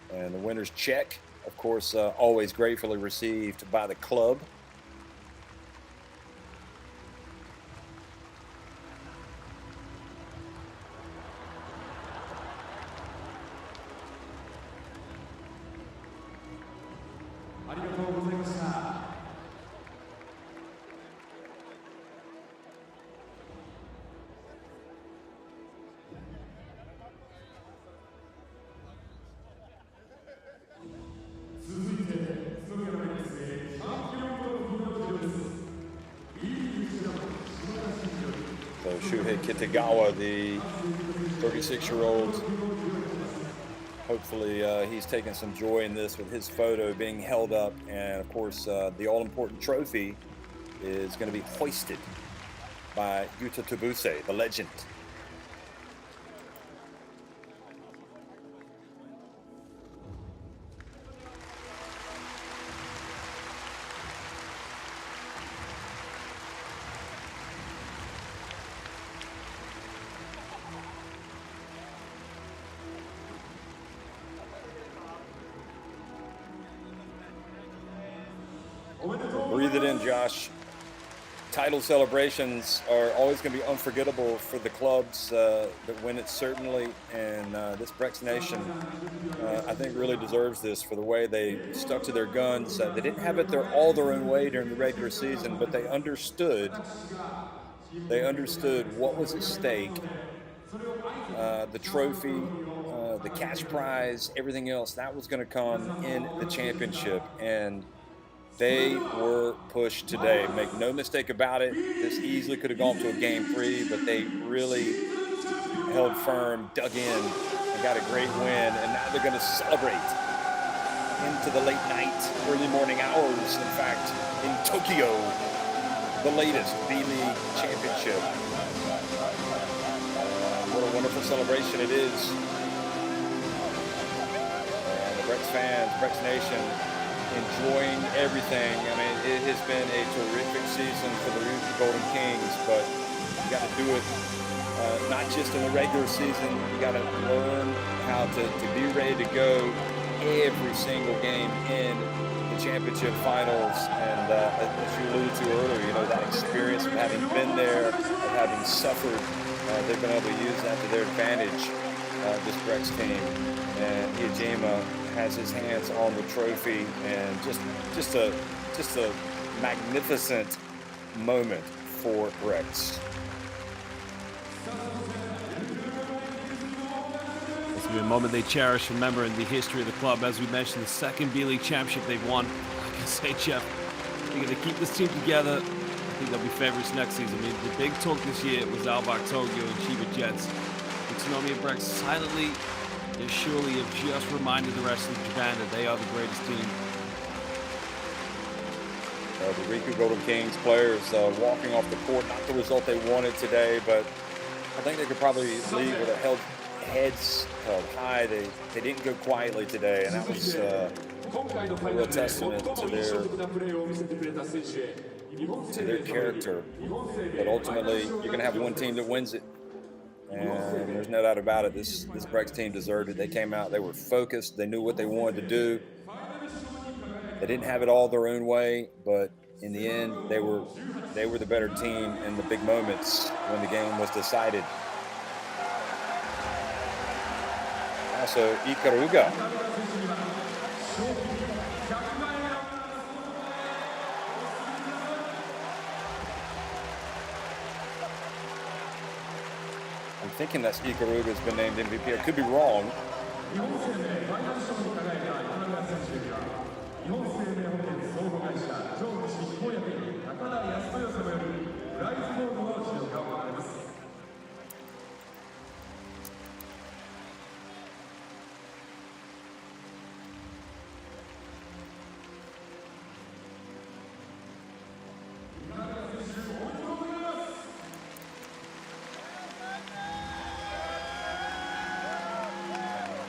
And the winner's check, of course, always gratefully received by the club. So Shuhei Kitagawa, the 36-year-old, hopefully he's taking some joy in this with his photo being held up. And of course, the all-important trophy is going to be hoisted by Yuta Debuse, the legend. Breathe it in, Josh. Title celebrations are always going to be unforgettable for the clubs that win it, certainly. And this Brex Nation, I think, really deserves this for the way they stuck to their guns. They didn't have it all their own way during the regular season, but they understood what was at stake. The trophy, the cash prize, everything else, that was going to come in the championship. And they were pushed today. Make no mistake about it. This easily could have gone to a game 3, but they really held firm, dug in, and got a great win. And now they're going to celebrate into the late night, early morning hours. In fact, in Tokyo, the latest B-League championship. What a wonderful celebration it is. And the Brex fans, Brex Nation, enjoying everything. I mean, it has been a terrific season for the RYUKYU Golden Kings, but you got to do it not just in the regular season. You got to learn how to be ready to go every single game in the championship finals. And as you alluded to earlier, you know, that experience of having been there, of having suffered, they've been able to use that to their advantage, this Brex team. And Hiyajima has his hands on the trophy, and just a magnificent moment for Brex. It's been a moment they cherish, remember, in the history of the club. As we mentioned, the second B-League championship they've won. Like I say, Jeff, they're going to keep this team together. I think they'll be favorites next season. I mean, the big talk this year was Albach Tokyo and Chiba Jets. UTSUNOMIYA Brex silently and surely have just reminded the rest of Japan that they are the greatest team. The RYUKYU Golden Kings players walking off the court, not the result they wanted today, but I think they could probably leave with their heads held high. They didn't go quietly today, and that was a real testament to their character. But ultimately, you're going to have one team that wins it. And there's no doubt about it. This Brex team deserved it. They came out, they were focused, they knew what they wanted to do. They didn't have it all their own way, but in the end, they were the better team in the big moments when the game was decided. Also, Ikaruga. I'm thinking that Ikaruga's been named MVP. I could be wrong.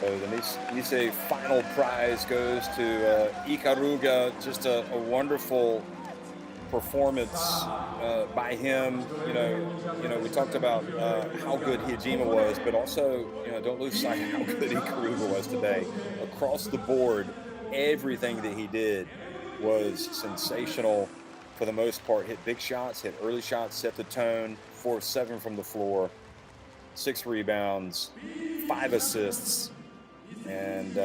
So the NISSAY final prize goes to Ikaruga. Just a wonderful performance by him. You know, we talked about how good Hijima was, but also, don't lose sight of how good Ikaruga was today. Across the board, everything that he did was sensational for the most part. Hit big shots, hit early shots, set the tone. 4 of 7 from the floor, 6 rebounds, 5 assists. And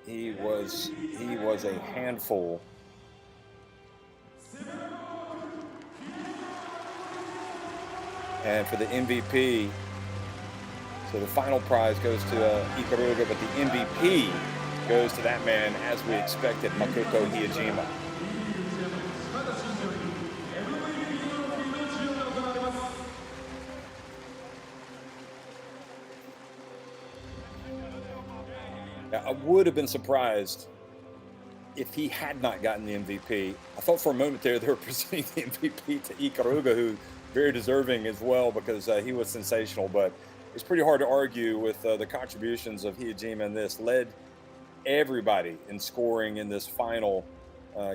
he was a handful. And for the MVP, so the final prize goes to Ikaruga, but the MVP goes to that man, as we expected, Makoto Hijima. I would have been surprised if he had not gotten the MVP. I thought for a moment there they were presenting the MVP to Ikaruga, who very deserving as well because he was sensational. But it's pretty hard to argue with the contributions of Hijima in this. Led everybody in scoring in this final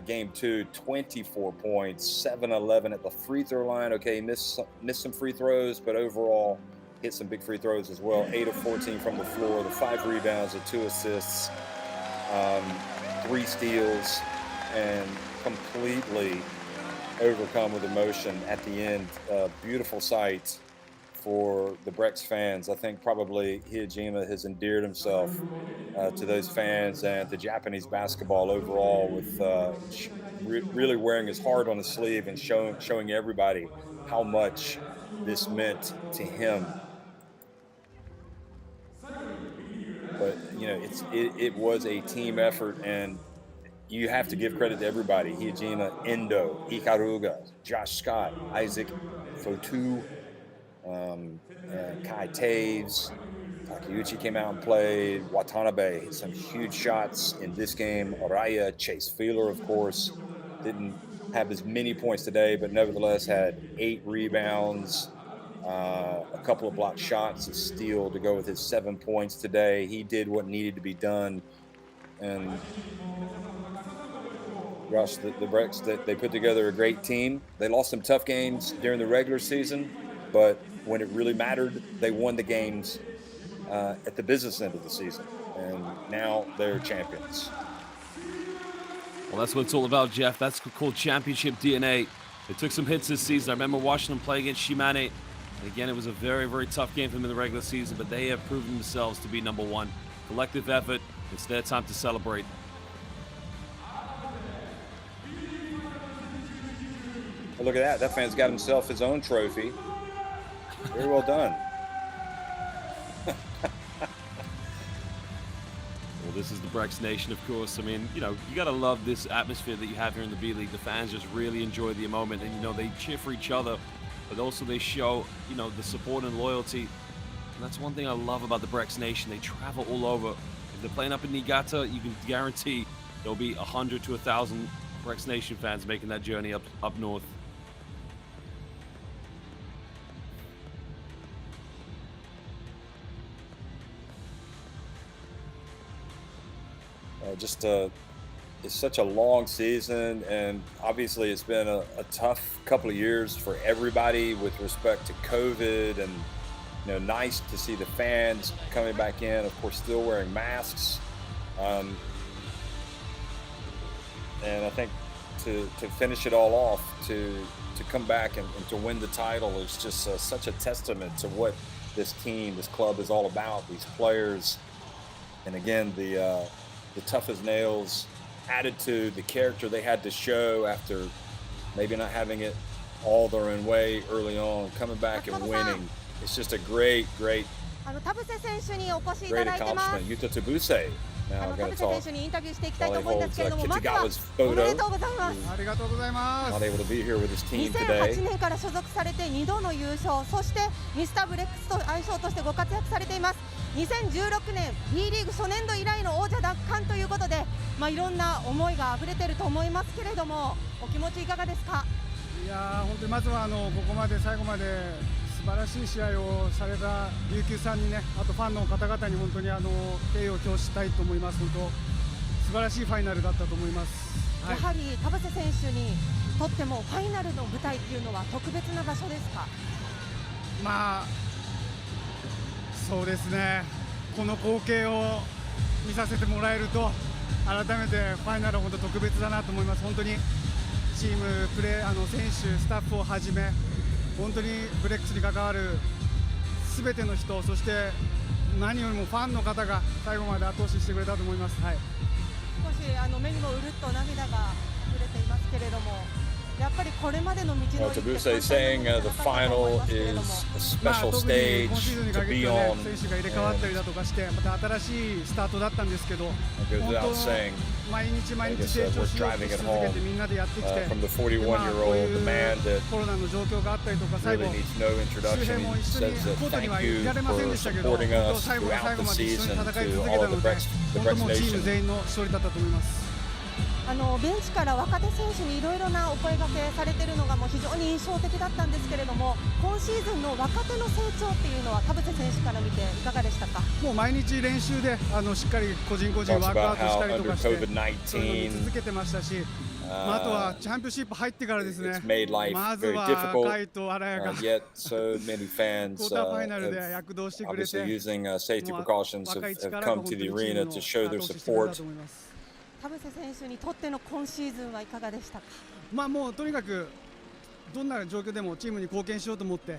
game 2, 24 points, 7-11 at the free throw line. Okay, missed some free throws, but overall hit some big free throws as well. 8 of 14 from the floor, the 5 rebounds, the 2 assists, 3 steals, and completely overcome with emotion at the end. Beautiful sight for the Brex fans. I think probably Hijima has endeared himself to those fans and to Japanese basketball overall, with really wearing his heart on his sleeve and showing everybody how much this meant to him. But it was a team effort, and you have to give credit to everybody. Hijima, Endo, Ikaruga, Josh Scott, Isaac Fotu, Kai Taves, Takeuchi came out and played, Watanabe hit some huge shots in this game, Araya, Chase Feeler, of course, didn't have as many points today, but nevertheless had 8 rebounds, a couple of blocked shots, a steal to go with his 7 points today. He did what needed to be done. And Rush, the Brex, they put together a great team. They lost some tough games during the regular season, but when it really mattered, they won the games at the business end of the season. And now they're champions. Well, that's what it's all about, Jeff. That's called championship DNA. They took some hits this season. I remember watching them play against Shimane. And again, it was a very, very tough game for them in the regular season, but they have proven themselves to be number one. Collective effort. It's their time to celebrate. Well, look at that. That fan's got himself his own trophy. Very well done. this is the Brex Nation, of course. I mean, you know, you got to love this atmosphere that you have here in the B League. The fans just really enjoy the moment, and, you know, they cheer for each other, but also they show, you know, the support and loyalty. And that's one thing I love about the Brex Nation. They travel all over. If they're playing up in Niigata, you can guarantee there'll be 100 to 1,000 Brex Nation fans making that journey up north. It's such a long season, and obviously it's been a tough couple of years for everybody with respect to COVID, and, you know, nice to see the fans coming back in, of course still wearing masks, and I think to finish it all off, to come back and to win the title is just such a testament to what this team, this club is all about, these players, and again the tough as nails attitude, the character they had to show after maybe not having it all their own way early on, coming back and winning. It's just a great accomplishment. Yuta Tabuse now going to talk. Probably holds Kitagawa's photo. Not able to be here with his team today. 2008年から所属されて2度の優勝、そしてミスターブレックスと愛称としてご活躍されています。2016年 B リーグ初年度以来の王者奪還ということで、いろんな思いが溢れていると思いますけれども、お気持ちいかがですか？いや本当にまずはここまで最後まで素晴らしい試合をされた琉球さんにね、あとファンの方々に本当に敬意を表したいと思います。本当素晴らしいファイナルだったと思います。やはり田臥選手にとってもファイナルの舞台っていうのは特別な場所ですか？まあそうですね、この光景を見させてもらえると改めてファイナルは本当特別だなと思います。本当にチームプレー選手スタッフをはじめ本当にブレックスに関わるすべての人、そして何よりもファンの方が最後まで後押ししてくれたと思います。はい、少し目にもうるっと涙が溢れていますけれども、やっぱりこれまでの道のり Tabuse saying the final is a special stage to be on. 選手が入れ替わったりだとかして、また新しいスタートだったんですけど、本当毎日毎日成長しようとし続けてみんなでやってきて、こういうコロナの状況があったりとか、最後周辺も一緒にコートにはいられませんでしたけど、最後の最後まで一緒に戦い続けたので、本当もうチーム全員の勝利だったと思います。ベンチから若手選手にいろいろなお声掛けされているのがもう非常に印象的だったんですけれども、今シーズンの若手の成長っていうのは田臥選手から見ていかがでしたか？もう毎日練習でしっかり個人個人ワークアウトしたりとかして続けてましたし、あとはチャンピオンシップ入ってからですね、まずはカイと荒谷がクォーターファイナルで躍動してくれて、若い力が本当にチームの後押ししてくれたと思います。田臥選手にとっての今シーズンはいかがでしたか？もうとにかくどんな状況でもチームに貢献しようと思って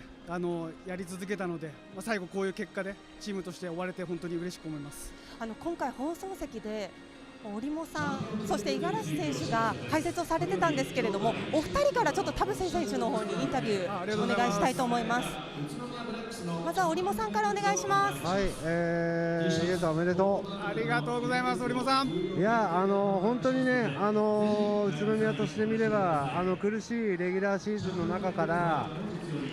やり続けたので、最後こういう結果でチームとして終われて本当に嬉しく思います。今回放送席で織茂さん、そして五十嵐選手が解説をされてたんですけれども、お二人からちょっと田臥選手の方にインタビューお願いしたいと思います。まずは織茂さんからお願いします。はい、イエスおめでとう。ありがとうございます、織茂さん。いや本当にね、宇都宮としてみれば苦しいレギュラーシーズンの中から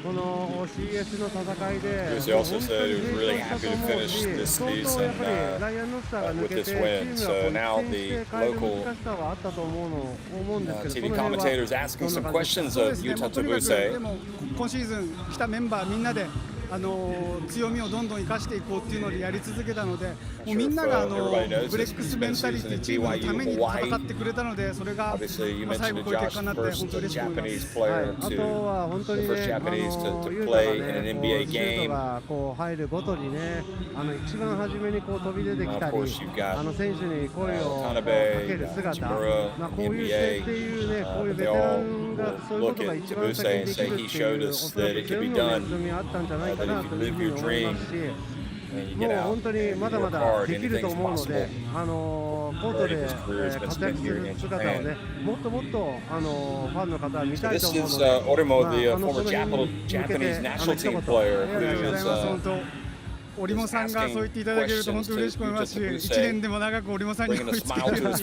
この CS の戦いで本当に成長したと思うし、相当やっぱりライアン・ノスターが抜けてチームが転して変える難しさはあったと思うんですけど、TV commentators asking some questions of Yuta Tabuse. でも今シーズン来たメンバーみんなで強みをどんどん生かしていこうっていうのでやり続けたので、もうみんながブレックスメンタリティチームのために戦ってくれたので、それが最後こういう結果になって本当に嬉しく思います。あとは本当にね、ユータがね、シュートがこう入るごとにね、一番初めにこう飛び出てきたり、選手に声をかける姿、こういう姿勢っていうね、こういうベテランがそういうことが一番先にできるっていう、おそらくそういうのが望みあったんじゃないかなというふうに思いますし、もう本当にまだまだできると思うので、コートで活躍する姿をね、もっともっとファンの方は見たいと思うので、その辺に向けて一言織茂さんがそう言っていただけると本当に嬉しく思いますし、1年でも長く織茂さんに追いつけるように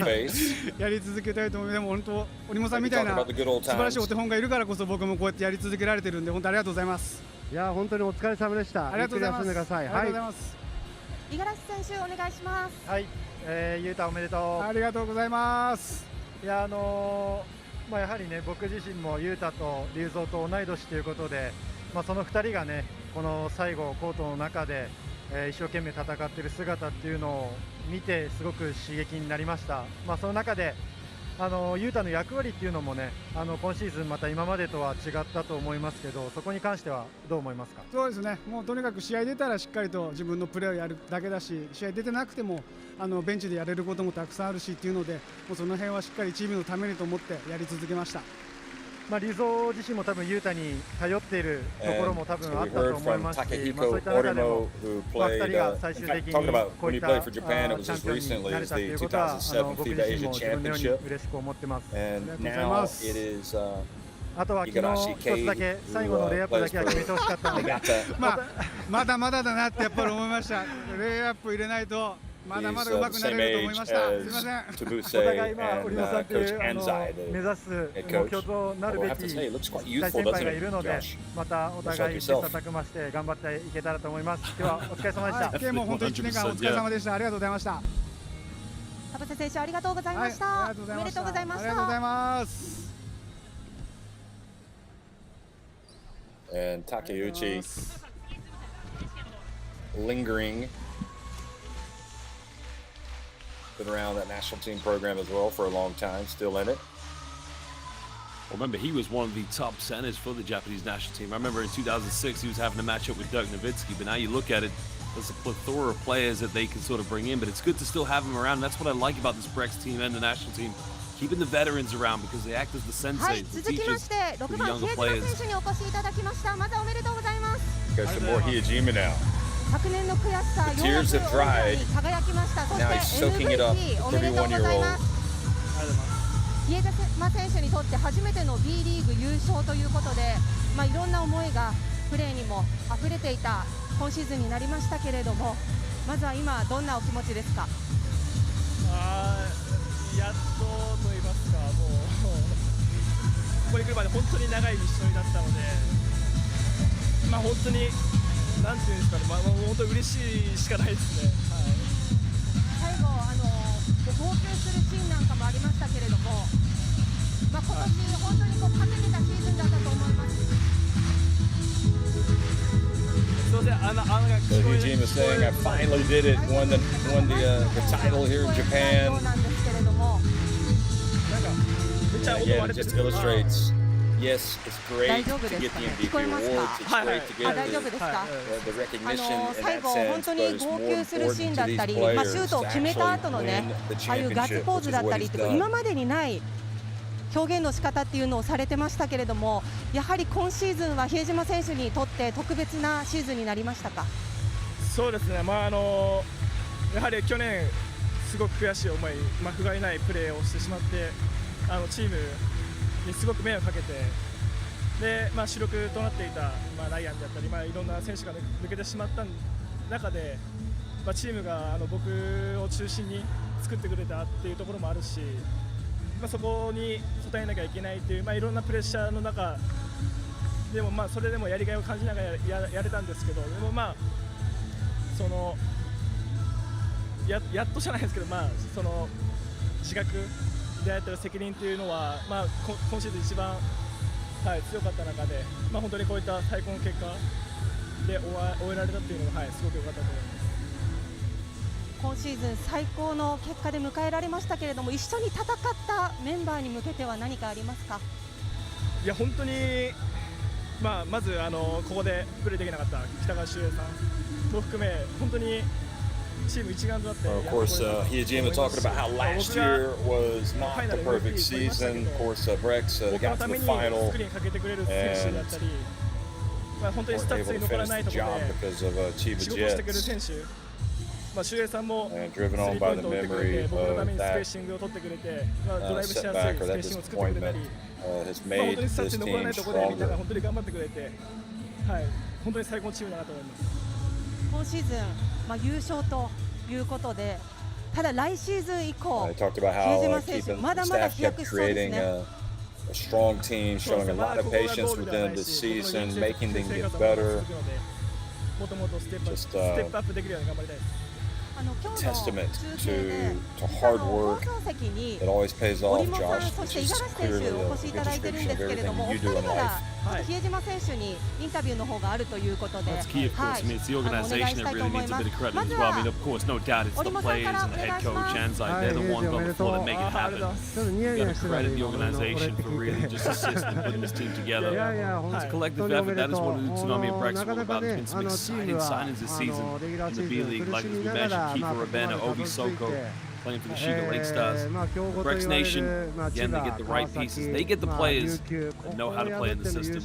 やり続けたいと思います。でも本当織茂さんみたいな素晴らしいお手本がいるからこそ僕もこうやってやり続けられてるんで本当ありがとうございます。いや本当にお疲れ様でした。ありがとうございます。休んでください。ありがとうございます。五十嵐選手お願いします。はい、ゆうたおめでとう。ありがとうございます。いややはりね僕自身もゆうたと龍造と同い年ということで、その2人がねこの最後コートの中で、一生懸命戦っている姿っていうのを見てすごく刺激になりました。その中でゆうたの役割っていうのもね今シーズンまた今までとは違ったと思いますけど、そこに関してはどう思いますか？そうですね、もうとにかく試合出たらしっかりと自分のプレーをやるだけだし、試合出てなくてもベンチでやれることもたくさんあるしっていうので、もうその辺はしっかりチームのためにと思ってやり続けました。龍造自身も多分ゆうたに頼っているところも多分あったと思いますし、そういった中でも2人が最終的にこういったチャンピオンになれたということは僕自身も自分のように嬉しく思ってます。ありがとうございます。あとは昨日一つだけ最後のレイアップだけは決めてほしかったのでまだまだだなってやっぱり思いました。レイアップ入れないとまだまだ上手くなれると思いました。すみません。お互い織茂さんという目指す目標となるべき大先輩がいるので、またお互い切磋琢磨して頑張っていけたらと思います。ではお疲れ様でした。今日も本当に1年間お疲れ様でした。ありがとうございました。田臥選手ありがとうございました。おめでとうございました。ありがとうございます。And Takeuchi lingering. Been around that national team program as well for a long time, still in it. Well, remember, he was one of the top centers for the Japanese national team. I remember in 2006 he was having a matchup with Dirk Nowitzki, but now you look at it, there's a plethora of players that they can sort of bring in, but it's good to still have them around. And that's what I like about this Brex team and the national team, keeping the veterans around because they act as the senseis, the teachers for the younger players. Got some more Hiyajima now. 昨年の悔しさ、The tears have dried. 輝きました。そ Now he's して soaking it up. MVP おめでとうございます。比江島選手にとって初めての B リーグ優勝ということで、いろんな思いがプレーにも溢れていた今シーズンになりましたけれども、まずは今どんなお気持ちですか？やっとと言いますか、もうここに来るまで本当に長い道のりだったので、本当になんていうんですかね、本当に嬉しいしかないですね。最後号泣するシーンなんかもありましたけれども、今年本当に勝ててたシーズンだったと思います。So Hijima saying, I finally did it, won the title here in Japan. Yeah, it just illustrates, yes, it's great to get the MVP awards, it's great to get the recognition in 最 that 後本 sense, 当 but に it's 号 more 泣するシーン important だ to った these り、 players シュートを to 決めた後 actually のね、 win the ああいうガッツ championship, ポー which ズ is だった what り he's とか、 done. 今までにない表現の仕方っていうのをされてましたけれども、やはり今シーズンは比江島選手にとって特別なシーズンになりましたか？そうですね、やはり去年すごく悔しい思い、不甲斐ないプレーをしてしまって、チームにすごく迷惑かけて、で主力となっていた、ライアンであったり、いろんな選手が抜けてしまった中で、チームが僕を中心に作ってくれたっていうところもあるし、そこに応えなきゃいけないという、いろんなプレッシャーの中でも、それでもやりがいを感じながら やれたんですけど、でもそのやっとじゃないですけど、その自覚であったり責任というのは、今シーズン一番、強かった中で、本当にこういった最高の結果で終えられたというのが、すごく良かったと思います。今シーズン最高の結果で迎えられましたけれども、一緒に戦ったメンバーに向けては何かありますか？いや本当に、まずここでプレーできなかった北川修平さんも含め、本当にチーム一丸となって。Of course, Hiyajima talking about how last year was not the perfect season. Of course, Brex got to the final and they were able to finish the job because of Chiba Jets. 周平さんも driven on by the memory of that スペーシングを取ってくれて、ドライブしやすいスペ setback or ー that シングを作ってくれたり、 has 本 made 当にスタッ this チ残らな team いところでみんなが stronger. 本当に頑張ってくれて、本当に最高のチームだなと思います。今シーズン、優勝ということで、ただ来シーズン以降、比江島選手まだまだ飛躍しそうですね。A strong team, showing a lot of patience with them this season, making them get better. Just testament to hard work that always pays off, Josh, which is clearly a good description of everything you do in life. 比江島選手にインタビューの方があるということで、That's key, of course. I mean, it's the organization that really needs a bit of credit as well. I mean, of course, no doubt, it's the players and the head coach and Zai. They're the ones on the floor that make it happen. You got to credit the organization for really just assisting putting this team together. It's a collective effort. That is what Utsunomiya Breaks is all about. There's been some exciting signings this season in the B League, like as we mentioned, Kiefer Rabena, Obi Soko. Playing for the Shiga Lake Stars. The Breaks Nation, again, they get the right pieces. They get the players that know how to play in the system.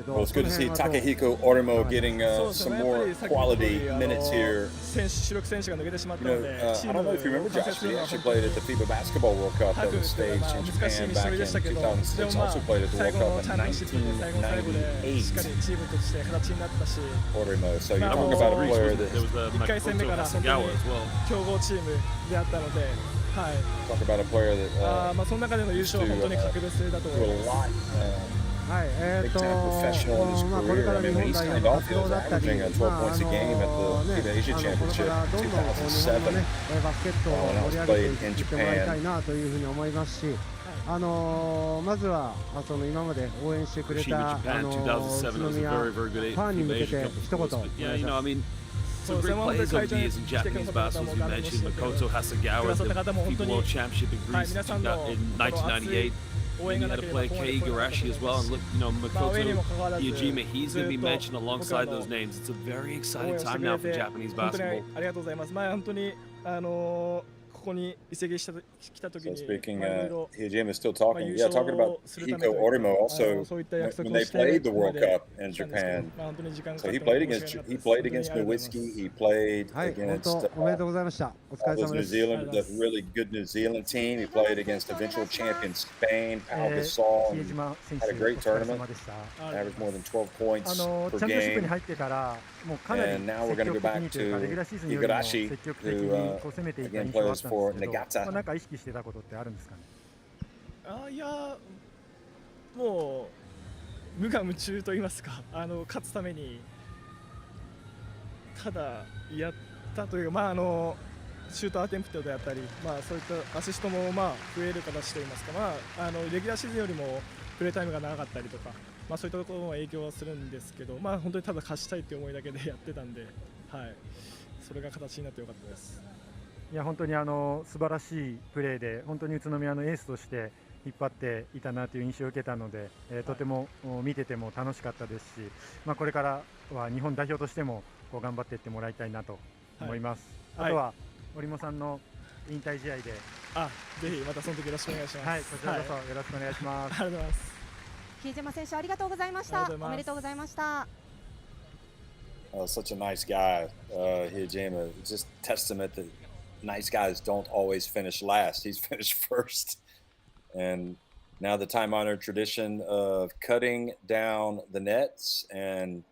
Well, it's good to see Takehiko Orimo getting some more quality minutes here. I don't know if you remember, Josh, he actually played at the FIBA Basketball World Cup that was staged in Japan back in 2006. Also played at the World Cup in 1998. Orimo. So you talk about a player that... 強豪チームであったので、はい。Talk about a player that その中での優勝は本当に格別だと思います。はい、これから日本代表の活動だったり、これからどんどんね、バスケットを盛り上げていってもらいたいなというふうに思いますし、まずは今まで応援してくれた宇都宮ファンに向けて一言お願いします。Some great players over the years in Japanese basketball, as we mentioned. Makoto Hasegawa, the FIBA World Championship in Greece in 1998. And you had a player Kei Igarashi as well. And look, Makoto Iijima, he's going to be mentioned alongside those names. It's a very exciting time now for Japanese basketball. ありがとうございます。本当にここに移籍した来た時に So speaking, Hijima is still talking. Yeah, talking about Hiko Orimo also when they played the World Cup in Japan. So he played against Nowitzki. He played against New Zealand, the really good New Zealand team. He played against eventual champion Spain, Pau Gasol. Had a great tournament. Averaged more than 12 points per game. And now we're going to go back to Igarashi, who again plays for Nagata. なんか意識してたことってあるんですかね。いや、もう無我夢中と言いますか、勝つためにただやったというか、シュートアテンプトであったり、そういったアシストも増える形といいますか、レギュラーシーズンよりもプレータイムが長かったりとか、そういったところも影響はするんですけど、本当にただ勝ちたいという思いだけでやってたんで、はい、それが形になってよかったです。いや本当に素晴らしいプレーで、本当に宇都宮のエースとして引っ張っていたなという印象を受けたので、とても見てても楽しかったですし、これからは日本代表としても頑張っていってもらいたいなと思います。あとは折茂さんの引退試合で、ぜひまたその時よろしくお願いします。はい、こちらこそよろしくお願いします。ありがとうございます。比江島選手ありがとうございました。おめでとうございました。Such a nice guy, Hijima. Just testament that nice guys don't always finish last. He's finished first. And now the time-honored tradition of cutting down the nets, and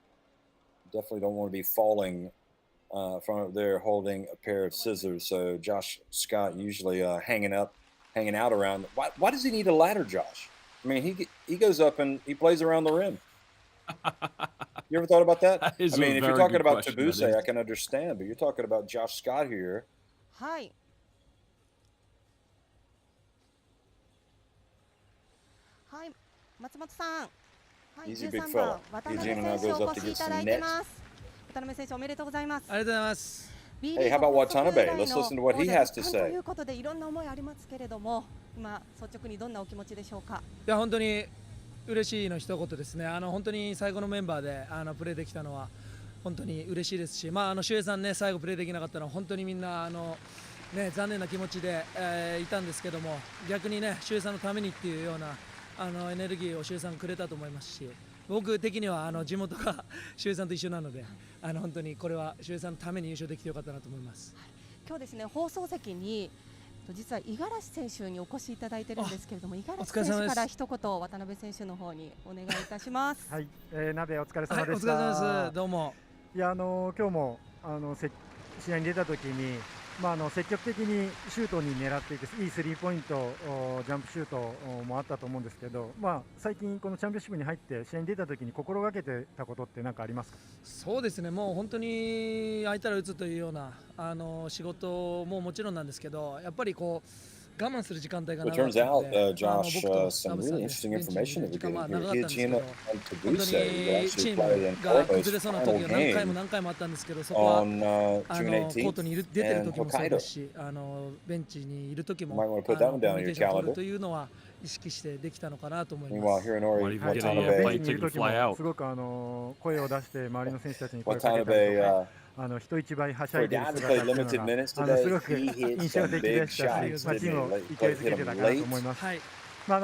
definitely don't want to be falling from up there holding a pair of scissors. So Josh Scott usually hanging out around. Why does he need a ladder, Josh? I mean, he goes up and he plays around the rim. You ever thought about that? I mean, if you're talking about Tabuse, I can understand, but you're talking about Josh Scott here. はい。はい、松本さん。はい、13番渡辺選手お越しいただいてます。渡辺選手おめでとうございます。ありがとうございます。Hey, how about Watanabe? Let's listen to what he has to say. ということでいろんな思いありますけれども、今率直にどんなお気持ちでしょうか。いや本当に嬉しいの一言ですね。本当に最後のメンバーでプレーできたのは。本当に嬉しいですし、周平さんね、最後プレーできなかったのは本当にみんな残念な気持ちで、いたんですけども、逆にね、周平さんのためにっていうようなエネルギーを周平さんくれたと思いますし、僕的には地元が周平さんと一緒なので、本当にこれは周平さんのために優勝できてよかったなと思います。今日ですね、放送席に実は五十嵐選手にお越しいただいてるんですけれども、五十嵐選手から一言渡辺選手の方にお願いいたします。はい、鍋お疲れ様でした。お疲れ様です。どうも。いや今日も試合に出た時に。積極的にシュートに狙っていくいいスリーポイント、ジャンプシュートもあったと思うんですけど、最近、このチャンピオンシップに入って試合に出たときに心がけてたことって何かありますか？そうですね、もう本当に空いたら打つというような仕事ももちろんなんですけど、やっぱりこう我慢する時間帯が長かったので、Josh, 僕と some 田臥 really さん interesting でベンチにい information る that 時 we're 間 getting は長か here. ったん He ですけ and ど、 Team 本当に Tabuse, we チ actually ー played ムが an 崩れそうな時が何回も game 何回もあったんですけど、そこは on コ June ートに出てる 18th 時もそう and です Hokkaido. し、ベンチにいる時 You も might コ want to ミ put that ュ one ニ down ケ on ー your ションを取る calendar. というのは意識してできたのかなと思いま Meanwhile, す。 here in Ori, Might even get a Watanabe, ベンチにいる時もすごく声を出して周りの選手たちに声をかけたりとか、人一倍はしゃ for いでいる Dad to 姿 play っていうの limited が minutes す today, ごく he hit 印象 some 的で big したし、 shots, チーム didn't を he? 勢い Like づ hit けて them たかなと late. 思います。はい。今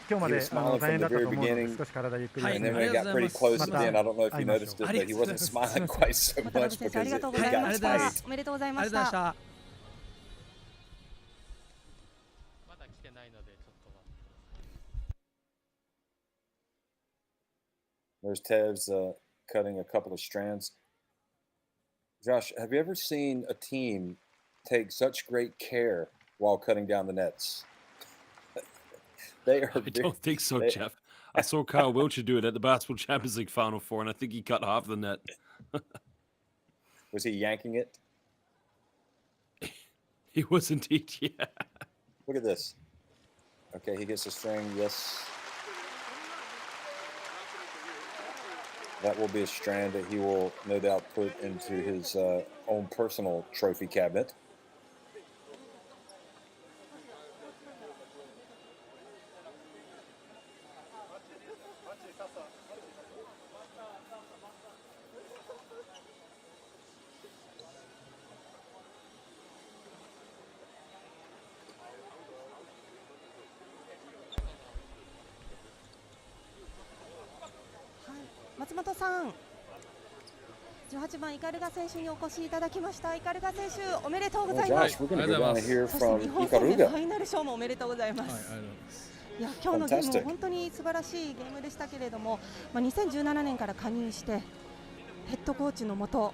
日ま He で was smiling 大変 from だ the ったと very 思うので beginning, 少し体ゆっくり and 休 then み when な it がら got pretty close ま to た the end, I don't know if 会 you いましょ noticed う。 it, but he wasn't smiling quite so 渡 much 辺選手あ because りが it とうござい got まし ありがとうございま た。 す おめでとうございまありがとうございました。した。There's Tev's cutting a couple of strands. Josh, have you ever seen a team take such great care while cutting down the nets? They are. I don't think so, Jeff. I saw Kyle Wiltshire do it at the Basketball Champions League Final Four, and I think he cut half the net. Was he yanking it? He was indeed, yeah. Look at this. Okay, he gets a string. Yes. That will be a strand that he will no doubt put into his own personal trophy cabinet. .松本さん、18番イカルガ選手にお越しいただきました。イカルガ選手おめでとうございます。そして日本生命ファイナル賞もおめでとうございます。いや今日のゲームも本当に素晴らしいゲームでしたけれども、2017年から加入してヘッドコーチのもと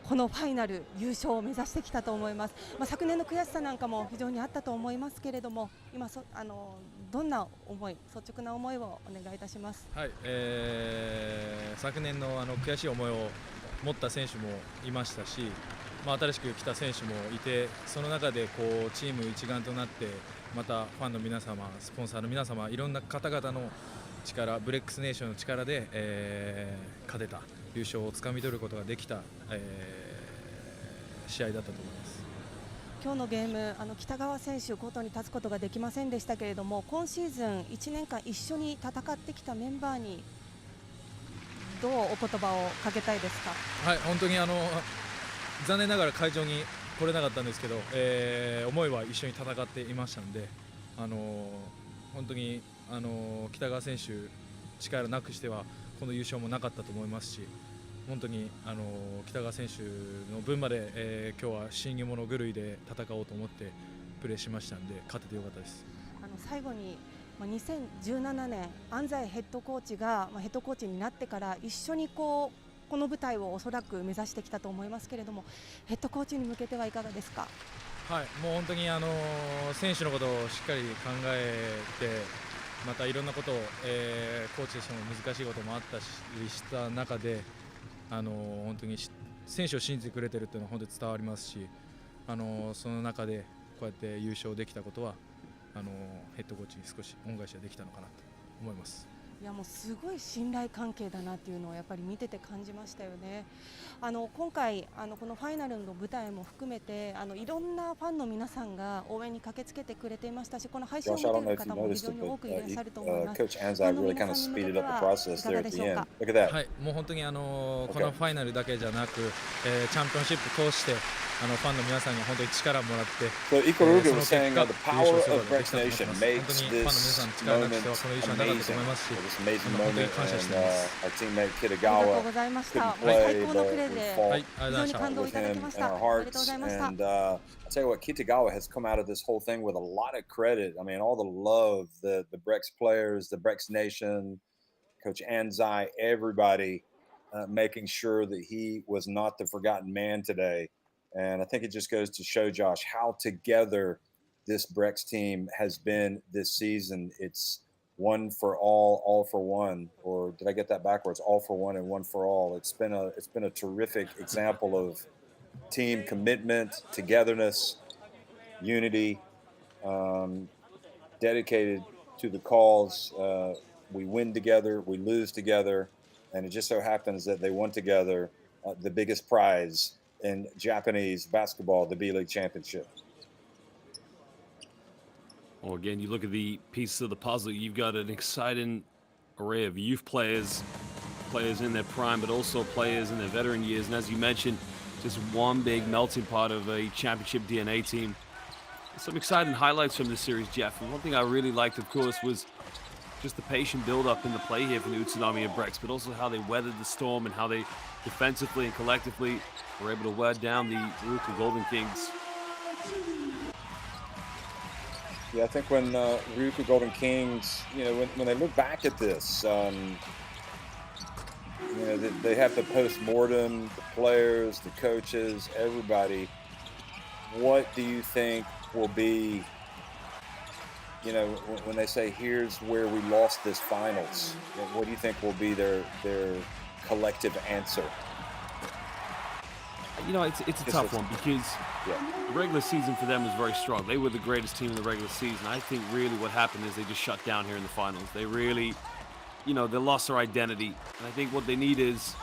このファイナル優勝を目指してきたと思います。昨年の悔しさなんかも非常にあったと思いますけれども、今どんな思い、率直な思いをお願いいたします。はい、昨年の悔しい思いを持った選手もいましたし、新しく来た選手もいて、その中でチーム一丸となってまたファンの皆様、スポンサーの皆様、いろんな方々の力、ブレックスネーションの力で、勝てた優勝をつかみ取ることができた、試合だったと思います。今日のゲーム、北川選手コートに立つことができませんでしたけれども、今シーズン1年間一緒に戦ってきたメンバーにどうお言葉をかけたいですか？はい、本当に残念ながら会場に来れなかったんですけど、思いは一緒に戦っていましたので、本当に北川選手力なくしてはこの優勝もなかったと思いますし、本当に北川選手の分まで、今日は新入物狂いで戦おうと思ってプレーしましたので勝ててよかったです。最後に2017年安西ヘッドコーチがヘッドコーチになってから一緒にこの舞台をおそらく目指してきたと思いますけれども、ヘッドコーチに向けてはいかがですか？はい、もう本当に選手のことをしっかり考えて、またいろんなことを、コーチとしても難しいこともあったりした中で、本当に選手を信じてくれてるっていうのは本当に伝わりますし、その中でこうやって優勝できたことはヘッドコーチに少し恩返しができたのかなと思います。いやもうすごい信頼関係だなっていうのをやっぱり見てて感じましたよね。今回このファイナルの舞台も含めていろんなファンの皆さんが応援に駆けつけてくれていましたし、この配信を見ている方も非常に多くいらっしゃると思います。ファンの皆さんに向けてはいかがでしょうか？はい、もう本当にこのファイナルだけじゃなく、チャンピオンシップ通してファンの皆さんに本当に力をもらって、So Ikoruga was saying the 優 power 勝するこ of とができ Brex たと思って Nation ます。本当 makes にファンの皆 this さんの力なく moment てはこの優勝はなかったと思いますし、 amazing. This amazing 本当 moment, に感謝して and ます。 our teammate ありがとう Kitagawa ございました。 couldn't 最 play, 高のプ but レー we で fought 非常に感動をい with ただき him まし in た。 our おめでとう hearts. ございました。 And I'll tell you what, Kitagawa has come out of this whole thing with a lot of credit. I mean, all the love, the Brex players, the Brex Nation, Coach Anzai, everybody making sure that he was not the forgotten man today. And I think it just goes to show, Josh, how together this Brex team has been this season. It's one for all for one. Or did I get that backwards? All for one and one for all. It's been a terrific example of team commitment, togetherness, unity, dedicated to the cause. We win together, we lose together, and it just so happens that they won together the biggest prize in Japanese basketball, the B-League Championship. Well, again, you look at the pieces of the puzzle, you've got an exciting array of youth players, players in their prime, but also players in their veteran years. And as you mentioned, just one big melting pot of a championship DNA team. Some exciting highlights from this series, Jeff. And one thing I really liked, of course, was just the patient build-up in the play here from the UTSUNOMIYA Brex, but also how they weathered the storm and how they defensively and collectively were able to wear down the RYUKYU Golden Kings. Yeah, I think when RYUKYU Golden Kings, you know, when they look back at this, you know, they have the post-mortem, the players, the coaches, everybody. What do you think will be, you know, when they say, here's where we lost this finals, what do you think will be their collective answer? You know, it's a tough one because the regular season for them was very strong. They were the greatest team in the regular season. I think really what happened is they just shut down here in the finals. They really, you know, they lost their identity. And I think what they need is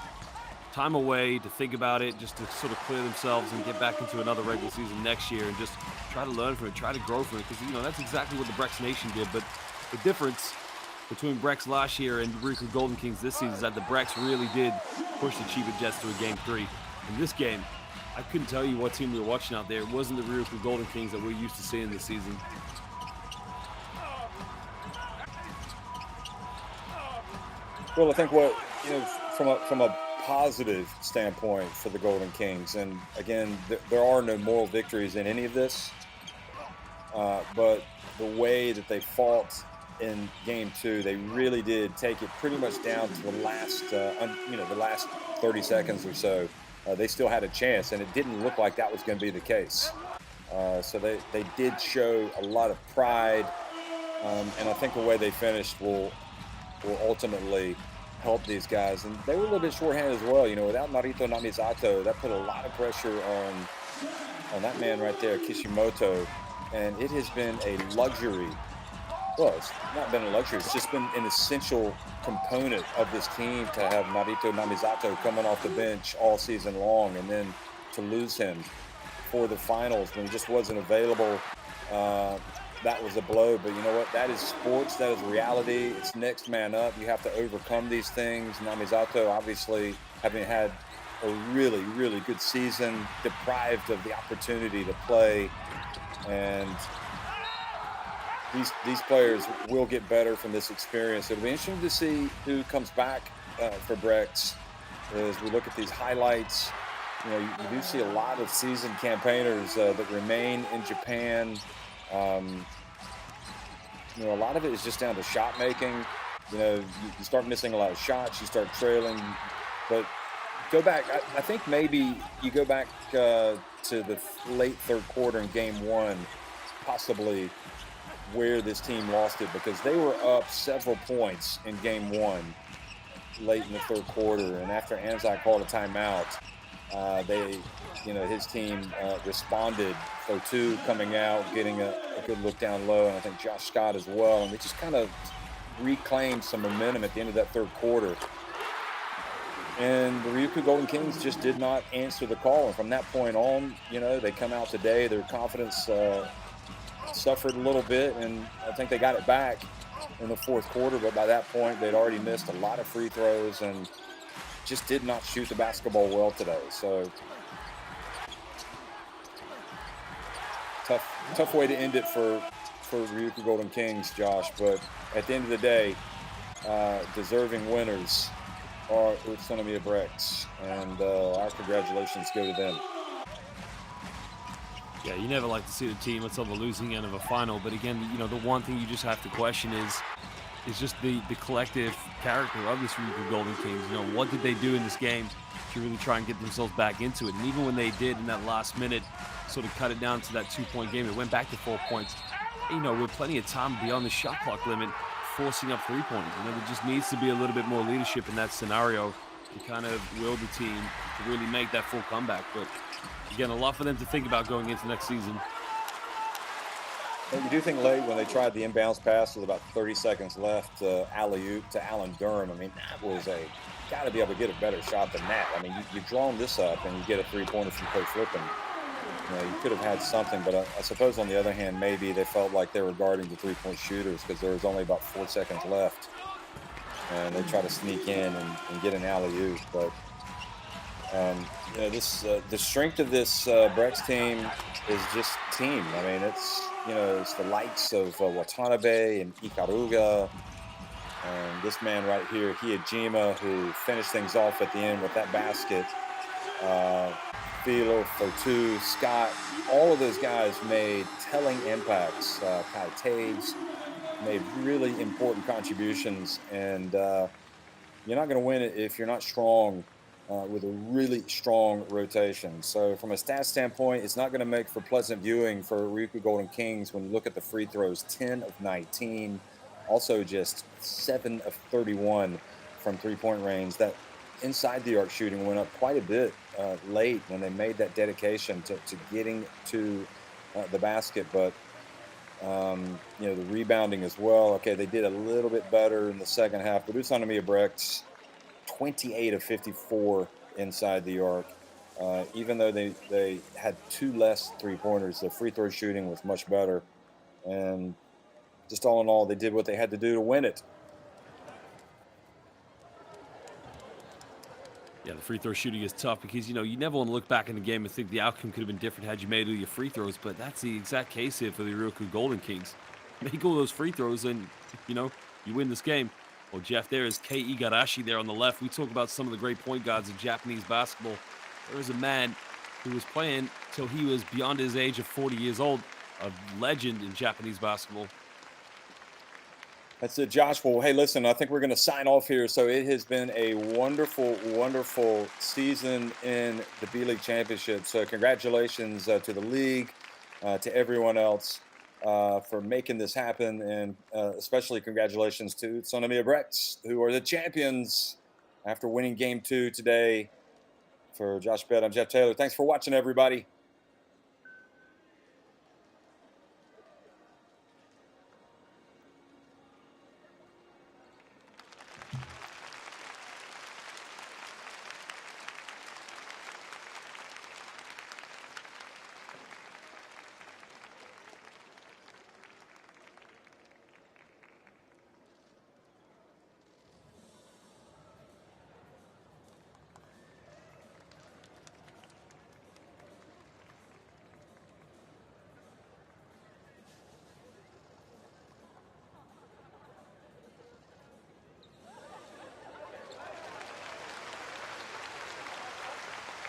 time away to think about it, just to sort of clear themselves and get back into another regular season next year and just try to learn from it, try to grow from it. Because, you know, that's exactly what the Brex Nation did. But the difference between Brex last year and RYUKYU Golden Kings this season is that the Brex really did push the Chiba Jets to a Game 3. In this game, I couldn't tell you what team we were watching out there. It wasn't the RYUKYU Golden Kings that we're used to seeing this season. Well, I think what, you know, from a positive standpoint for the Golden Kings, and again, there are no moral victories in any of this, but the way that they fought in Game 2, they really did take it pretty much down to the last, you know, the last 30 seconds or so. They still had a chance, and it didn't look like that was going to be the case. So they did show a lot of pride, and I think the way they finished will ultimately help these guys. And they were a little bit shorthanded as well. You know, without Narito Namizato, that put a lot of pressure on that man right there, Kishimoto. And it has been a luxury. Well, it's not been a luxury. It's just been an essential component of this team to have Narito Namizato coming off the bench all season long, and then to lose him for the finals when he just wasn't available. That was a blow, but you know what? That is sports. That is reality. It's next man up. You have to overcome these things. Namizato, obviously, having had a really, really good season, deprived of the opportunity to play, and these players will get better from this experience. It'll be interesting to see who comes back for Brex as we look at these highlights. You know, you do see a lot of seasoned campaigners that remain in Japan. You know, a lot of it is just down to shot making. You know, you start missing a lot of shots, you start trailing. But go back, I think maybe you go back to the late third quarter in Game 1, possibly where this team lost it, because they were up several points in Game 1 late in the third quarter. And after Anzai called a timeout, you know, his team responded. Fotu coming out, getting a good look down low, and I think Josh Scott as well. And they just kind of reclaimed some momentum at the end of that third quarter. And the RYUKYU Golden Kings just did not answer the call. And from that point on, you know, they come out today, their confidence suffered a little bit, and I think they got it back in the fourth quarter. But by that point, they'd already missed a lot of free throws and just did not shoot the basketball well today. So tough way to end it for Ryukyu Golden Kings, Josh. But at the end of the day, deserving winners are UTSUNOMIYA Brex, and our congratulations go to them. Yeah, you never like to see the team that's on the losing end of a final, but again, you know, the one thing you just have to question is just the collective character of this Ryukyu Golden Kings. You know, what did they do in this game to really try and get themselves back into it? And even when they did in that last minute, sort of cut it down to that 2-point game, it went back to 4 points. You know, with plenty of time beyond the shot clock limit, forcing up 3-pointers. You know, there just needs to be a little bit more leadership in that scenario to kind of will the team to really make that full comeback. But again, a lot for them to think about going into next season. And you do think late when they tried the inbounds pass with about 30 seconds left, alley-oop to Alan Durham. I mean, that was got to be able to get a better shot than that. I mean, you've drawn this up and you get a 3-pointer from Coach Flippin. You know, you could have had something, but I suppose on the other hand, maybe they felt like they were guarding the 3-point shooters because there was only about 4 seconds left. And they try to sneak in and get an alley-oop. But, you know, the strength of this Brex team is just team. I mean, it's the likes of Watanabe and Ikaruga. And this man right here, Hiyajima, who finished things off at the end with that basket. Philo, Fotu, Scott, all of those guys made telling impacts. Kai Taves made really important contributions, and you're not going to win it if you're not strong with a really strong rotation. So from a stat standpoint, it's not going to make for pleasant viewing for Ryukyu Golden Kings when you look at the free throws, 10 of 19, also just 7 of 31 from 3-point range. That inside the arc shooting went up quite a bit late when they made that dedication to getting to the basket, but you know, the rebounding as well. Okay, they did a little bit better in the second half, but UTSUNOMIYA Brex, 28 of 54 inside the arc. Even though they had 2 less 3-pointers, the free throw shooting was much better, and just all in all, they did what they had to do to win it. Yeah, the free throw shooting is tough because, you know, you never want to look back in the game and think the outcome could have been different had you made all your free throws, but that's the exact case here for the Ryukyu Golden Kings. Make all those free throws and, you know, you win this game. Well, Jeff, there is Kei Igarashi there on the left. We talk about some of the great point guards of Japanese basketball. There is a man who was playing till he was beyond his age of 40 years old, a legend in Japanese basketball. That's it, Josh. Well, hey, listen, I think we're going to sign off here. So it has been a wonderful, wonderful season in the B-League Championship. So congratulations to the league, to everyone else for making this happen. And especially congratulations to UTSUNOMIYA Brex, who are the champions after winning Game 2 today. For Josh Bett, I'm Jeff Taylor. Thanks for watching, everybody.